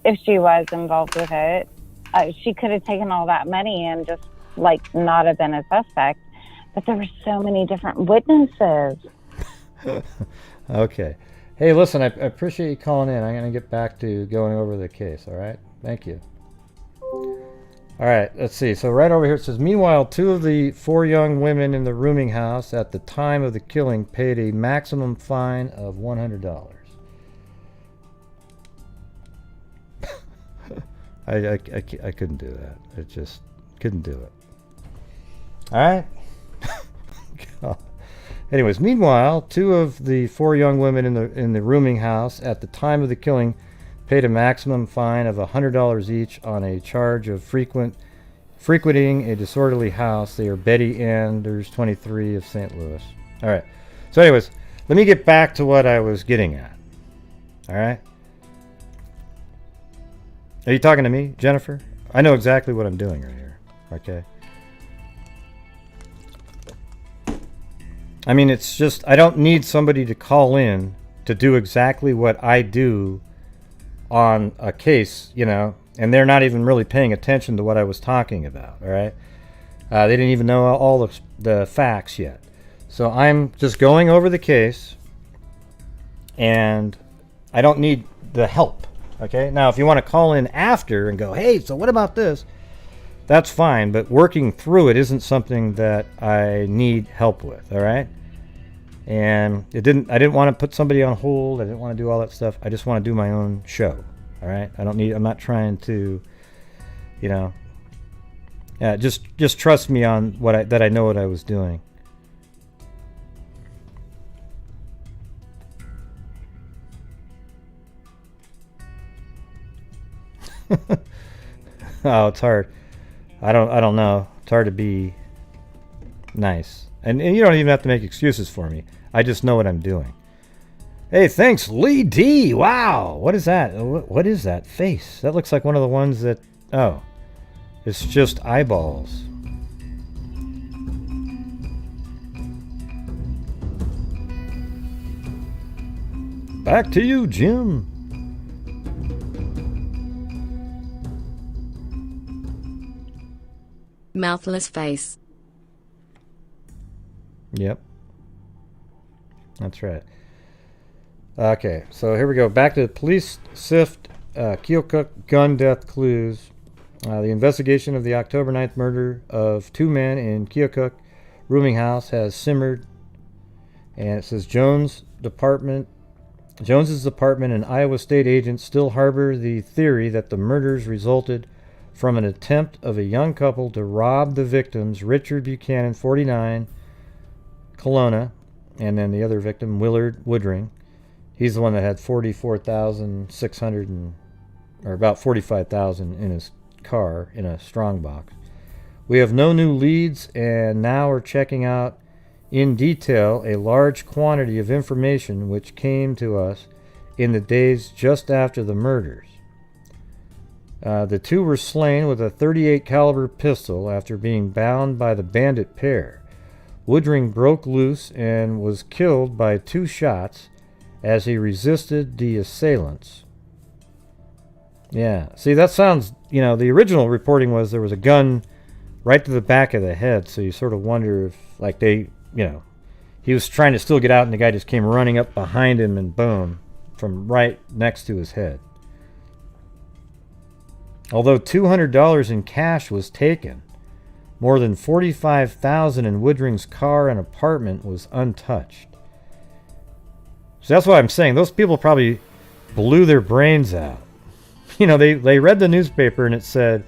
if she was involved with it, she could have taken all that money and just like not have been a suspect. But there were so many different witnesses. Okay. Hey, listen, I appreciate you calling in. I'm going to get back to going over the case, all right? Thank you. All right, let's see. So right over here it says, meanwhile, 2 of the 4 young women in the rooming house at the time of the killing paid a maximum fine of $100. I couldn't do that. I just couldn't do it. All right? Anyways, meanwhile, 2 of the 4 young women in the rooming house at the time of the killing paid a maximum fine of $100 each on a charge of frequenting a disorderly house. They are Betty Anders, 23, of St. Louis. All right. So anyways, let me get back to what I was getting at. All right? Are you talking to me, Jennifer? I know exactly what I'm doing right here. Okay? I mean, it's just, I don't need somebody to call in to do exactly what I do on a case, you know, and they're not even really paying attention to what I was talking about, all right? They didn't even know all the facts yet. So I'm just going over the case, and I don't need the help, okay? Now, if you want to call in after and go, hey, so what about this? That's fine, but working through it isn't something that I need help with, all right? And I didn't want to put somebody on hold. I didn't want to do all that stuff. I just want to do my own show, all right? I'm not trying to, you know, just trust me on that I know what I was doing. Oh, it's hard. I don't know. It's hard to be nice. And you don't even have to make excuses for me. I just know what I'm doing. Hey, thanks, Lee D. Wow. What is that? What is that face? That looks like one of the ones that... Oh. It's just eyeballs. Back to you, Jim. Mouthless face. Yep. That's right. Okay, so here we go. Back to police sift Keokuk gun death clues. The investigation of the October 9th murder of 2 men in Keokuk rooming house has simmered. And it says Jones's department and Iowa State agents still harbor the theory that the murders resulted from an attempt of a young couple to rob the victims, Richard Buchanan, 49, Kelowna, and then the other victim, Willard Woodring. He's the one that had 44,600 or about 45,000 in his car in a strongbox. We have no new leads, and now we're checking out in detail a large quantity of information which came to us in the days just after the murders. The 2 were slain with a .38 caliber pistol after being bound by the bandit pair. Woodring broke loose and was killed by 2 shots as he resisted the assailants. Yeah, see, that sounds, you know, the original reporting was there was a gun right to the back of the head, so you sort of wonder if, like, they, you know, he was trying to still get out and the guy just came running up behind him and boom, from right next to his head. Although $200 in cash was taken, more than $45,000 in Woodring's car and apartment was untouched. So that's what I'm saying. Those people probably blew their brains out. You know, they read the newspaper and it said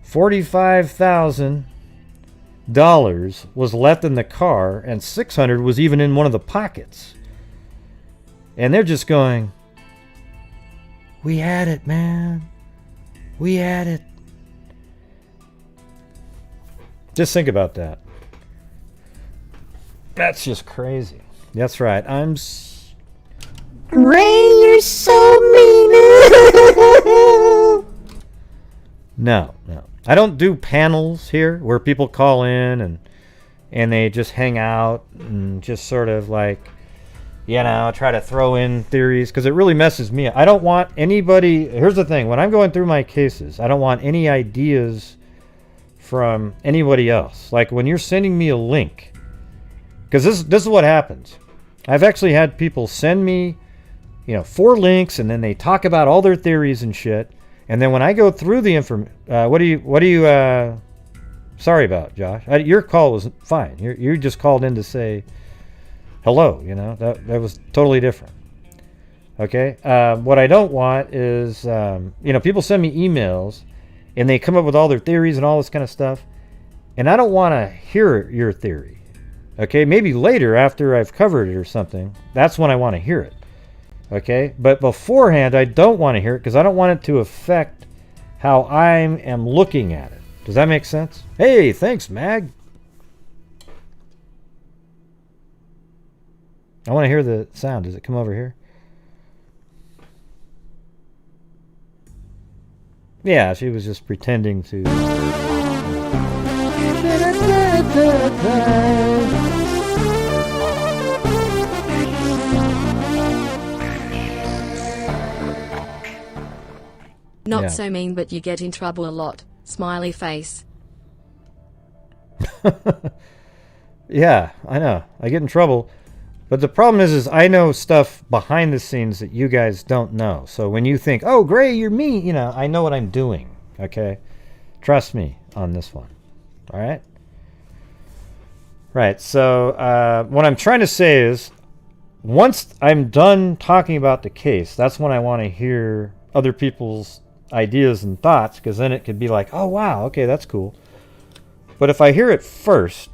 $45,000 was left in the car and $600 was even in one of the pockets. And they're just going, we had it, man. We had it. Just think about that. That's just crazy. That's right. Ray, you're so mean. No. I don't do panels here where people call in and they just hang out and just sort of like, you know, try to throw in theories, because it really messes me up. I don't want anybody... Here's the thing. When I'm going through my cases, I don't want any ideas from anybody else. Like, when you're sending me a link... Because this is what happens. I've actually had people send me, 4 links, and then they talk about all their theories and shit. And then when I go through the information... what are you sorry about, Josh? Your call was fine. You just called in to say... hello, that was totally different. Okay, what I don't want is, people send me emails and they come up with all their theories and all this kind of stuff, and I don't want to hear your theory. Okay, maybe later after I've covered it or something, that's when I want to hear it. Okay, but beforehand I don't want to hear it because I don't want it to affect how I am looking at it. Does that make sense? Hey, thanks, Mag. I want to hear the sound. Does it come over here? Yeah, she was just pretending to... Not so mean, but you get in trouble a lot. Smiley face. Yeah, I know. I get in trouble. But the problem is I know stuff behind the scenes that you guys don't know. So when you think, oh, Gray, you're me, I know what I'm doing. Okay? Trust me on this one. All right? Right. So what I'm trying to say is, once I'm done talking about the case, that's when I want to hear other people's ideas and thoughts, because then it could be like, oh, wow, okay, that's cool. But if I hear it first,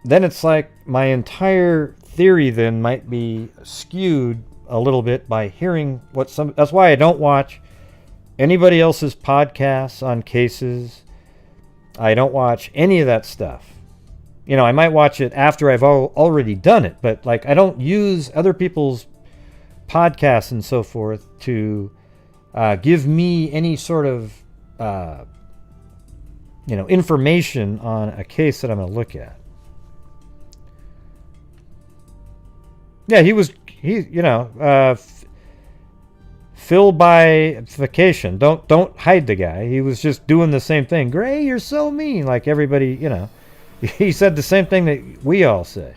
then it's like my entire theory then might be skewed a little bit by hearing what some... That's why I don't watch anybody else's podcasts on cases. I don't watch any of that stuff. I might watch it after I've already done it, but like I don't use other people's podcasts and so forth to give me any sort of information on a case that I'm going to look at. Yeah, fill by vacation. Don't hide the guy. He was just doing the same thing. Gray, you're so mean. Like everybody, he said the same thing that we all say.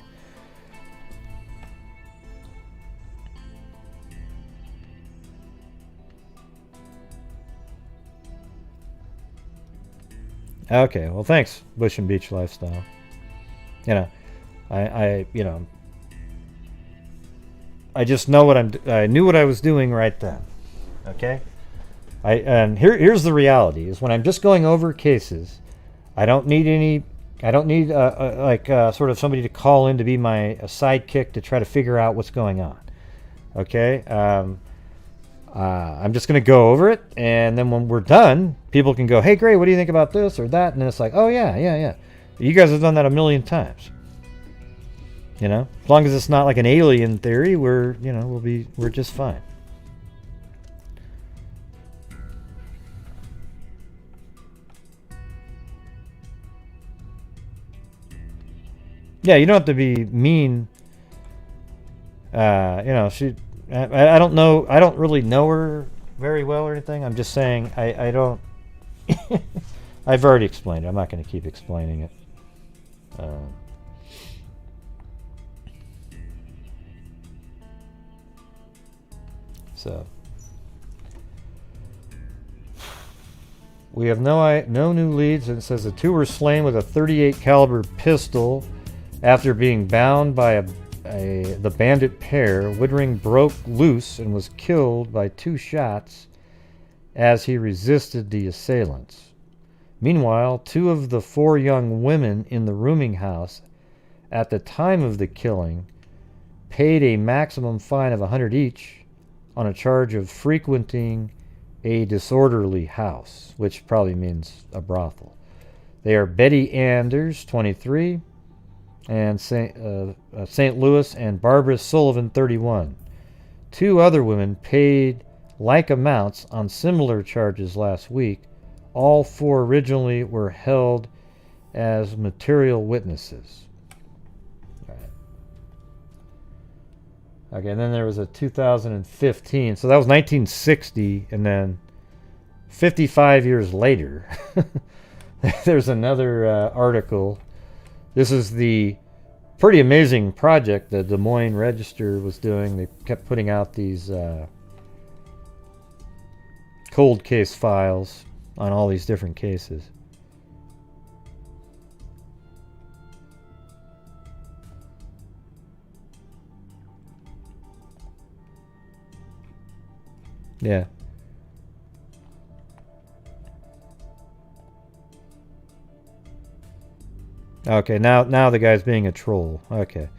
Okay, well, thanks, Bush and Beach Lifestyle. I just know I knew what I was doing right then. Okay? And here's the reality, is when I'm just going over cases, I don't need sort of somebody to call in to be my sidekick to try to figure out what's going on. Okay? I'm just going to go over it, and then when we're done, people can go, hey, Gray, what do you think about this or that? And then it's like, oh, yeah. You guys have done that a million times. As long as it's not like an alien theory, we're just fine. Yeah, you don't have to be mean. I don't know. I don't really know her very well or anything. I'm just saying I don't. I've already explained it. I'm not going to keep explaining it. So we have no new leads, and it says the 2 were slain with a .38 caliber pistol after being bound by the bandit pair. Woodring broke loose and was killed by 2 shots as he resisted the assailants. Meanwhile, 2 of the 4 young women in the rooming house at the time of the killing paid a maximum fine of $100 each on a charge of frequenting a disorderly house, which probably means a brothel. They are Betty Anders, 23, and St. Louis, and Barbara Sullivan, 31. 2 other women paid like amounts on similar charges last week. All 4 originally were held as material witnesses. Okay, and then there was a 2015. So that was 1960, and then 55 years later, there's another article. This is the pretty amazing project the Des Moines Register was doing. They kept putting out these cold case files on all these different cases. Yeah. Okay, now the guy's being a troll. Okay.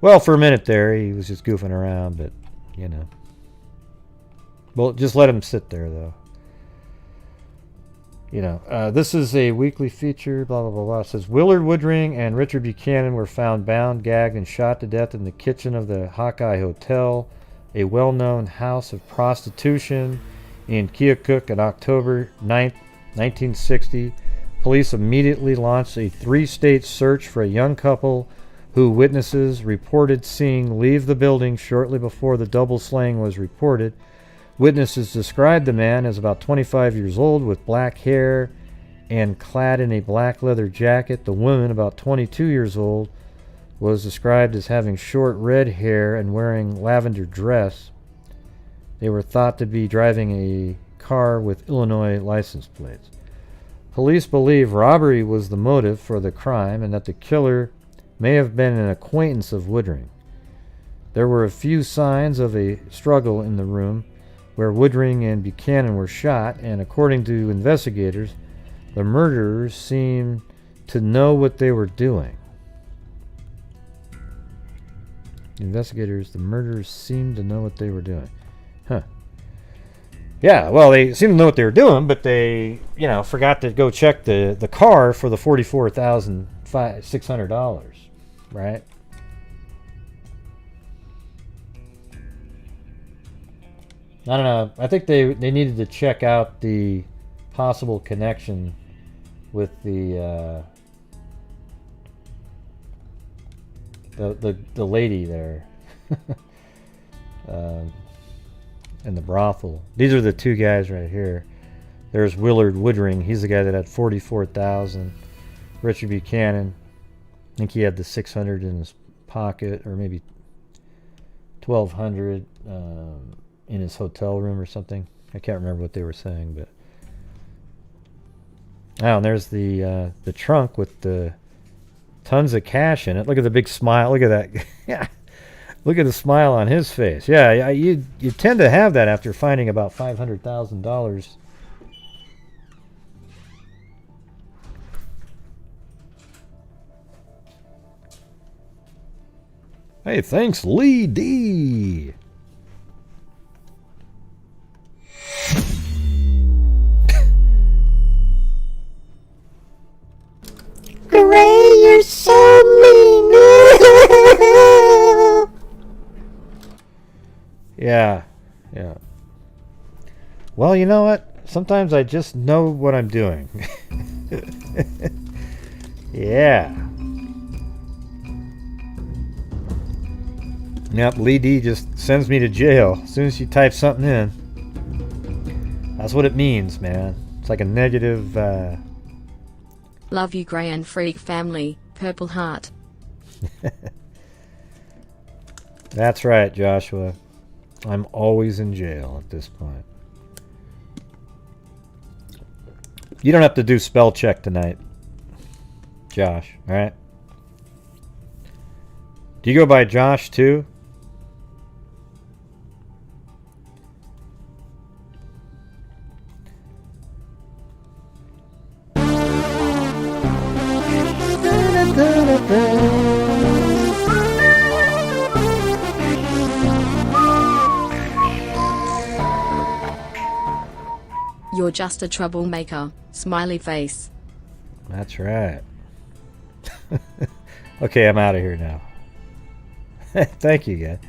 Well, for a minute there, he was just goofing around, but, you know. Well, just let him sit there, though. You know, this is a weekly feature, blah, blah, blah, blah. It says, Willard Woodring and Richard Buchanan were found bound, gagged, and shot to death in the kitchen of the Hawkeye Hotel, a well-known house of prostitution in Keokuk on October 9th, 1960. Police immediately launched a 3-state search for a young couple who witnesses reported seeing leave the building shortly before the double slaying was reported. Witnesses described the man as about 25 years old with black hair and clad in a black leather jacket. The woman, about 22 years old, was described as having short red hair and wearing lavender dress. They were thought to be driving a car with Illinois license plates. Police believe robbery was the motive for the crime and that the killer may have been an acquaintance of Woodring. There were a few signs of a struggle in the room where Woodring and Buchanan were shot, and according to investigators, the murderers seemed to know what they were doing. The murderers seemed to know what they were doing. Huh. Yeah, well, they seemed to know what they were doing, but they, you know, forgot to go check the car for the $44,600, right? I don't know. I think they needed to check out the possible connection with the lady there in the brothel. These are the two guys right here. There's Willard Woodring. He's the guy that had $44,000. Richard Buchanan, I think he had the $600 in his pocket, or maybe $1,200 in his hotel room or something. I can't remember what they were saying, but oh, and there's the trunk with the tons of cash in it. Look at the big smile. Look at that. Yeah. Look at the smile on his face. Yeah, you tend to have that after finding about $500,000. Hey, thanks, Lee D. Gray, you're so mean. Yeah. Well, you know what? Sometimes I just know what I'm doing. Yeah. Yep, Lee D just sends me to jail as soon as she types something in. That's what it means, man. It's like a negative, Love you, Grey and Freak family. Purple heart. That's right, Joshua. I'm always in jail at this point. You don't have to do spell check tonight, Josh, alright? Do you go by Josh too? You're just a troublemaker. Smiley face. That's right. Okay, I'm out of here now. Thank you, guys.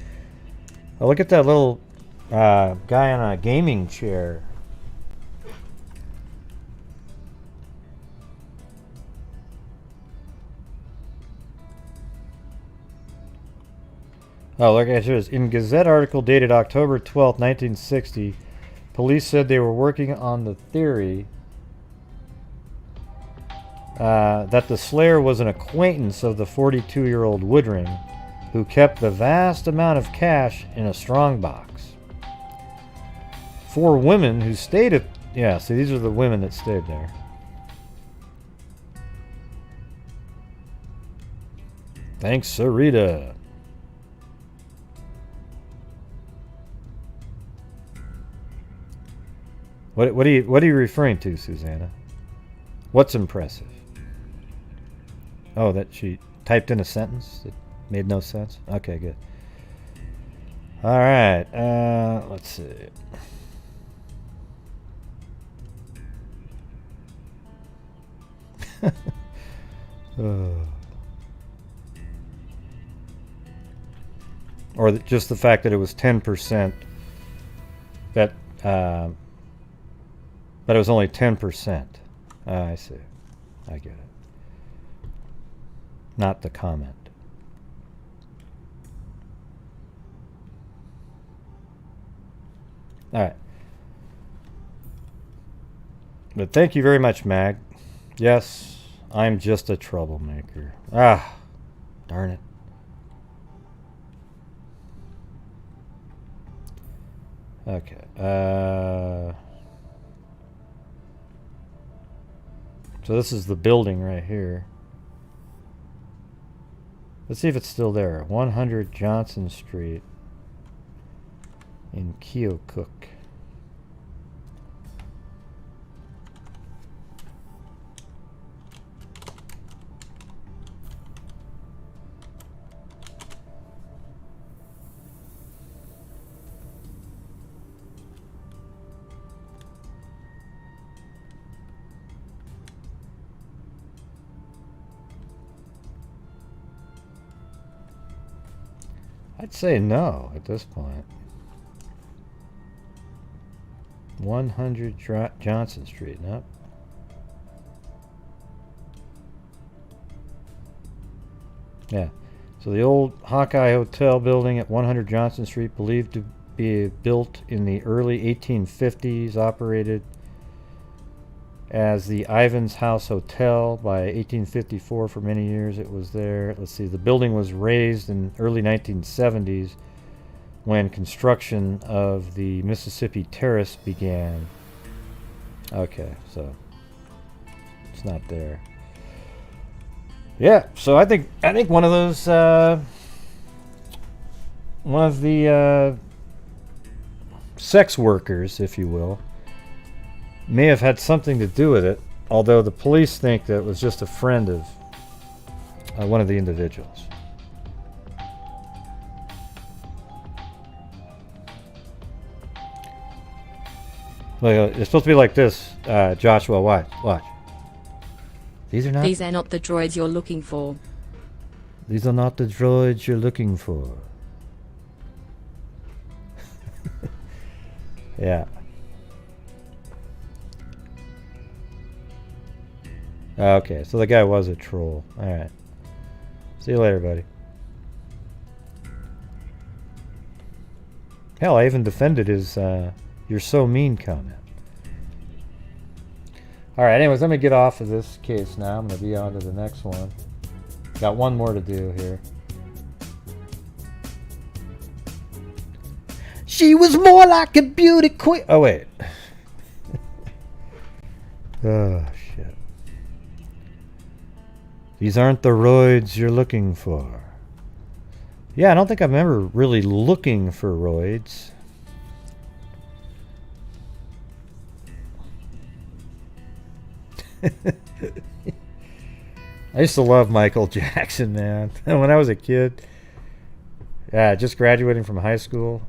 Oh, look at that little guy on a gaming chair. Oh, look, it says, in Gazette article dated October 12th, 1960, police said they were working on the theory that the slayer was an acquaintance of the 42-year-old Woodring, who kept the vast amount of cash in a strongbox. 4 women who stayed at... Yeah, see, these are the women that stayed there. Thanks, Sarita. What are you referring to, Susanna? What's impressive? Oh, that she typed in a sentence that made no sense? Okay, good. All right, let's see. Or just the fact that it was 10%, that but it was only 10%. I see. I get it. Not the comment. All right. But thank you very much, Mag. Yes, I'm just a troublemaker. Ah, darn it. Okay. So this is the building right here. Let's see if it's still there. 100 Johnson Street in Keokuk. I'd say no at this point. 100 Johnson Street, nope. Yeah, so the old Hawkeye Hotel building at 100 Johnson Street, believed to be built in the early 1850s, operated as the Ivans House Hotel. By 1854, for many years it was there. Let's see, the building was raised in early 1970s when construction of the Mississippi Terrace began. Okay, so it's not there. Yeah, so I think one of those one of the sex workers, if you will, may have had something to do with it, although the police think that it was just a friend of one of the individuals. Like, it's supposed to be like this, Joshua. Watch. These are not the droids you're looking for. These are not the droids you're looking for. Yeah. Okay, so the guy was a troll. Alright. See you later, buddy. Hell, I even defended his "you're so mean" comment. Alright, anyways, let me get off of this case now. I'm going to be on to the next one. Got one more to do here. She was more like a beauty queen. Oh, wait. Oh, shit. These aren't the roids you're looking for. Yeah, I don't think I'm ever really looking for roids. I used to love Michael Jackson, man. When I was a kid. Yeah, just graduating from high school.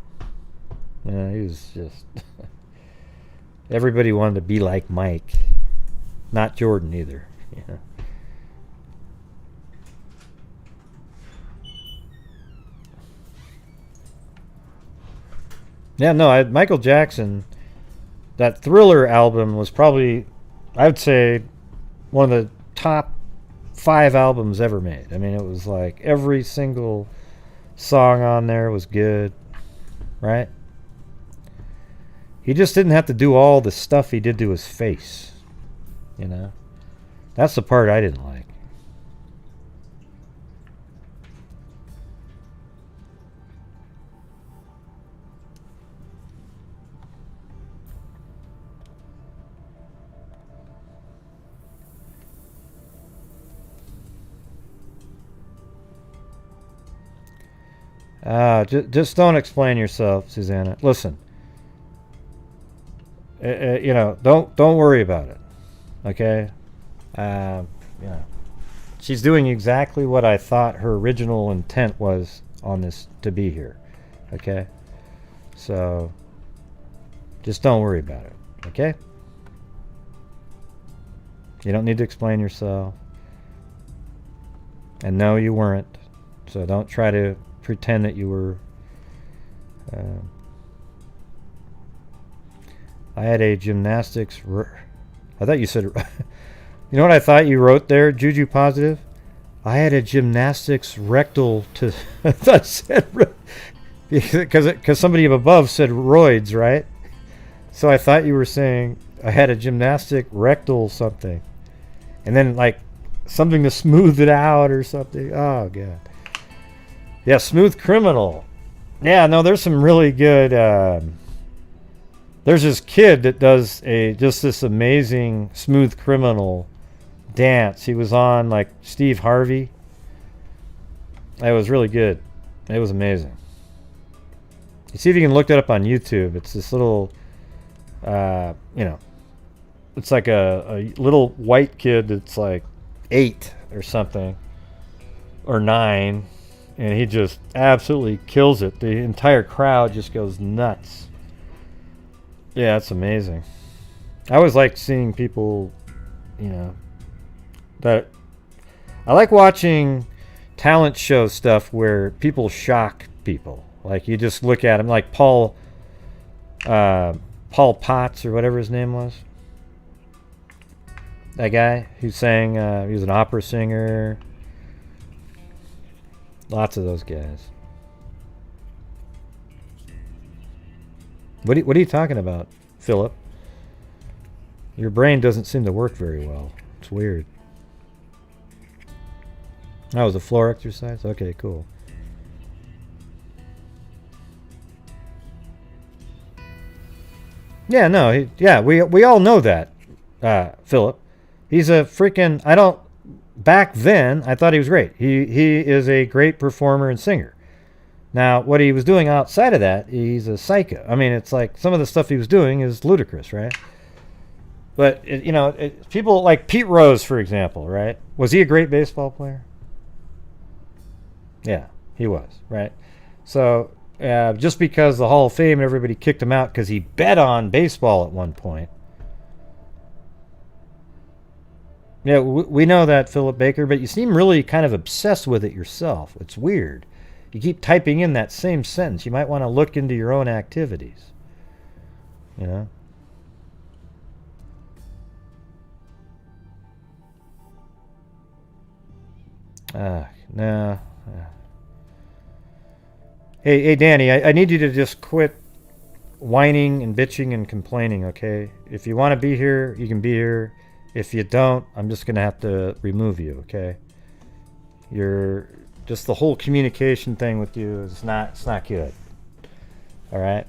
Yeah, he was just... Everybody wanted to be like Mike. Not Jordan either. Yeah. Yeah, no, Michael Jackson, that Thriller album was probably, I would say, one of the top 5 albums ever made. I mean, it was like every single song on there was good, right? He just didn't have to do all the stuff he did to his face, you know? That's the part I didn't like. Just don't explain yourself, Susanna. Listen, you know, don't worry about it. Okay, you know, she's doing exactly what I thought her original intent was on this to be here. Okay, so just don't worry about it. Okay, you don't need to explain yourself. And no, you weren't. So don't try to pretend that you were. I had a gymnastics. I thought you said. You know what I thought you wrote there, Juju Positive? I had a gymnastics rectal to. I thought it said because somebody above said roids, right? So I thought you were saying I had a gymnastic rectal something, and then like something to smooth it out or something. Oh god. Yeah, Smooth Criminal. Yeah, no, there's some really good. There's this kid that does just this amazing Smooth Criminal dance. He was on like Steve Harvey. It was really good. It was amazing. You see if you can look that up on YouTube. It's this little, you know, it's like a little white kid that's like 8 or something, or 9. And he just absolutely kills it. The entire crowd just goes nuts. Yeah, it's amazing. I always like seeing people, you know, that I like watching talent show stuff where people shock people. Like you just look at him, like Paul Potts or whatever his name was. That guy who sang, he was an opera singer. Lots of those guys. What are you talking about, Philip? Your brain doesn't seem to work very well. It's weird. That was a floor exercise? Okay, cool. Yeah, no, we all know that, Philip. He's a freaking, back then, I thought he was great. He is a great performer and singer. Now, what he was doing outside of that, he's a psycho. I mean, it's like some of the stuff he was doing is ludicrous, right? But, people like Pete Rose, for example, right? Was he a great baseball player? Yeah, he was, right? So, just because the Hall of Fame and everybody kicked him out because he bet on baseball at one point. Yeah, we know that, Philip Baker, but you seem really kind of obsessed with it yourself. It's weird. You keep typing in that same sentence. You might want to look into your own activities. You know? No. Hey, Danny, I need you to just quit whining and bitching and complaining, okay? If you want to be here, you can be here. If you don't, I'm just going to have to remove you, okay? Just the whole communication thing with you is it's not good. All right?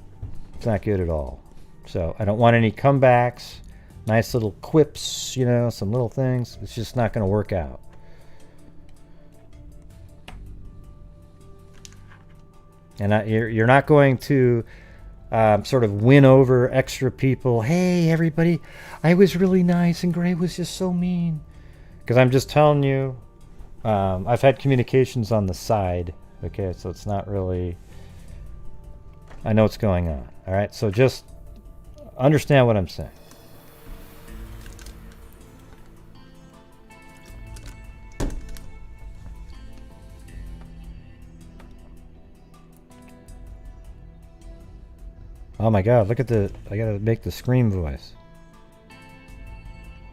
It's not good at all. So I don't want any comebacks, nice little quips, some little things. It's just not going to work out. And you're not going to sort of win over extra people. Hey, everybody, I was really nice and Gray was just so mean. Because I'm just telling you, I've had communications on the side. Okay, so it's not really... I know what's going on. All right, so just understand what I'm saying. Oh my god, look at I gotta make the scream voice.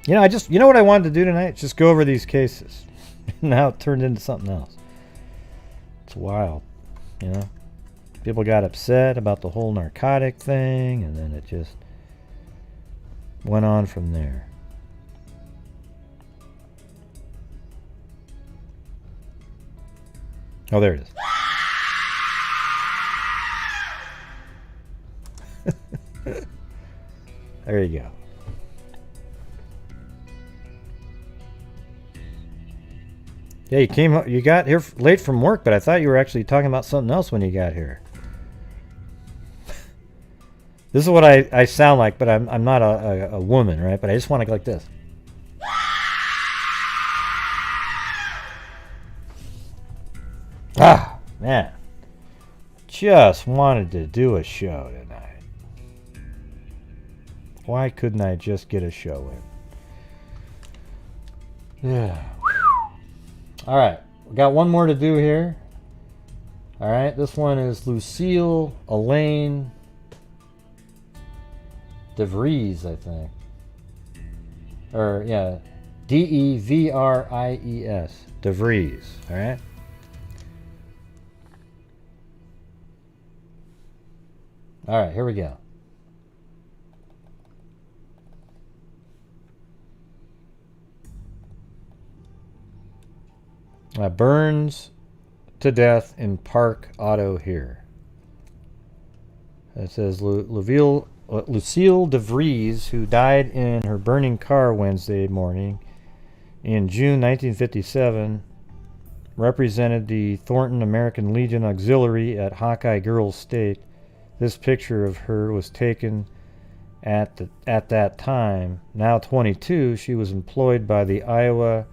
You know what I wanted to do tonight? Just go over these cases. Now it turned into something else. It's wild. you know. People got upset about the whole narcotic thing, and then it just went on from there. Oh, there it is. There you go. Yeah, you got here late from work, but I thought you were actually talking about something else when you got here. This is what I sound like, but I'm not a woman, right? But I just want to go like this. Ah, man. Just wanted to do a show tonight. Why couldn't I just get a show in? Yeah. Alright, we got one more to do here. Alright, this one is Lucille Elaine Devries, I think. Or, yeah, D-E-V-R-I-E-S. Devries, alright? Alright, here we go. Burns to death in Park Auto here. It says Lucille DeVries, who died in her burning car Wednesday morning in June 1957, represented the Thornton American Legion Auxiliary at Hawkeye Girls State. This picture of her was taken at that time. Now 22, she was employed by the Iowa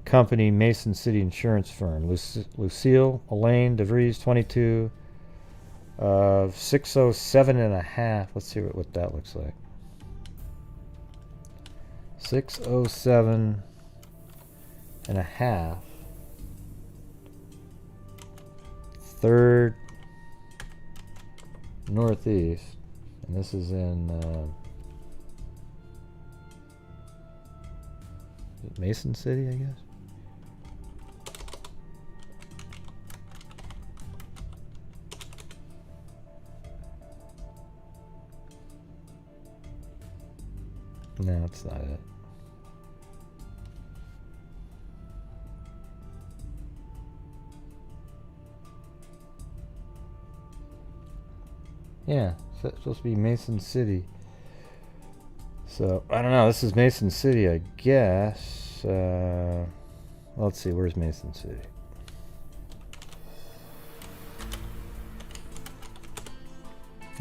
company Mason City Insurance Firm. Lucille Elaine DeVries, 22, 607 and a half. Let's see what that looks like. 607 and a half. Third Northeast, and this is in Mason City, I guess. No, that's not it. Yeah, it's supposed to be Mason City. So, I don't know. This is Mason City, I guess. Let's see. Where's Mason City?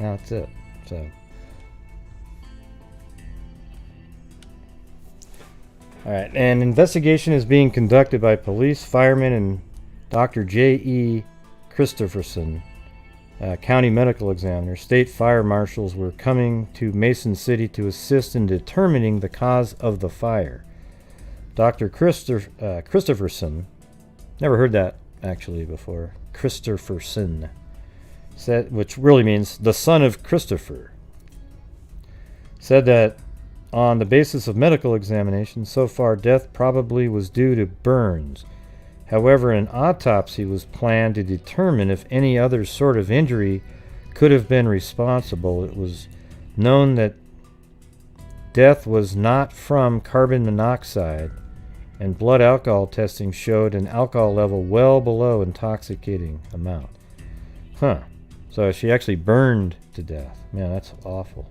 No, that's it. So. Alright, an investigation is being conducted by police, firemen, and Dr. J.E. Christopherson, county medical examiner. State fire marshals were coming to Mason City to assist in determining the cause of the fire. Dr. Christopherson, never heard that actually before, Christopherson, said, which really means the son of Christopher, said that on the basis of medical examination, so far death probably was due to burns. However, an autopsy was planned to determine if any other sort of injury could have been responsible. It was known that death was not from carbon monoxide, and blood alcohol testing showed an alcohol level well below intoxicating amount. Huh. So she actually burned to death. Man, that's awful.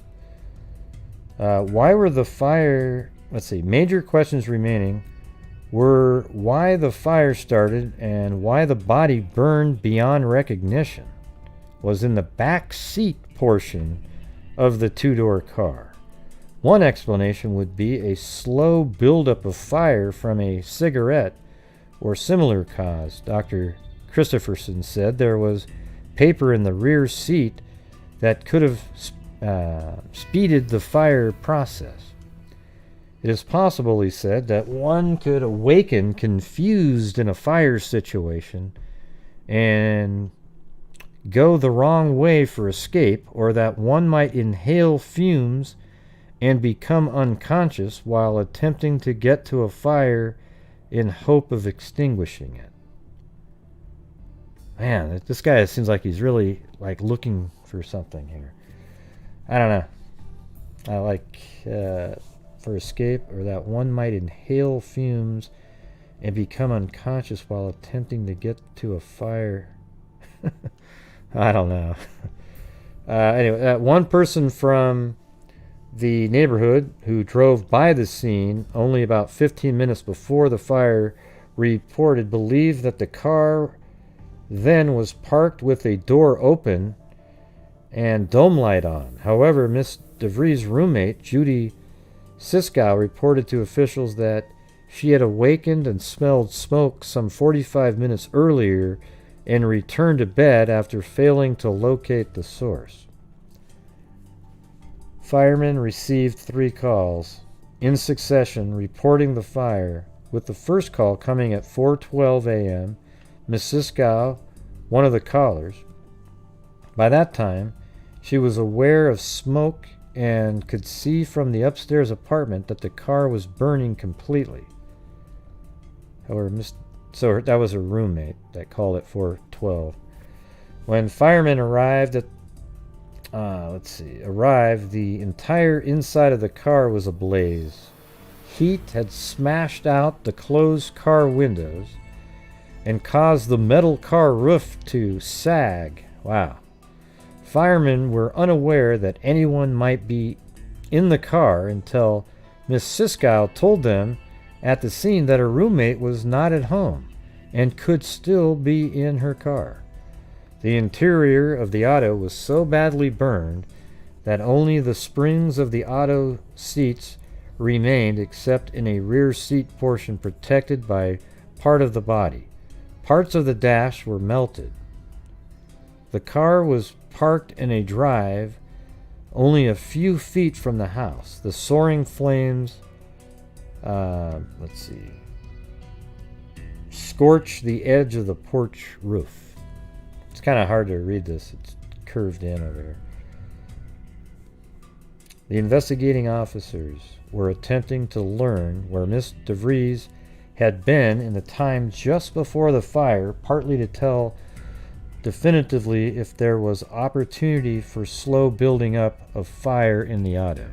Why were the fire... Let's see. Major questions remaining were why the fire started and why the body burned beyond recognition was in the back seat portion of the two-door car. One explanation would be a slow buildup of fire from a cigarette or similar cause. Dr. Christopherson said there was paper in the rear seat that could have speeded the fire process. It is possible, he said, that one could awaken confused in a fire situation and go the wrong way for escape, or that one might inhale fumes and become unconscious while attempting to get to a fire in hope of extinguishing it. Man, this guy seems like he's really like looking for something here. I don't know. I like for escape, or that one might inhale fumes and become unconscious while attempting to get to a fire. I don't know. Anyway, one person from the neighborhood who drove by the scene only about 15 minutes before the fire reported believed that the car then was parked with a door open and dome light on. However, Miss DeVries' roommate, Judy Siskow, reported to officials that she had awakened and smelled smoke some 45 minutes earlier and returned to bed after failing to locate the source. Firemen received 3 calls in succession reporting the fire, with the first call coming at 4:12 a.m. Miss Siskow, one of the callers. By that time, she was aware of smoke and could see from the upstairs apartment that the car was burning completely. However, that was her roommate that called at 4:12. When firemen arrived, the entire inside of the car was ablaze. Heat had smashed out the closed car windows and caused the metal car roof to sag. Wow. Firemen were unaware that anyone might be in the car until Miss Siskow told them at the scene that her roommate was not at home and could still be in her car. The interior of the auto was so badly burned that only the springs of the auto seats remained, except in a rear seat portion protected by part of the body. Parts of the dash were melted. The car was parked in a drive only a few feet from the house. The soaring flames, scorched the edge of the porch roof. It's kind of hard to read this. It's curved in over there. The investigating officers were attempting to learn where Miss DeVries had been in the time just before the fire, partly to tell definitively if there was opportunity for slow building up of fire in the auto.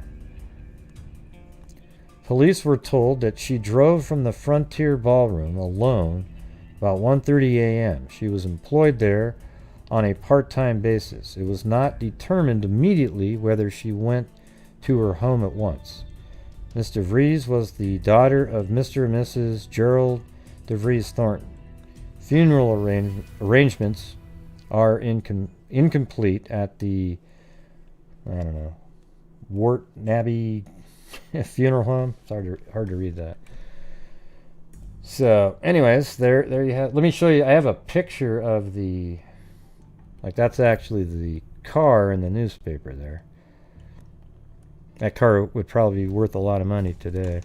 Police were told that she drove from the Frontier Ballroom alone about 1:30 a.m. She was employed there on a part-time basis. It was not determined immediately whether she went to her home at once. Miss DeVries was the daughter of Mr. and Mrs. Gerald DeVries Thornton. Funeral arrangements are incomplete at the, Wart Nabby funeral home. It's hard to read that. So, anyways, there you have. Let me show you. I have a picture of the, that's actually the car in the newspaper there. That car would probably be worth a lot of money today.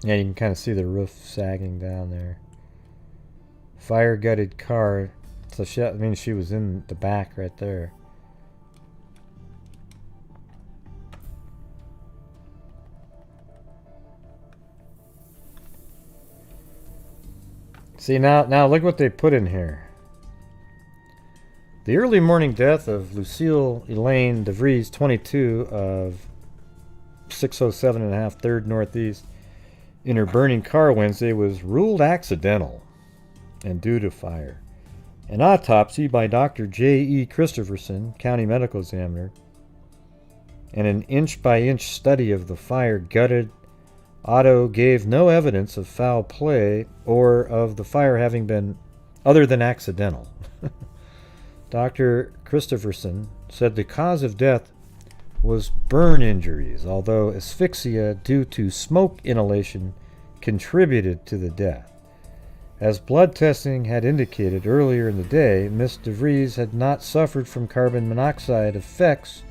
Yeah, you can kind of see the roof sagging down there. Fire gutted car. So she was in the back right there. See, now look what they put in here. The early morning death of Lucille Elaine Devries, 22, of 607 and a half 3rd Northeast, in her burning car Wednesday was ruled accidental and due to fire. An autopsy by Dr. J.E. Christopherson, county medical examiner, and an inch-by-inch study of the fire-gutted auto gave no evidence of foul play or of the fire having been other than accidental. Dr. Christopherson said the cause of death was burn injuries, although asphyxia due to smoke inhalation contributed to the death. As blood testing had indicated earlier in the day, Miss DeVries had not suffered from carbon monoxide effects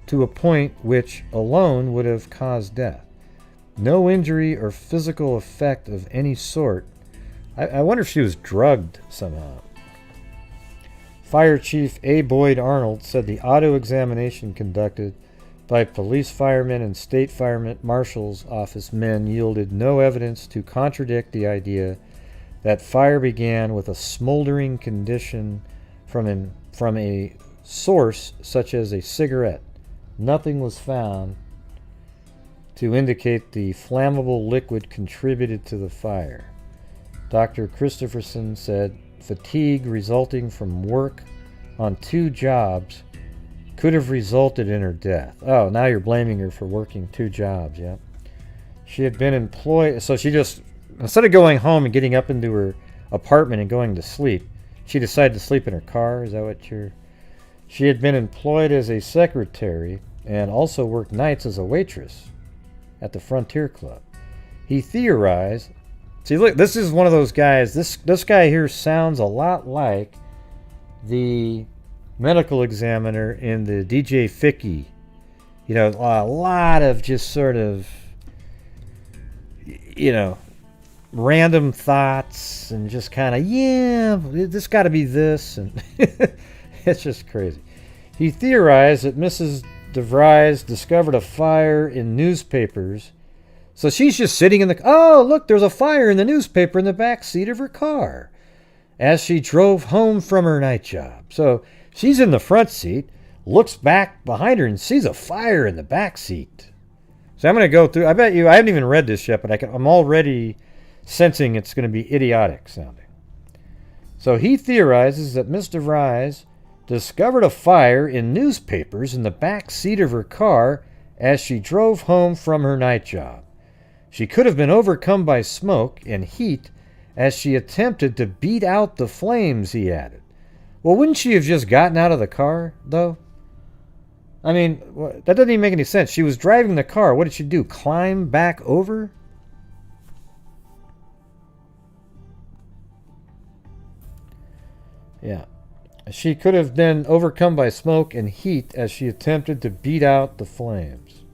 to a point which alone would have caused death. No injury or physical effect of any sort I wonder if she was drugged somehow. Fire Chief A. Boyd Arnold said the auto examination conducted by police firemen and state fire marshal's office men yielded no evidence to contradict the idea that fire began with a smoldering condition from a source such as a cigarette. Nothing was found to indicate the flammable liquid contributed to the fire. Dr. Christopherson said fatigue resulting from work on 2 jobs could have resulted in her death. Oh, now you're blaming her for working 2 jobs, yeah. She had been employed, so she just, instead of going home and getting up into her apartment and going to sleep, she decided to sleep in her car. Is that what you're... She had been employed as a secretary and also worked nights as a waitress at the Frontier Club. He theorized... See, look, this is one of those guys, this guy here sounds a lot like the medical examiner in the DJ Ficky. You know, a lot of just sort of, you know, random thoughts and just kind of, yeah, this got to be this. And it's just crazy. He theorized that Mrs. DeVries discovered a fire in newspapers. So she's just sitting in the... Oh, look, there's a fire in the newspaper in the back seat of her car as she drove home from her night job. So she's in the front seat, looks back behind her and sees a fire in the back seat. So I'm going to go through... I bet you... I haven't even read this yet, but I'm already sensing it's going to be idiotic sounding. So he theorizes that Miss DeVries discovered a fire in newspapers in the back seat of her car as she drove home from her night job. She could have been overcome by smoke and heat as she attempted to beat out the flames, he added. Well, wouldn't she have just gotten out of the car, though? I mean, that doesn't even make any sense. She was driving the car. What did she do? Climb back over? Yeah. She could have been overcome by smoke and heat as she attempted to beat out the flames.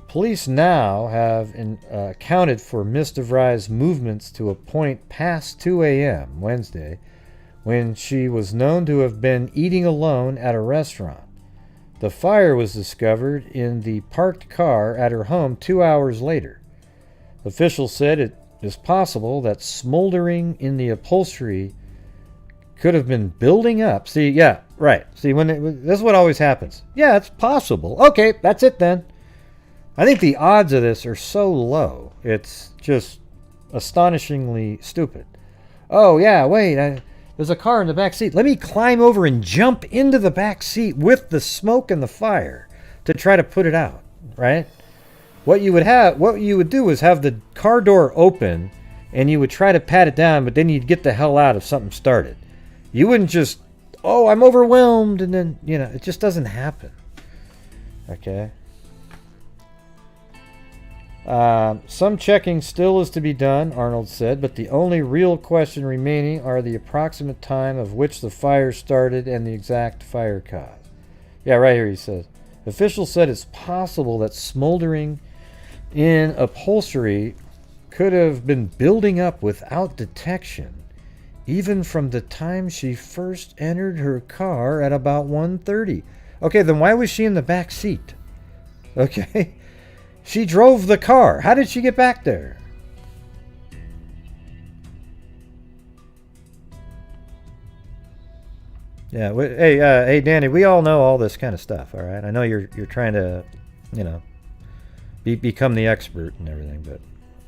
Police now have accounted for Miss DeVries' movements to a point past 2 a.m. Wednesday, when she was known to have been eating alone at a restaurant. The fire was discovered in the parked car at her home 2 hours later. Officials said it is possible that smoldering in the upholstery could have been building up. See, yeah, right. See, this is what always happens. Yeah, it's possible. Okay, that's it then. I think the odds of this are so low, it's just astonishingly stupid. Oh, yeah, wait, there's a car in the back seat. Let me climb over and jump into the back seat with the smoke and the fire to try to put it out, right? What you would do is have the car door open and you would try to pat it down, but then you'd get the hell out if something started. You wouldn't just, oh, I'm overwhelmed, and then, you know, it just doesn't happen. Okay? Some checking still is to be done, Arnold said, but the only real question remaining are the approximate time of which the fire started and the exact fire cause. Yeah, right here he says. Officials said it's possible that smoldering in upholstery could have been building up without detection, even from the time she first entered her car at about 1:30. Okay, then why was she in the back seat? Okay? She drove the car. How did she get back there? Yeah, hey, Danny, we all know all this kind of stuff, all right? I know you're trying to, you know, become the expert and everything, but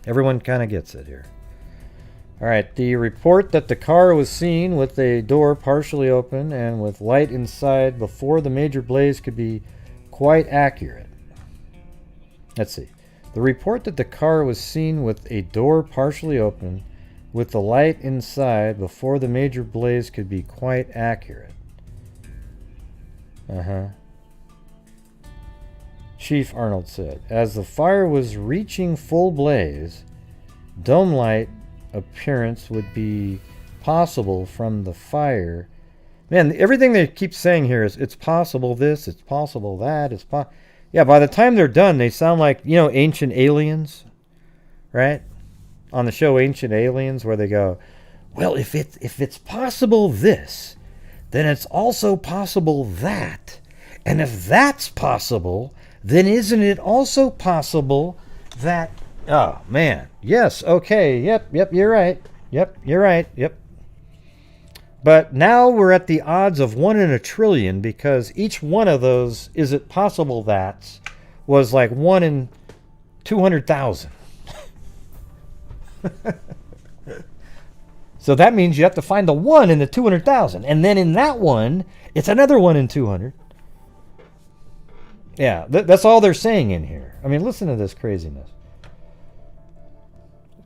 everyone kind of gets it here. All right, the report that the car was seen with a door partially open and with light inside before the major blaze could be quite accurate. Let's see. The report that the car was seen with a door partially open with the light inside before the major blaze could be quite accurate. Chief Arnold said, as the fire was reaching full blaze, dome light appearance would be possible from the fire. Man, everything they keep saying here is it's possible this, it's possible that, it's possible. Yeah, by the time they're done, they sound like, you know, ancient aliens, right? on the show Ancient Aliens, where they go, well, if it's possible this, then it's also possible that. And if that's possible, then isn't it also possible that... Oh, man. Yes, okay, yep, you're right. Yep, you're right, yep. But now we're at the odds of 1 in a trillion, because each one of those, is it possible that, was like 1 in 200,000. So that means you have to find the 1 in the 200,000. And then in that one, it's another 1 in 200. Yeah, that's all they're saying in here. I mean, listen to this craziness.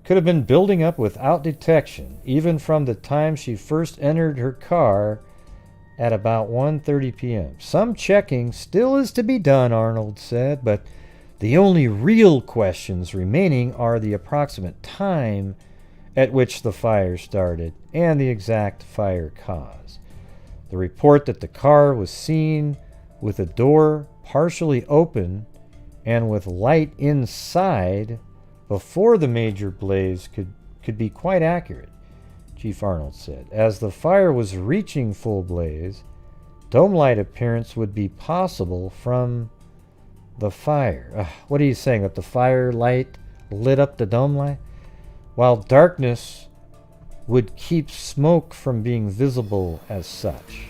Could have been building up without detection, even from the time she first entered her car at about 1:30 p.m. Some checking still is to be done, Arnold said, but the only real questions remaining are the approximate time at which the fire started and the exact fire cause. The report that the car was seen with a door partially open and with light inside before the major blaze could be quite accurate, Chief Arnold said. As the fire was reaching full blaze, dome light appearance would be possible from the fire. What are you saying? That the fire light lit up the dome light? While darkness would keep smoke from being visible as such.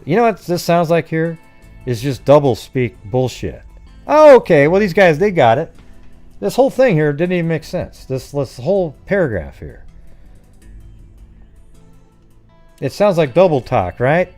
You know what this sounds like here? It's just double speak bullshit. Oh, okay, well these guys, they got it. This whole thing here didn't even make sense. This whole paragraph here. It sounds like double talk, right?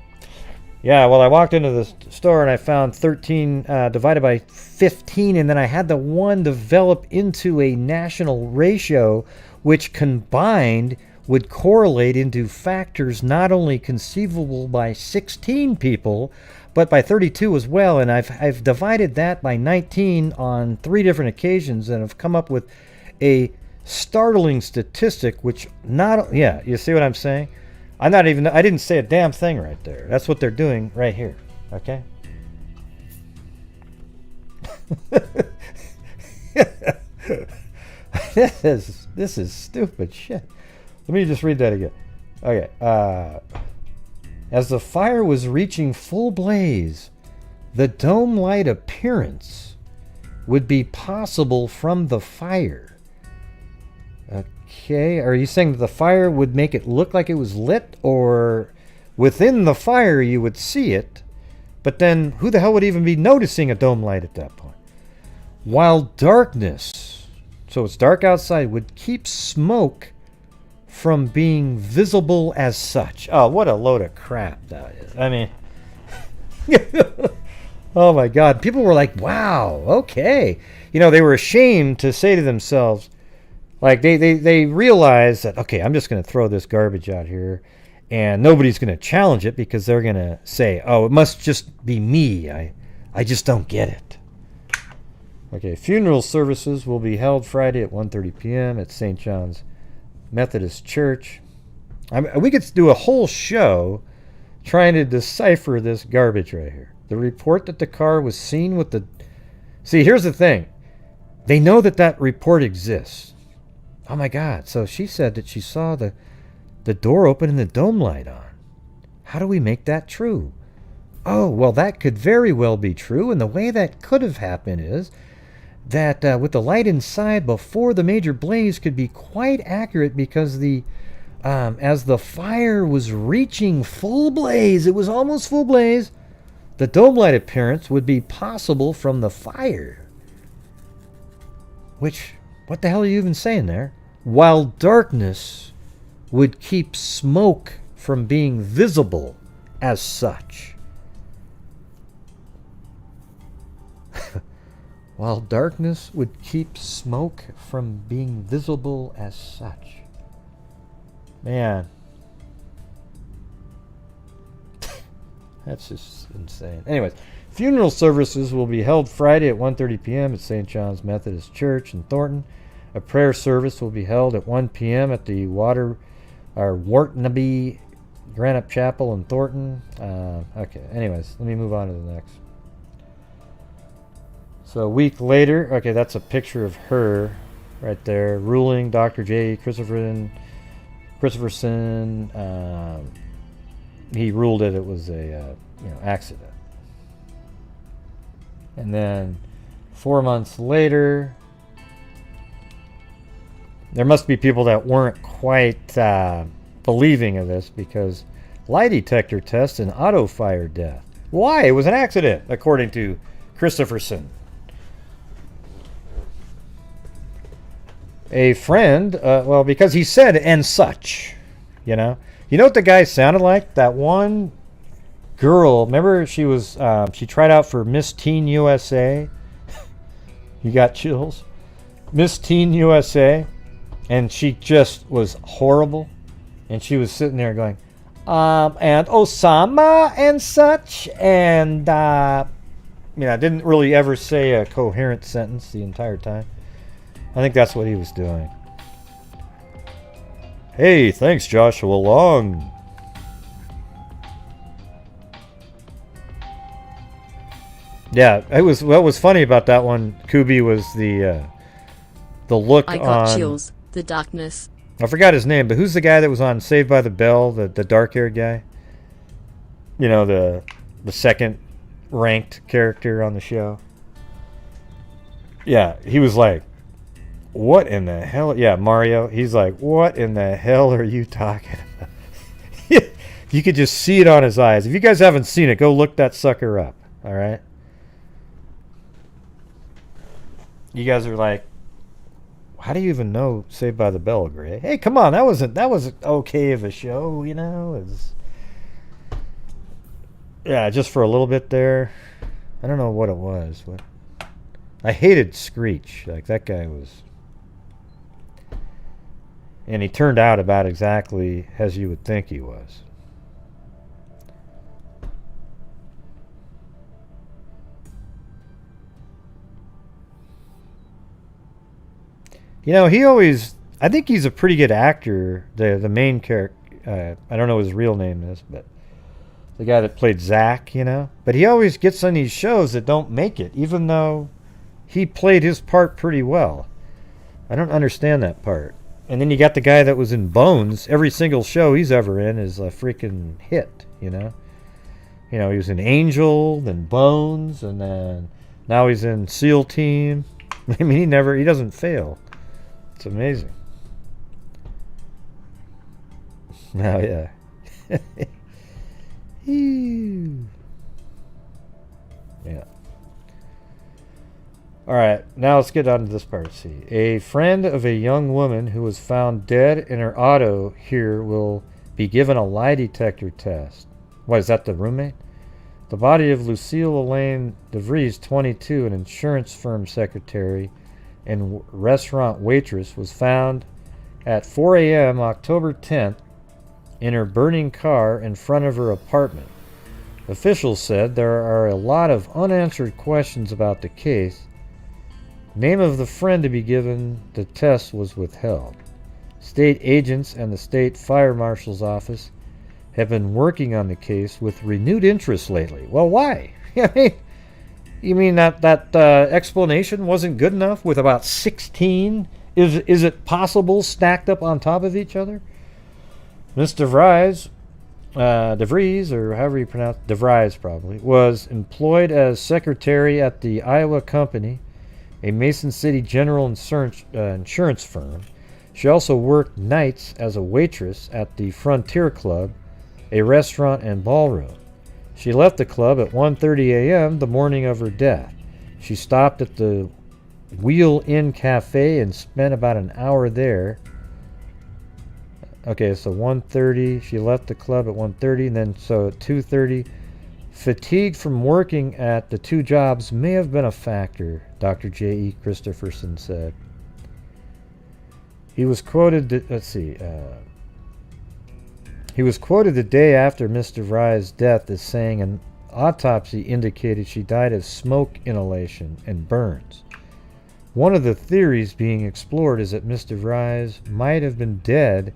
Yeah, well, I walked into the store and I found 13 divided by 15, and then I had the one develop into a national ratio, which combined would correlate into factors not only conceivable by 16 people, but by 32 as well. And I've divided that by 19 on 3 different occasions, and have come up with a startling statistic, which yeah, you see what I'm saying? I didn't say a damn thing right there. That's what they're doing right here. Okay? This is stupid shit. Let me just read that again. Okay. As the fire was reaching full blaze, the dome light appearance would be possible from the fire. Okay, are you saying that the fire would make it look like it was lit, or within the fire you would see it, but then who the hell would even be noticing a dome light at that point? While darkness, so it's dark outside, would keep smoke from being visible as such. Oh, what a load of crap that is. I mean, oh my God. People were like, wow, okay. You know, they were ashamed to say to themselves, like, they realized that, okay, I'm just going to throw this garbage out here and nobody's going to challenge it, because they're going to say, oh, it must just be me. I just don't get it. Okay, funeral services will be held Friday at 1:30 p.m. at St. John's Methodist Church. We could do a whole show trying to decipher this garbage right here. The report that the car was seen with the... See, here's the thing. They know that report exists. Oh my God. So she said that she saw the door open and the dome light on. How do we make that true? Oh, well, that could very well be true. And the way that could have happened is that with the light inside before the major blaze could be quite accurate, because as the fire was reaching full blaze, it was almost full blaze, the dome light appearance would be possible from the fire. Which, what the hell are you even saying there? While darkness would keep smoke from being visible as such. While darkness would keep smoke from being visible as such. Man. That's just insane. Anyways, funeral services will be held Friday at 1:30 p.m. at St. John's Methodist Church in Thornton. A prayer service will be held at 1 p.m. at the Whartonby Granite Chapel in Thornton. Okay, anyways, let me move on to the next. So a week later, okay, that's a picture of her right there. Ruling, Dr. J. Christopherson. He ruled it was a accident. And then 4 months later, there must be people that weren't quite believing of this, because lie detector test and auto fire death. Why? It was an accident, according to Christopherson. A friend, because he said and such, you know what the guy sounded like? That one girl, remember she was she tried out for Miss Teen USA. You got chills? Miss Teen USA, and she just was horrible, and she was sitting there going and Osama and such, and didn't really ever say a coherent sentence the entire time. I think that's what he was doing. Hey, thanks, Joshua Long. Yeah, what was funny about that one, Kubi, was the look on... I got chills. The darkness. I forgot his name, but who's the guy that was on Saved by the Bell, the dark-haired guy? You know, the second ranked character on the show. Yeah, he was like, what in the hell? Yeah, Mario. He's like, what in the hell are you talking about? You could just see it on his eyes. If you guys haven't seen it, go look that sucker up. All right? You guys are like, how do you even know Saved by the Bell, Gray? Hey, come on, that was okay of a show, you know? Yeah, just for a little bit there. I don't know what it was. I hated Screech. Like, that guy was... And he turned out about exactly as you would think he was. You know, I think he's a pretty good actor, the main character. I don't know what his real name is, but the guy that played Zack, you know. But he always gets on these shows that don't make it, even though he played his part pretty well. I don't understand that part. And then you got the guy that was in Bones. Every single show he's ever in is a freaking hit, you know. You know, he was in Angel, then Bones, and then now he's in SEAL Team. I mean, he doesn't fail. It's amazing. Oh, yeah. Yeah. All right, now let's get on to this part. See, a friend of a young woman who was found dead in her auto here will be given a lie detector test. What, is that the roommate? The body of Lucille Elaine Devries, 22, an insurance firm secretary and restaurant waitress, was found at 4 a.m. October 10th in her burning car in front of her apartment. Officials said there are a lot of unanswered questions about the case. Name of the friend to be given the test was withheld. State agents and the state fire marshal's office have been working on the case with renewed interest lately. Well, why? You mean that explanation wasn't good enough with about 16? Is it possible stacked up on top of each other? Miss DeVries, or however you pronounce it, DeVries probably, was employed as secretary at the Iowa Company, a Mason City general insurance firm. She also worked nights as a waitress at the Frontier Club, a restaurant and ballroom. She left the club at 1:30 a.m. the morning of her death. She stopped at the Wheel Inn Cafe and spent about an hour there. Okay, so 1:30. She left the club at 1:30, and then so at 2:30. Fatigue from working at the two jobs may have been a factor, Dr. J.E. Christopherson said. He was quoted, he was quoted the day after Mr. Rye's death as saying an autopsy indicated she died of smoke inhalation and burns. One of the theories being explored is that Mr. Rye's might have been dead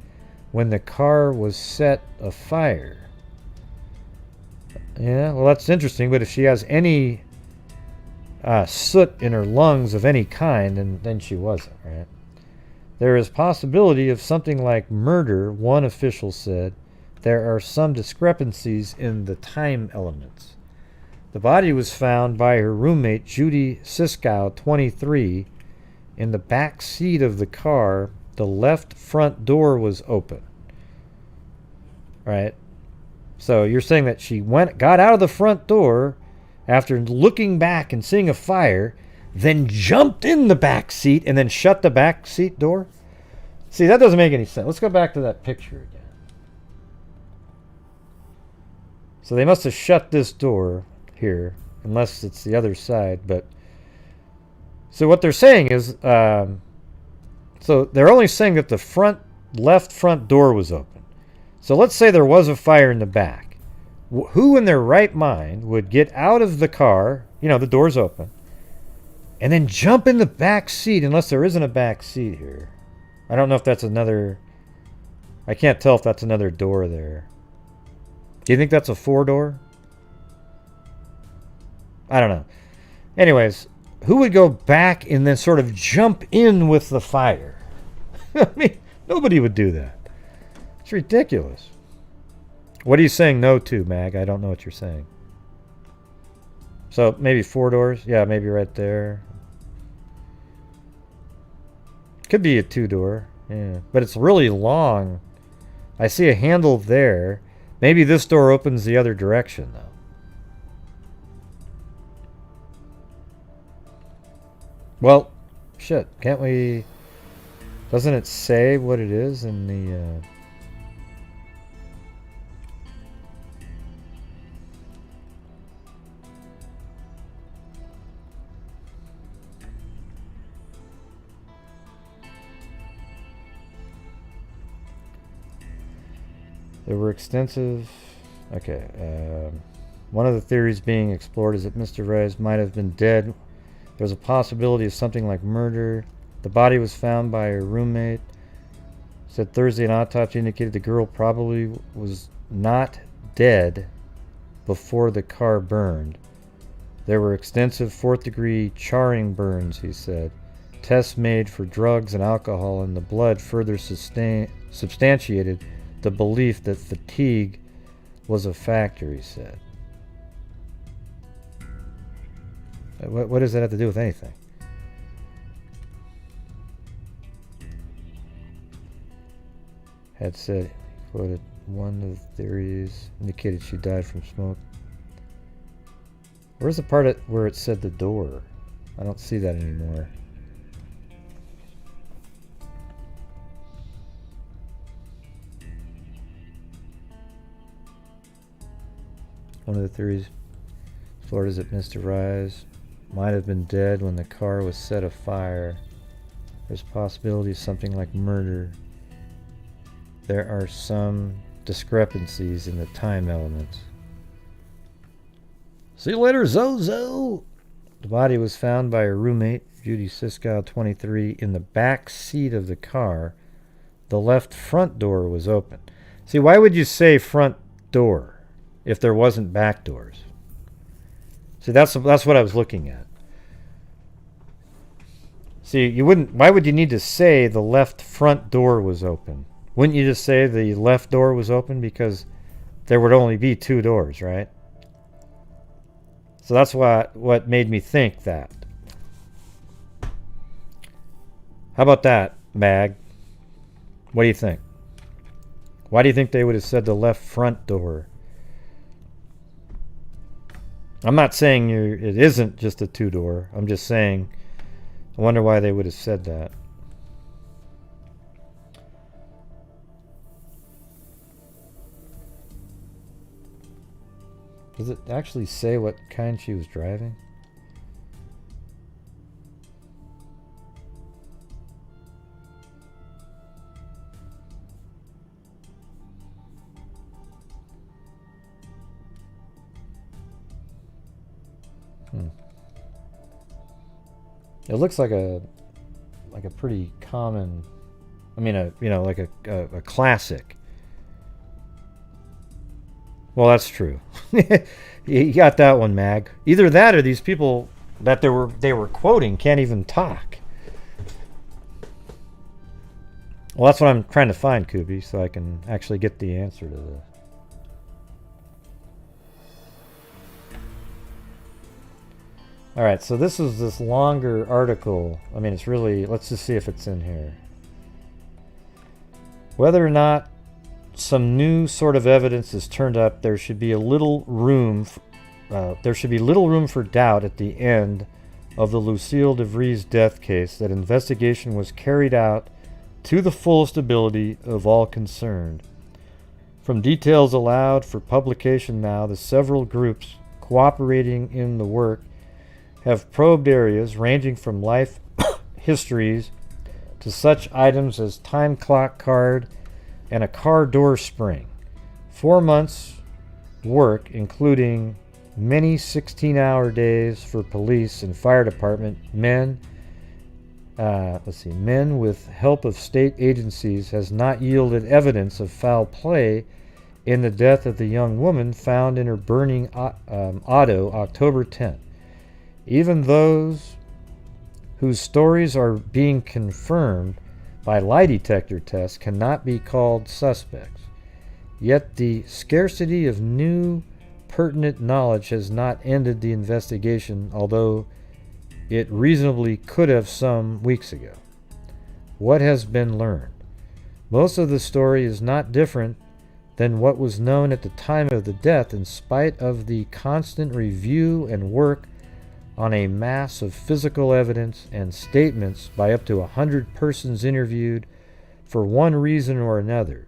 when the car was set afire. Yeah, well, that's interesting, but if she has any soot in her lungs of any kind, then she wasn't, right? There is possibility of something like murder, one official said. There are some discrepancies in the time elements. The body was found by her roommate, Judy Siskow, 23, in the back seat of the car. The left front door was open. Right? So you're saying that she got out of the front door after looking back and seeing a fire, then jumped in the back seat and then shut the back seat door? See, that doesn't make any sense. Let's go back to that picture again. So they must have shut this door here, unless it's the other side. But so what they're saying is, so they're only saying that the left front door was open. So let's say there was a fire in the back. Who in their right mind would get out of the car, the door's open, and then jump in the back seat, unless there isn't a back seat here? I don't know if that's another... I can't tell if that's another door there. Do you think that's a 4-door? I don't know. Anyways, who would go back and then sort of jump in with the fire? I mean, nobody would do that. It's ridiculous. What are you saying no to, Mag? I don't know what you're saying. So maybe 4 doors? Yeah, maybe right there. Could be a 2-door. Yeah, but it's really long. I see a handle there. Maybe this door opens the other direction, though. Well, shit. Can't we... Doesn't it say what it is in the... There were extensive... Okay. One of the theories being explored is that Mr. Reyes might have been dead. There's a possibility of something like murder. The body was found by her roommate. Said Thursday an autopsy indicated the girl probably was not dead before the car burned. There were extensive 4th-degree charring burns, he said. Tests made for drugs and alcohol in the blood further substantiated the belief that fatigue was a factor, he said. What does that have to do with anything? Had said, quoted, one of the theories indicated she died from smoke. Where's the part where it said the door? I don't see that anymore. One of the theories explored is that Mr. Reyes might have been dead when the car was set afire. There's possibility of something like murder. There are some discrepancies in the time elements. See you later, Zozo! The body was found by her roommate, Judy Siskow, 23, in the back seat of the car. The left front door was open. See, why would you say front door if there wasn't back doors? See, that's what I was looking at. See, you wouldn't... Why would you need to say the left front door was open? Wouldn't you just say the left door was open because there would only be 2 doors, right? So that's what made me think that. How about that, Mag? What do you think? Why do you think they would have said the left front door? I'm not saying it isn't just a 2-door. I'm just saying I wonder why they would have said that. Does it actually say what kind she was driving? It looks like a pretty common, I mean, like a classic. Well, that's true. You got that one, Mag. Either that or these people that they were quoting can't even talk. Well, that's what I'm trying to find, Kubi, so I can actually get the answer to this. Alright, so this is this longer article. I mean, it's really... Let's just see if it's in here. Whether or not some new sort of evidence is turned up, there should be little room for doubt at the end of the Lucille Devries death case that investigation was carried out to the fullest ability of all concerned. From details allowed for publication now, the several groups cooperating in the work have probed areas ranging from life histories to such items as time clock card and a car door spring. 4 months work, including many 16-hour days for police and fire department men. Men with help of state agencies has not yielded evidence of foul play in the death of the young woman found in her burning auto October 10th. Even those whose stories are being confirmed by lie detector tests cannot be called suspects. Yet the scarcity of new pertinent knowledge has not ended the investigation, although it reasonably could have some weeks ago. What has been learned? Most of the story is not different than what was known at the time of the death, in spite of the constant review and work on a mass of physical evidence and statements by up to 100 persons interviewed for one reason or another.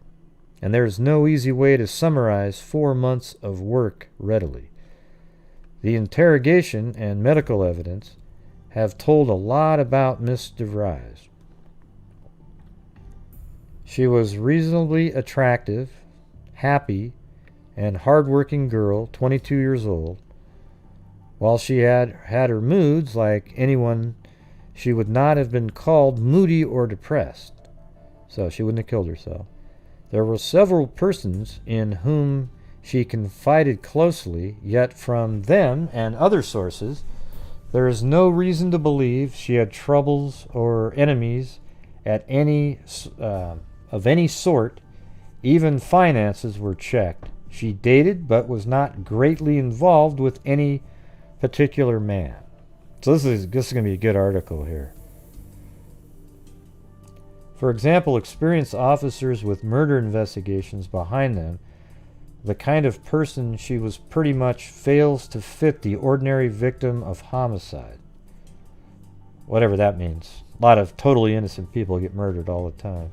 And there is no easy way to summarize 4 months of work readily. The interrogation and medical evidence have told a lot about Miss Devries. She was reasonably attractive, happy, and hard-working girl, 22 years old. While she had her moods like anyone, she would not have been called moody or depressed, so she wouldn't have killed herself. There were several persons in whom she confided closely, yet from them and other sources, there is no reason to believe she had troubles or enemies of any sort. Even finances were checked. She dated but was not greatly involved with any particular man. So this is going to be a good article here. For example, experienced officers with murder investigations behind them, the kind of person she was pretty much fails to fit the ordinary victim of homicide. Whatever that means. A lot of totally innocent people get murdered all the time.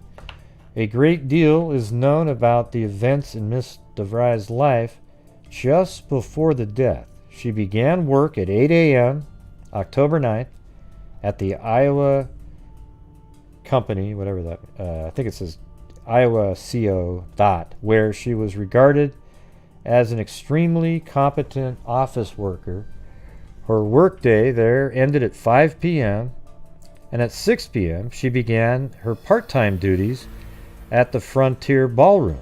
A great deal is known about the events in Miss Devries' life just before the death. She began work at 8 a.m. October 9th at the Iowa company, whatever that, I think it says Iowa CO dot, where she was regarded as an extremely competent office worker. Her workday there ended at 5 p.m. and at 6 p.m. she began her part-time duties at the Frontier Ballroom.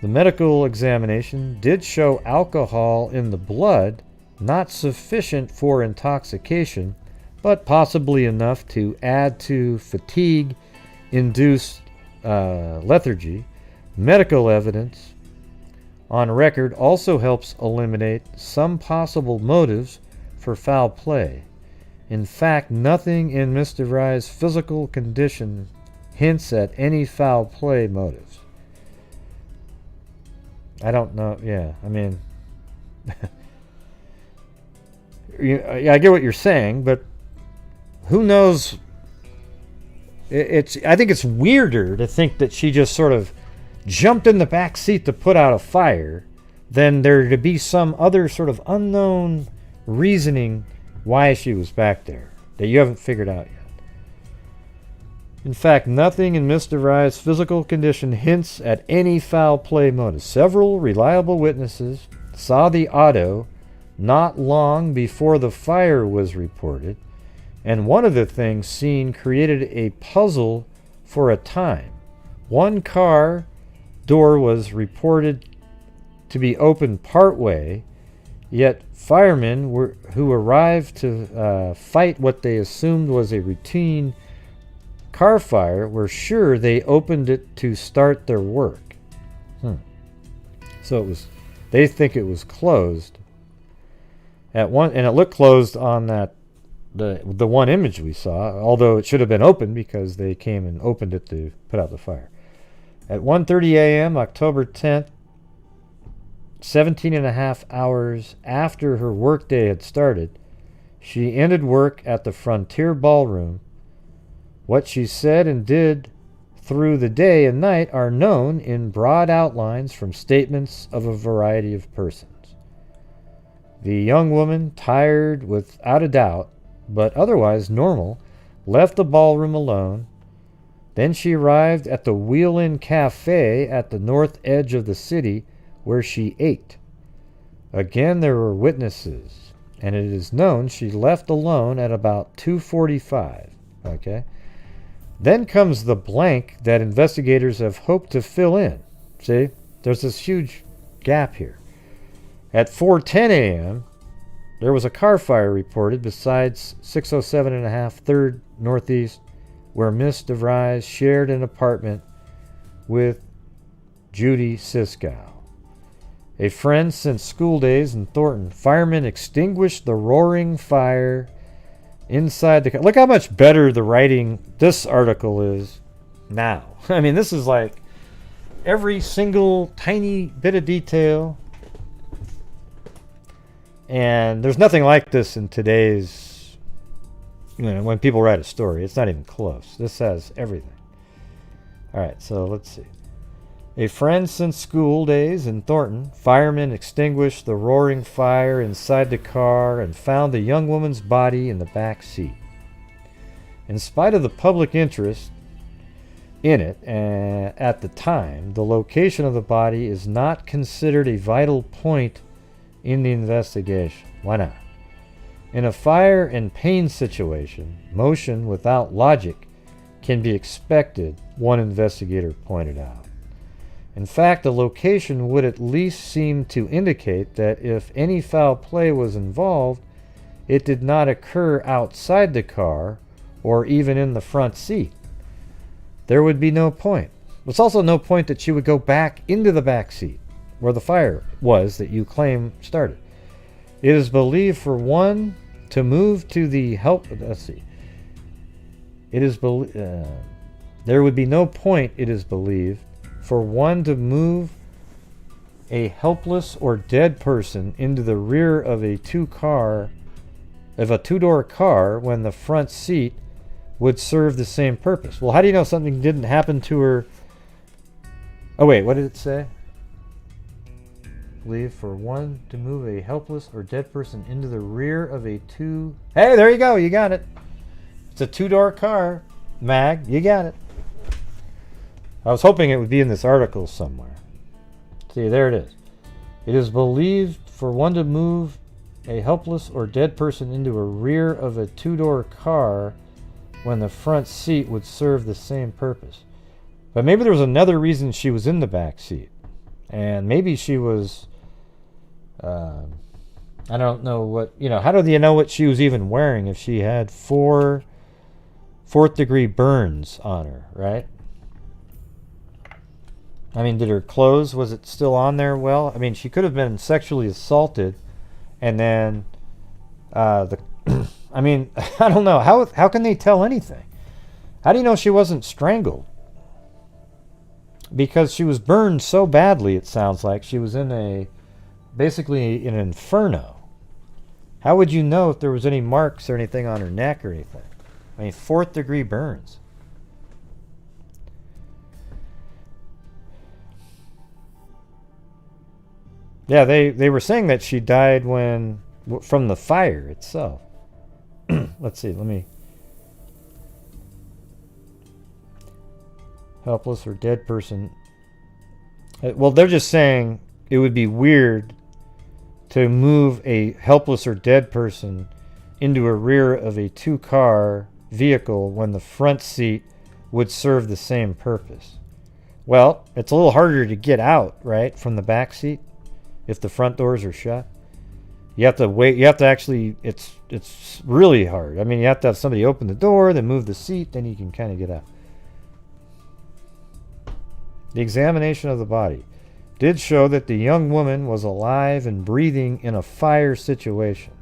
The medical examination did show alcohol in the blood, not sufficient for intoxication, but possibly enough to add to fatigue-induced lethargy. Medical evidence on record also helps eliminate some possible motives for foul play. In fact, nothing in Miss Devries' physical condition hints at any foul play motives. I don't know. Yeah, I mean, I get what you're saying, but who knows? I think it's weirder to think that she just sort of jumped in the back seat to put out a fire than there to be some other sort of unknown reasoning why she was back there that you haven't figured out yet. In fact, nothing in Miss Devries' physical condition hints at any foul play motive. Several reliable witnesses saw the auto not long before the fire was reported, and one of the things seen created a puzzle for a time. One car door was reported to be open partway, yet firemen who arrived to fight what they assumed was a routine car fire were sure they opened it to start their work. So they think it was closed at one, and it looked closed on that the one image we saw, although it should have been open because they came and opened it to put out the fire. At 1:30 a.m., October 10th, 17 and a half hours after her workday had started, she ended work at the Frontier Ballroom. What she said and did through the day and night are known in broad outlines from statements of a variety of persons. The young woman, tired without a doubt, but otherwise normal, left the ballroom alone. Then she arrived at the Wheel-In Cafe at the north edge of the city, where she ate. Again, there were witnesses, and it is known she left alone at about 2:45. Okay? Then comes the blank that investigators have hoped to fill in. See? There's this huge gap here. At 4:10 a.m., there was a car fire reported besides 607.5 3rd Northeast, where Miss DeVries shared an apartment with Judy Siskow, a friend since school days in Thornton. Firemen extinguished the roaring fire inside the car. Look how much better the writing this article is now. I mean, this is like every single tiny bit of detail. And there's nothing like this in today's, when people write a story. It's not even close. This has everything. All right, so let's see. A friend since school days in Thornton, firemen extinguished the roaring fire inside the car and found the young woman's body in the back seat. In spite of the public interest in it at the time, the location of the body is not considered a vital point in the investigation. Why not? In a fire and pain situation, motion without logic can be expected, one investigator pointed out. In fact, the location would at least seem to indicate that if any foul play was involved, it did not occur outside the car or even in the front seat. There would be no point. There's also no point that she would go back into the back seat where the fire was that you claim started. It is believed for one to move to the there would be no point, it is believed, for one to move a helpless or dead person into the rear of a two-door car when the front seat would serve the same purpose. Well, how do you know something didn't happen to her? Oh wait, what did it say? Believe for one to move a helpless or dead person into the rear of a Hey, there you go, you got it. It's a two-door car. Mag, you got it. I was hoping it would be in this article somewhere. See, there it is. It is believed for one to move a helpless or dead person into a rear of a two-door car when the front seat would serve the same purpose. But maybe there was another reason she was in the back seat. And maybe she was, I don't know what, how do you know what she was even wearing if she had 4 fourth-degree burns on her, right? I mean, did her clothes, was it still on there? Well, I mean, she could have been sexually assaulted, and then I mean, I don't know. How can they tell anything? How do you know she wasn't strangled? Because she was burned so badly, it sounds like. She was in basically an inferno. How would you know if there was any marks or anything on her neck or anything? I mean, 4th-degree burns. Yeah, they were saying that she died from the fire itself. Let's see, helpless or dead person. Well, they're just saying it would be weird to move a helpless or dead person into a rear of a two-car vehicle when the front seat would serve the same purpose. Well, it's a little harder to get out, right, from the back seat if the front doors are shut. You have to wait. You have to actually. It's really hard. I mean, you have to have somebody open the door, then move the seat, then you can kind of get out. The examination of the body did show that the young woman was alive and breathing in a fire situation.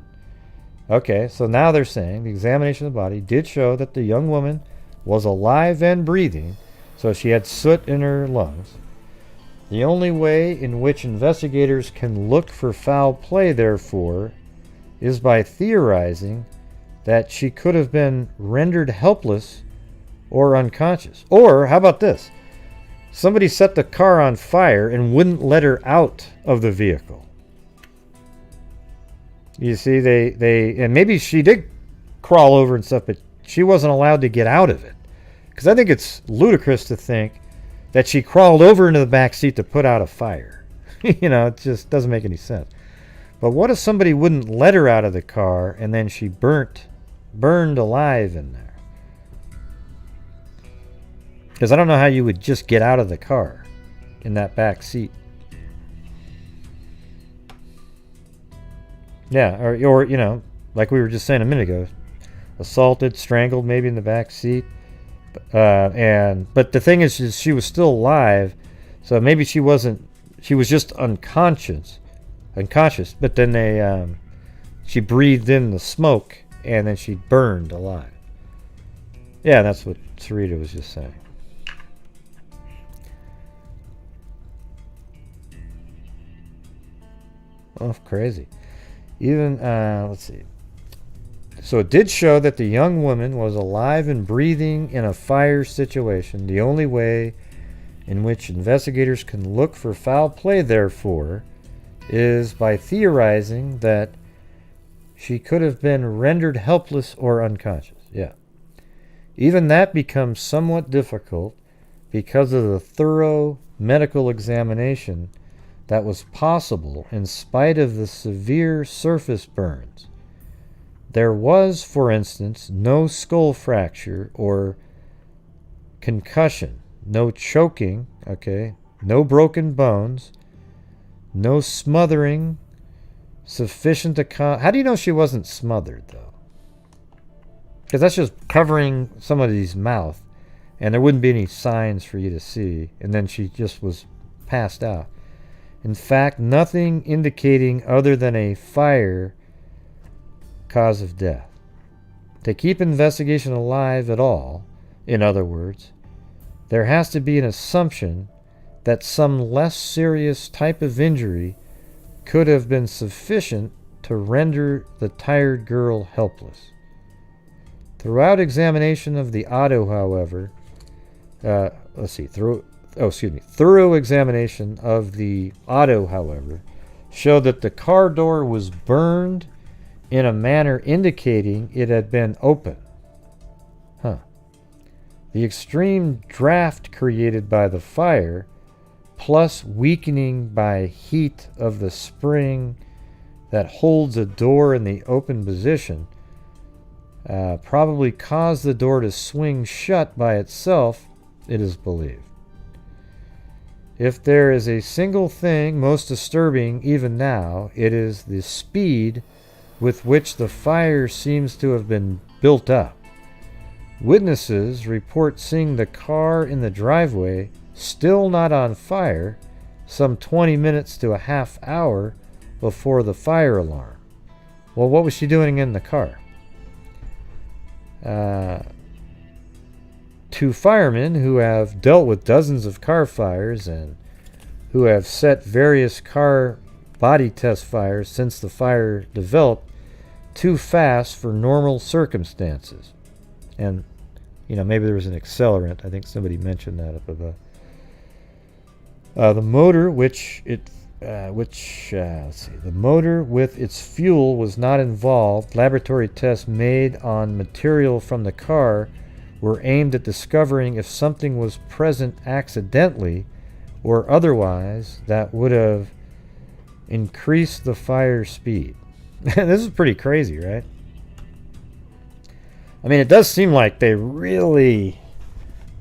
Okay, so now they're saying the examination of the body did show that the young woman was alive and breathing, so she had soot in her lungs. The only way in which investigators can look for foul play, therefore, is by theorizing that she could have been rendered helpless or unconscious. Or, how about this? Somebody set the car on fire and wouldn't let her out of the vehicle. You see, and maybe she did crawl over and stuff, but she wasn't allowed to get out of it. Because I think it's ludicrous to think that she crawled over into the back seat to put out a fire. You know, it just doesn't make any sense. But what if somebody wouldn't let her out of the car and then she burned alive in there? Because I don't know how you would just get out of the car in that back seat. Yeah, or you know, like we were just saying a minute ago, assaulted, strangled, maybe in the back seat. But the thing is she was still alive, so maybe she was just unconscious. But then she breathed in the smoke and then she burned alive. Yeah, that's what Sarita was just saying. Oh, crazy. Even, let's see. So it did show that the young woman was alive and breathing in a fire situation. The only way in which investigators can look for foul play, therefore, is by theorizing that she could have been rendered helpless or unconscious. Yeah. Even that becomes somewhat difficult because of the thorough medical examination that was possible in spite of the severe surface burns. There was, for instance, no skull fracture or concussion, no choking, okay, no broken bones, no smothering sufficient to how do you know she wasn't smothered, though? Because that's just covering somebody's mouth, and there wouldn't be any signs for you to see, and then she just was passed out. In fact, nothing indicating other than a fire cause of death. To keep investigation alive at all, in other words, there has to be an assumption that some less serious type of injury could have been sufficient to render the tired girl helpless. Throughout examination of the auto, however, thorough examination of the auto, however, showed that the car door was burned in a manner indicating it had been open. The extreme draft created by the fire, plus weakening by heat of the spring that holds a door in the open position, probably caused the door to swing shut by itself, it is believed. If there is a single thing most disturbing even now, it is the speed with which the fire seems to have been built up. Witnesses report seeing the car in the driveway still not on fire some 20 minutes to a half hour before the fire alarm. Well, what was she doing in the car? Two firemen who have dealt with dozens of car fires and who have set various car body test fires since the fire developed too fast for normal circumstances. And, you know, maybe there was an accelerant. I think somebody mentioned that up above. The motor, the motor with its fuel was not involved. Laboratory tests made on material from the car were aimed at discovering if something was present accidentally or otherwise that would have increased the fire speed. This is pretty crazy, right? I mean, it does seem like they really,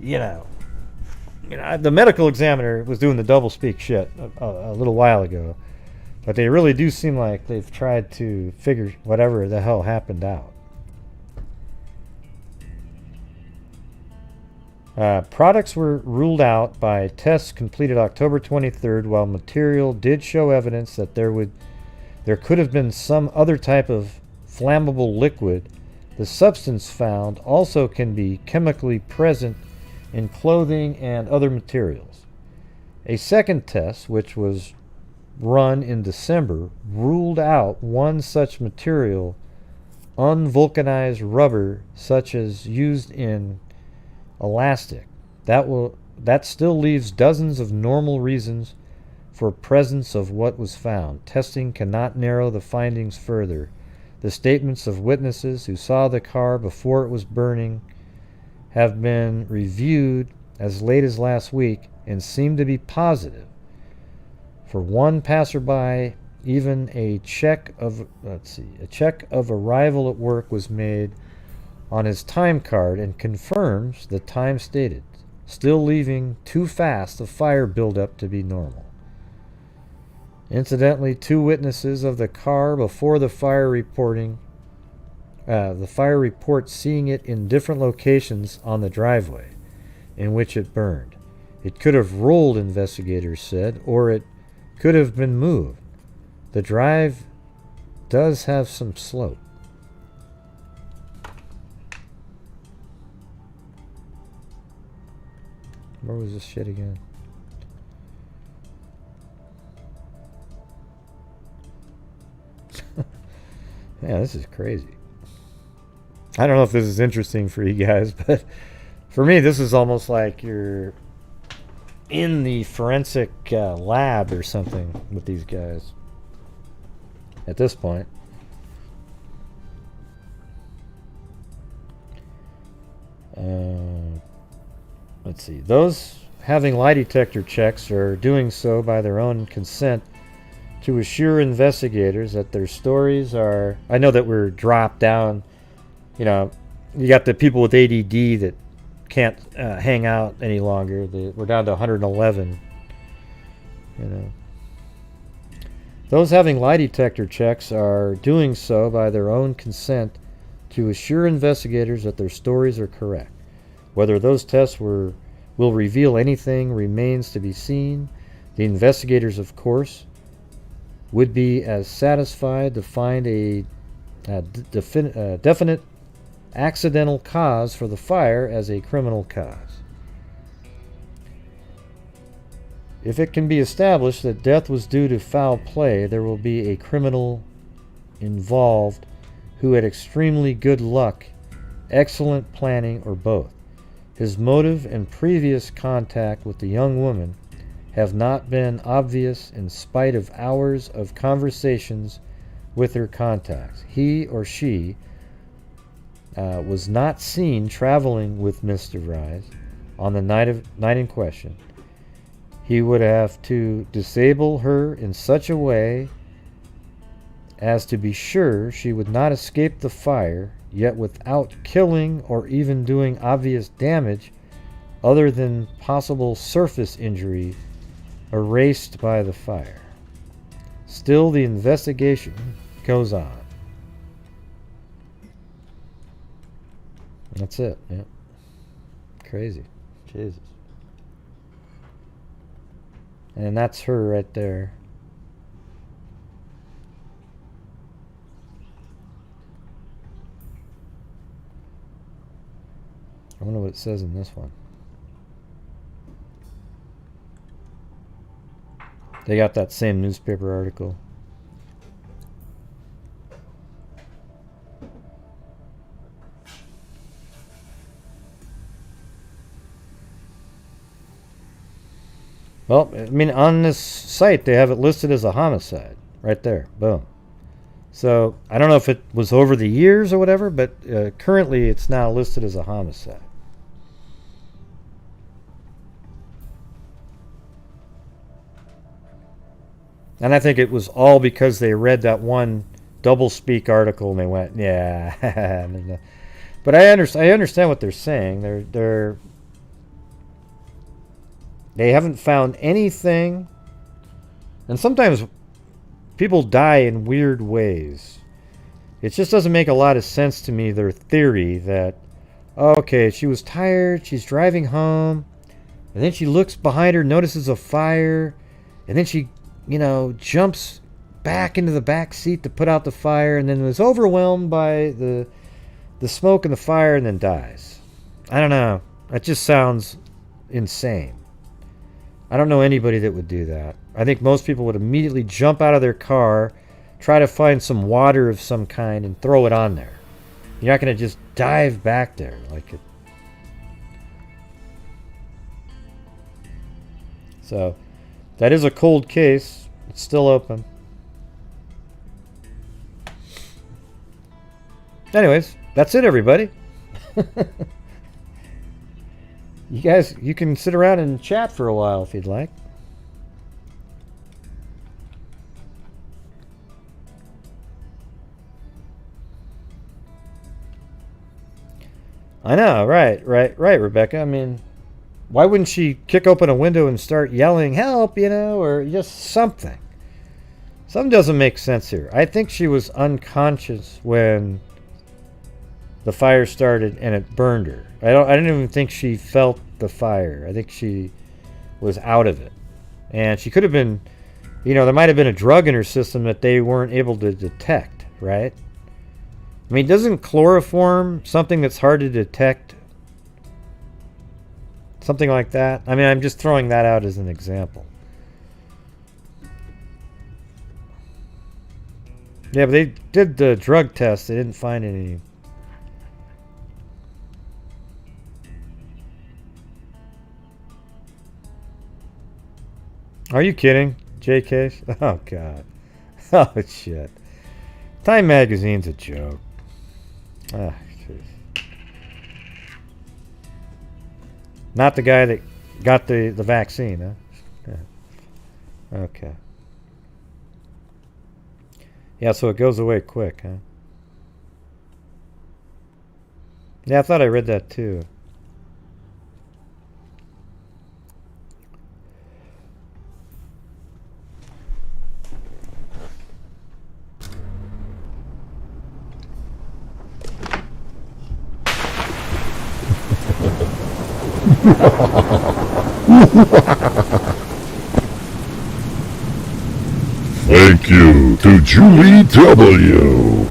the medical examiner was doing the double speak shit a little while ago. But they really do seem like they've tried to figure whatever the hell happened out. Products were ruled out by tests completed October 23rd, while material did show evidence that there could have been some other type of flammable liquid. The substance found also can be chemically present in clothing and other materials. A second test, which was run in December, ruled out one such material, unvulcanized rubber such as used in elastic. That still leaves dozens of normal reasons for presence of what was found. Testing cannot narrow the findings further. The statements of witnesses who saw the car before it was burning have been reviewed as late as last week and seem to be positive. For one passerby, even a check of arrival at work was made on his time card and confirms the time stated, still leaving too fast a fire buildup to be normal. Incidentally, two witnesses of the car before the fire report seeing it in different locations on the driveway in which it burned. It could have rolled, investigators said, or it could have been moved. The drive does have some slope. Where was this shit again? Yeah, this is crazy. I don't know if this is interesting for you guys, but for me, this is almost like you're in the forensic lab or something with these guys at this point. Let's see. Those having lie detector checks are doing so by their own consent to assure investigators that their stories are... I know that we're dropped down. You know, you got the people with ADD that can't hang out any longer. We're down to 111. You know, those having lie detector checks are doing so by their own consent to assure investigators that their stories are correct. Whether those tests will reveal anything remains to be seen. The investigators, of course, would be as satisfied to find a definite accidental cause for the fire as a criminal cause. If it can be established that death was due to foul play, there will be a criminal involved who had extremely good luck, excellent planning, or both. His motive and previous contact with the young woman have not been obvious in spite of hours of conversations with her contacts. He or she was not seen traveling with Miss Devries on the night in question. He would have to disable her in such a way as to be sure she would not escape the fire, yet without killing or even doing obvious damage other than possible surface injury erased by the fire. Still, the investigation goes on. That's it. Yeah. Crazy. Jesus. And that's her right there. I wonder what it says in this one. They got that same newspaper article. Well, I mean, on this site, they have it listed as a homicide. Right there. Boom. So, I don't know if it was over the years or whatever, but currently it's now listed as a homicide. And I think it was all because they read that one doublespeak article and they went, yeah. But I understand what they're saying. They haven't found anything. And sometimes people die in weird ways. It just doesn't make a lot of sense to me, their theory that, okay, she was tired, she's driving home, and then she looks behind her, notices a fire, and then she, jumps back into the back seat to put out the fire, and then was overwhelmed by the smoke and the fire, and then dies. I don't know. That just sounds insane. I don't know anybody that would do that. I think most people would immediately jump out of their car, try to find some water of some kind, and throw it on there. You're not going to just dive back there like it. So, that is a cold case. It's still open. Anyways, that's it, everybody. You guys, you can sit around and chat for a while if you'd like. I know, right, Rebecca. I mean, why wouldn't she kick open a window and start yelling, help, or just something? Something doesn't make sense here. I think she was unconscious when the fire started and it burned her. I didn't even think she felt the fire. I think she was out of it. And she could have been, there might have been a drug in her system that they weren't able to detect, right? I mean, doesn't chloroform something that's hard to detect? Something like that? I mean, I'm just throwing that out as an example. Yeah, but they did the drug test. They didn't find any. Are you kidding, JK? Oh, God. Oh, shit. Time Magazine's a joke. Ah, jeez. Not the guy that got the vaccine, huh? Yeah. Okay. Yeah, so it goes away quick, huh? Yeah, I thought I read that too. Thank you to Julie W,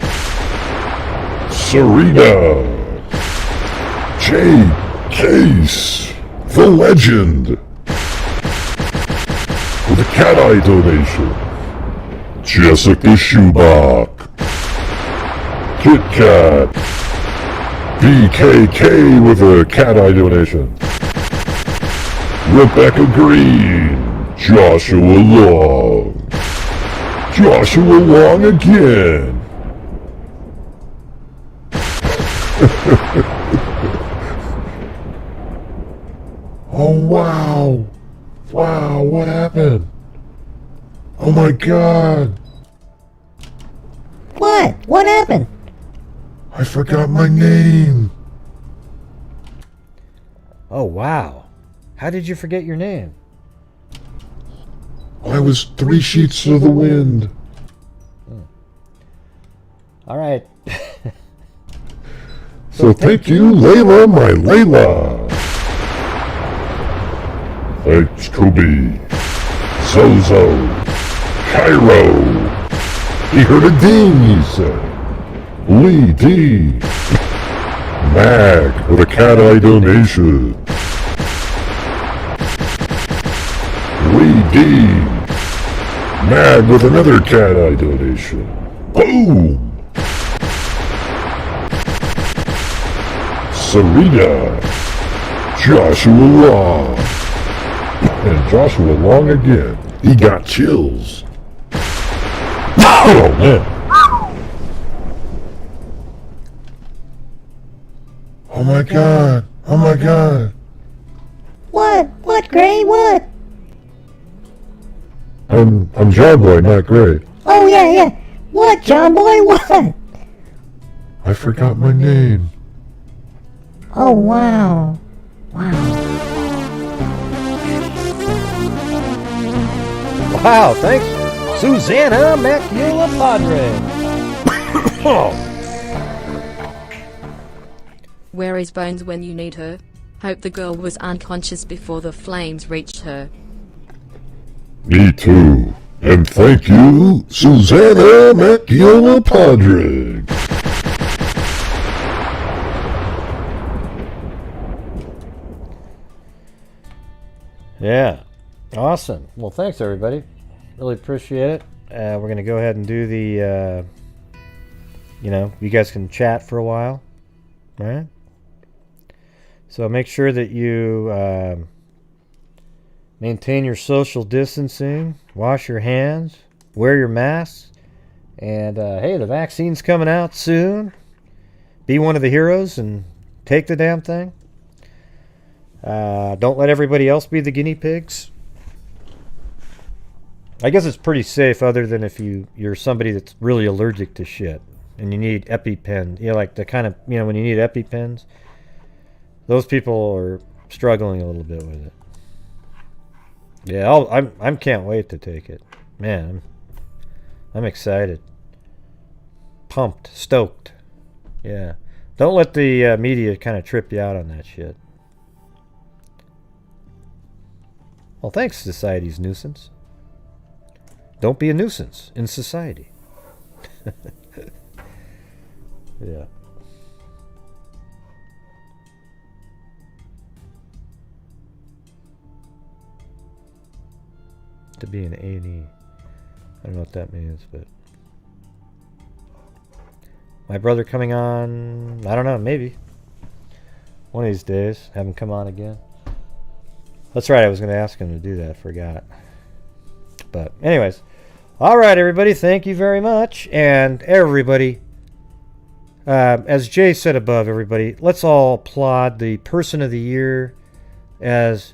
Serena, Jay Case, the legend, with a cat eye donation, Jessica Schubach, Kit Kat, BKK with a cat eye donation, Rebecca Green, Joshua Long, Joshua Long again. Oh, wow. Wow, what happened? Oh my God. What? What happened? I forgot my name. Oh, wow. How did you forget your name? I was 3 sheets to the wind. All right. So thank you, Layla, my Layla. Thanks, Kobe, Zozo, Cairo. He heard a ding, he said. Lee D. Mag with a cat eye donation. Lee D. Mag with another cat eye donation. Boom! Sarita. Joshua Long. And Joshua Long again. He got chills. Oh, man. Oh my God. Oh my God. What? What, Gray? What? I'm John Boy, not Gray. Oh, yeah. What, John Boy? What? I forgot my name. Oh, wow. Wow, thanks. Susanna Macula Padre. Where is Bones when you need her? Hope the girl was unconscious before the flames reached her. Me too. And thank you, Susanna Macula Padre. Yeah. Awesome. Well, thanks, everybody. Really appreciate it. We're going to go ahead and do the, you guys can chat for a while. All right? So make sure that you maintain your social distancing, wash your hands, wear your masks, and hey, the vaccine's coming out soon. Be one of the heroes and take the damn thing. Don't let everybody else be the guinea pigs. I guess it's pretty safe other than if you're somebody that's really allergic to shit and you need EpiPen. Like the kind of, when you need EpiPens. Those people are struggling a little bit with it. Yeah, I can't wait to take it. Man, I'm excited. Pumped, stoked. Yeah. Don't let the media kind of trip you out on that shit. Well, thanks, society's nuisance. Don't be a nuisance in society. Yeah. To be an A&E. I don't know what that means, but... My brother coming on... I don't know, maybe. One of these days. Have him come on again. That's right, I was going to ask him to do that. Forgot. But anyways. Alright, everybody. Thank you very much. And everybody... as Jay said above, everybody, let's all applaud the person of the year as...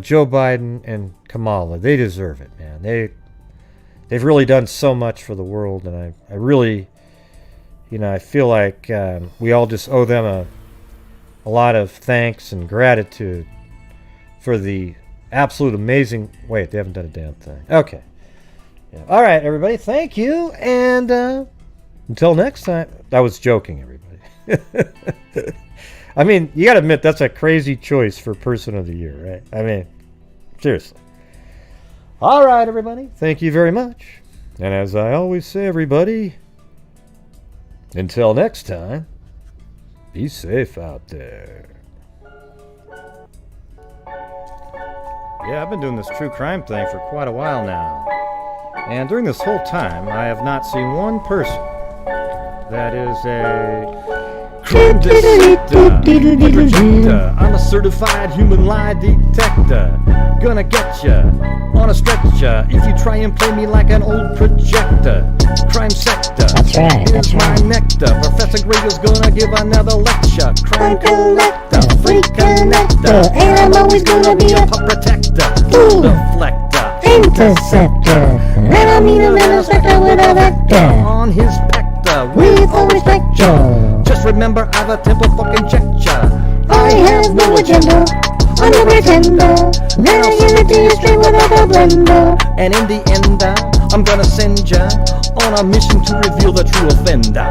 Joe Biden and Kamala. They deserve it, man. They've really done so much for the world, and I really, I feel like we all just owe them a lot of thanks and gratitude for the absolute amazing... Wait, they haven't done a damn thing. Okay. Yeah. All right, everybody. Thank you, and until next time. I was joking, everybody. I mean, you gotta admit, that's a crazy choice for Person of the Year, right? I mean, seriously. All right, everybody. Thank you very much. And as I always say, everybody, until next time, be safe out there. Yeah, I've been doing this true crime thing for quite a while now. And during this whole time, I have not seen one person that is a... crime detector. I'm a certified human lie detector. Gonna get ya on a stretcher if you try and play me like an old projector. Crime sector. That's right. Here's my nectar. Professor Gregel's gonna give another lecture. Crime collector, freak connector, and I'm always gonna be a pup protector. Fool deflector, Interceptor. And I mean a interceptor with a vector. on his pector With all respect, Joe. Just remember, I've a temple fucking check ya. I have no agenda. I'm a pretender. Then I give it to you straight without a blender. And in the end, I'm gonna send ya on a mission to reveal the true offender.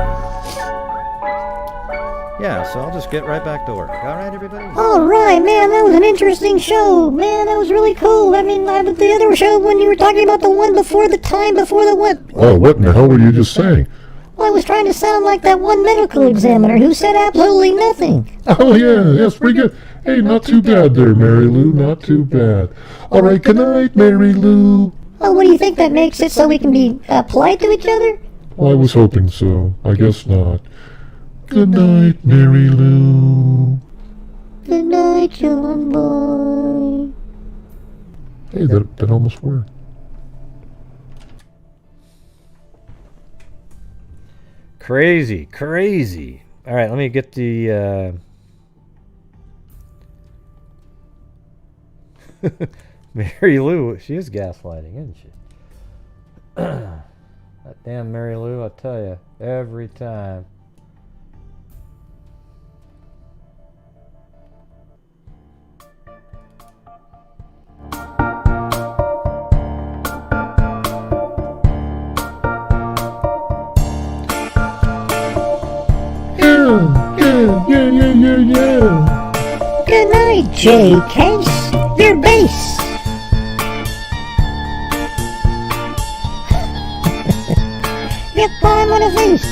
Yeah, so I'll just get right back to work. All right, everybody? Alright, man, that was an interesting show. Man, that was really cool. I mean, the other show when you were talking about the one before the time, before the what? Oh, what in the hell were you just saying? Well, I was trying to sound like that one medical examiner who said absolutely nothing. Oh, yeah, that's pretty good. Hey, not too bad there, Mary Lou, not too bad. All right, good night, Mary Lou. Oh, what do you think that makes it so we can be polite to each other? Well, I was hoping so. I guess not. Good night, Mary Lou. Good night, young boy. Hey, that almost worked. Crazy, crazy. All right, let me get the... Mary Lou, she is gaslighting, isn't she? That damn Mary Lou, I tell you, every time. J case, your base. Get time on his face.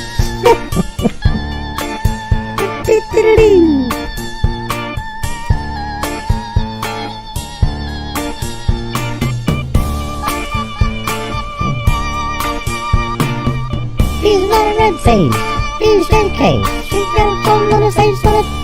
He's got a red face. He's J case. He's got a thumb on his face on it.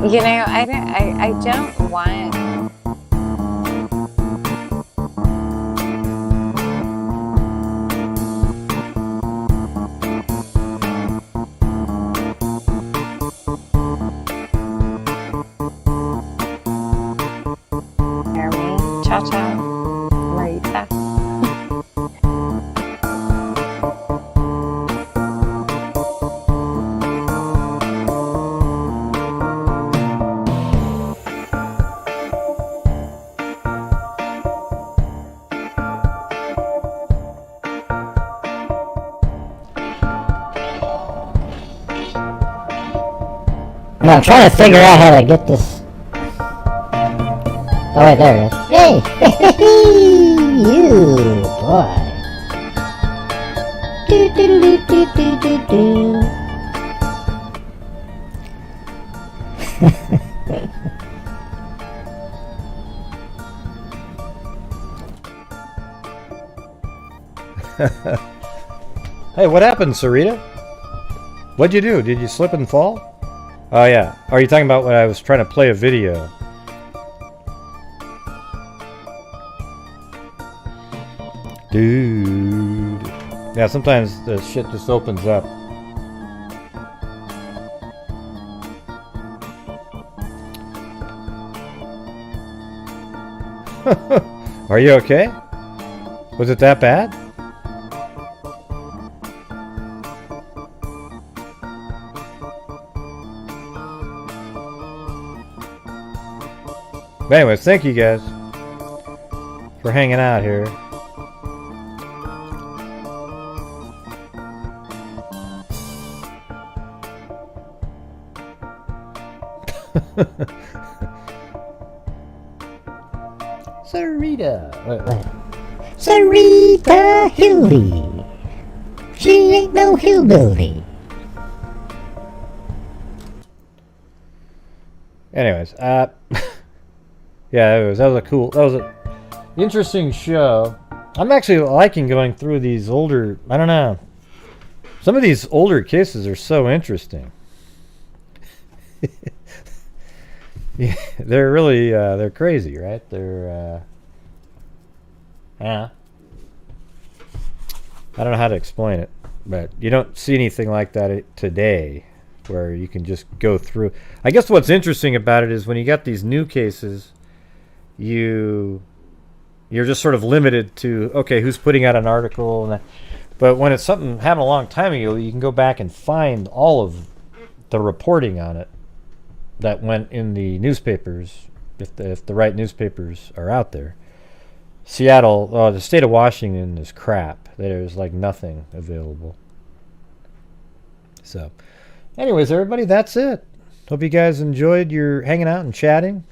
You know, I don't want. Ciao, ciao, Marita. No, I'm trying to figure out how to get this. Oh wait, there it is. Yay! You boy. Do do do do do do do. Hey, what happened, Sarita? What'd you do? Did you slip and fall? Oh yeah. Are you talking about when I was trying to play a video? Dude. Yeah, sometimes the shit just opens up. Are you okay? Was it that bad? But anyways, thank you guys for hanging out here. Sarita. Wait. Sarita Hilly. She ain't no hillbilly. Anyways, yeah, that was an interesting show. I'm actually liking going through these older, I don't know. Some of these older cases are so interesting. Yeah, they're really, they're crazy, right? They're, yeah. I don't know how to explain it, but you don't see anything like that today where you can just go through. I guess what's interesting about it is when you got these new cases, you're just sort of limited to, okay, who's putting out an article, and that. But when it's something happened a long time ago, you can go back and find all of the reporting on it that went in the newspapers, if the right newspapers are out there. Seattle, the state of Washington is crap. There's like nothing available. So, anyways, everybody, that's it. Hope you guys enjoyed your hanging out and chatting.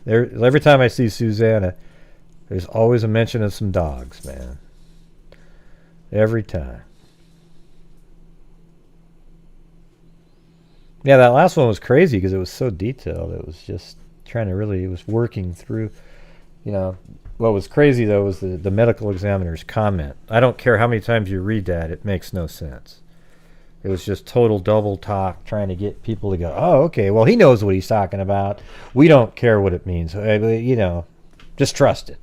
Every time I see Susanna, there's always a mention of some dogs, man. Every time. Yeah, that last one was crazy because it was so detailed. It was just it was working through, what was crazy though was the medical examiner's comment. I don't care how many times you read that, it makes no sense. It was just total double talk, trying to get people to go, oh, okay, well, he knows what he's talking about. We don't care what it means. Just trust it.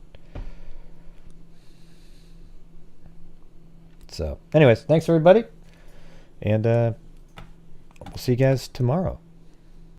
So, anyways, thanks everybody. And we'll see you guys tomorrow.